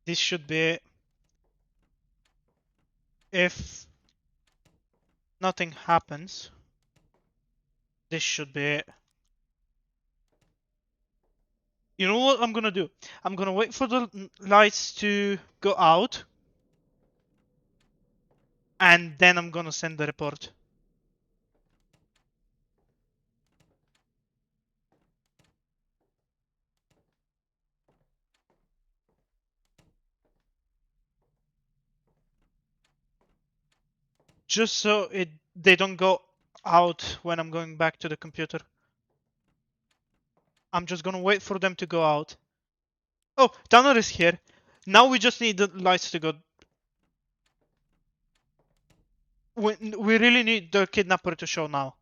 This should be it. If nothing happens, this should be it. You know what I'm gonna do? I'm gonna wait for the lights to go out. And then I'm gonna send the report. Just so they don't go out when I'm going back to the computer. I'm just gonna wait for them to go out. Oh, Tanner is here. Now we just need the lights to go. We really need the kidnapper to show now.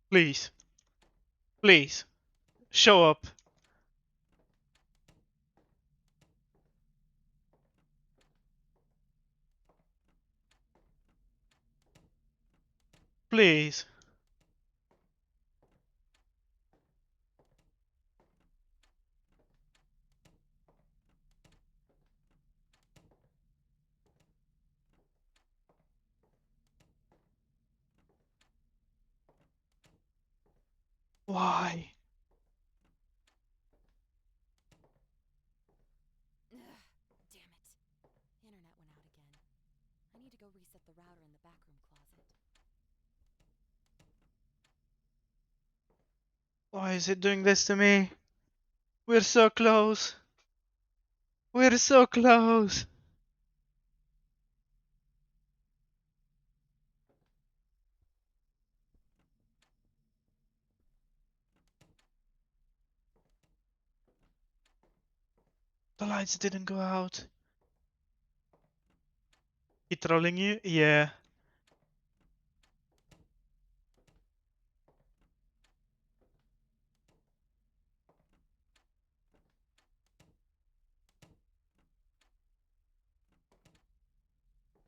Please. Please. Show up. Please. Why? Ugh, damn it. Internet went out again. I need to go reset the router in the backroom closet. Why is it doing this to me? We're so close. We're so close. The lights didn't go out. He trolling you? Yeah.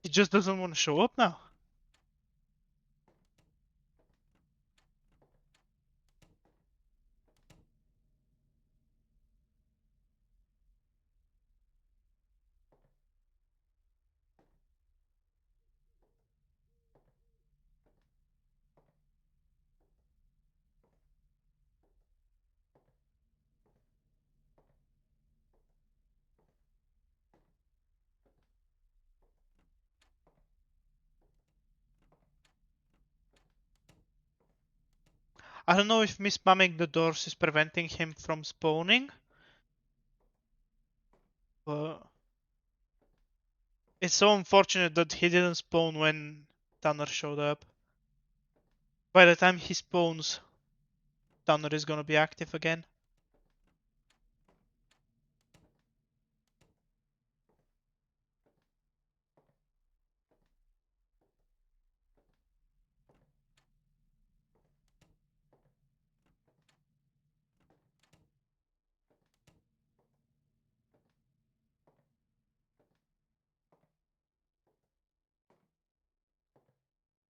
He just doesn't want to show up now. I don't know if me spamming the doors is preventing him from spawning, but it's so unfortunate that he didn't spawn when Tanner showed up. By the time he spawns, Tanner is gonna be active again.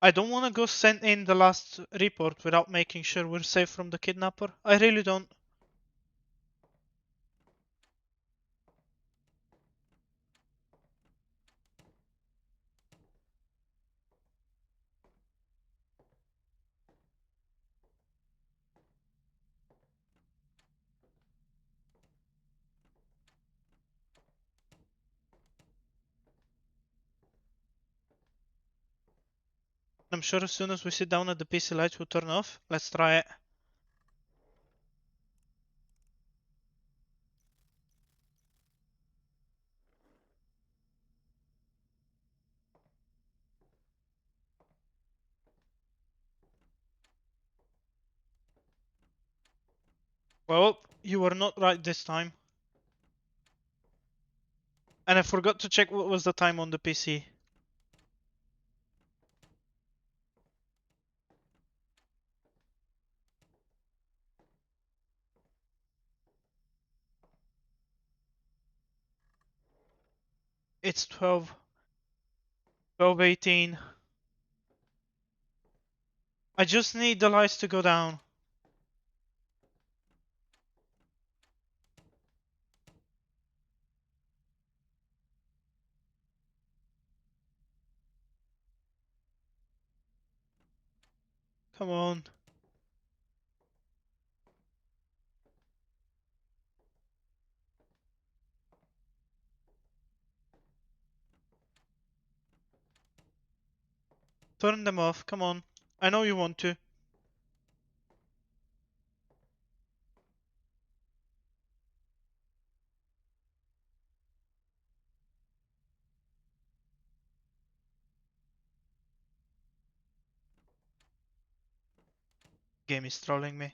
I don't want to go send in the last report without making sure we're safe from the kidnapper. I really don't. I'm sure as soon as we sit down at the PC lights will turn off. Let's try it. Well, you were not right this time. And I forgot to check what was the time on the PC. It's 12:18. I just need the lights to go down. Come on. Turn them off. Come on. I know you want to. Game is trolling me.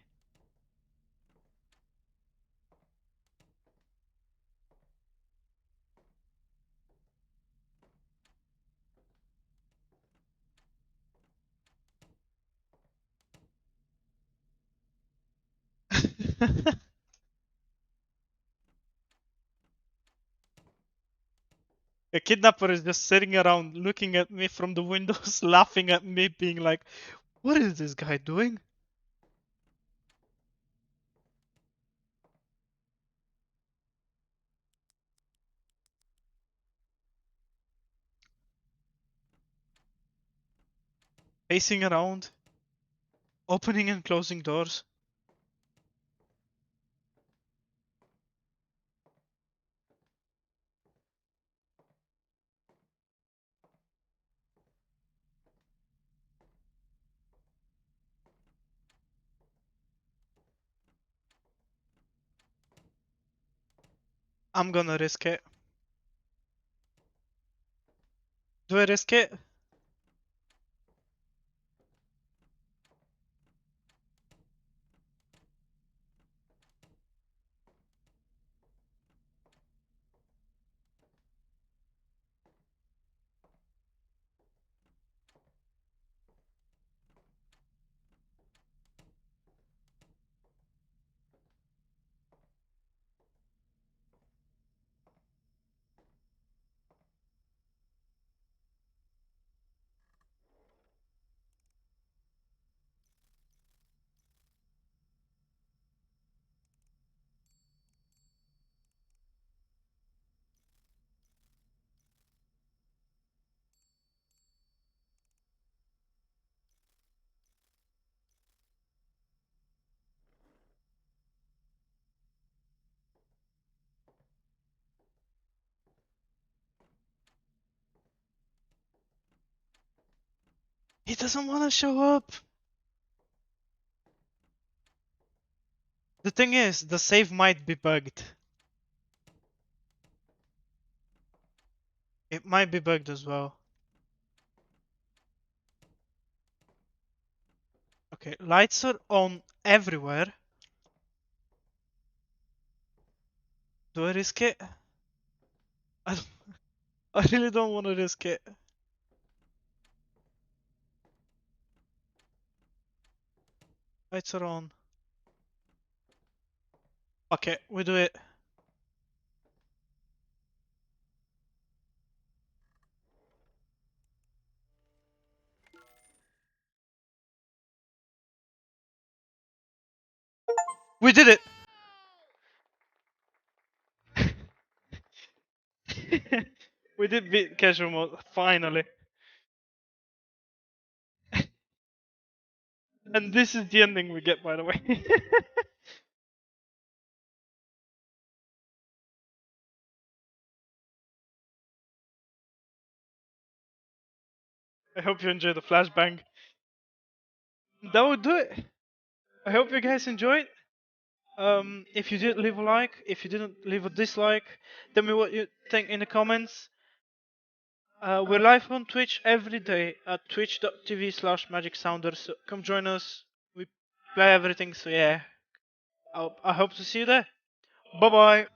A kidnapper is just sitting around looking at me from the windows, laughing at me, being like, what is this guy doing? Pacing around, opening and closing doors. I'm gonna risk it. Do I risk it? He doesn't want to show up. The thing is, the save might be bugged. It might be bugged as well. Okay, lights are on everywhere. Do I risk it? I, don't- I really don't want to risk it. Lights are on. Okay, we do it. We did it! We did beat casual mode, finally. And this is the ending we get, by the way. I hope you enjoy the flashbang. That would do it. I hope you guys enjoyed. If you did, leave a like. If you didn't, leave a dislike. Tell me what you think in the comments. We're live on Twitch every day at twitch.tv/magicsounder. So come join us. We play everything. So yeah, I hope to see you there. Bye bye.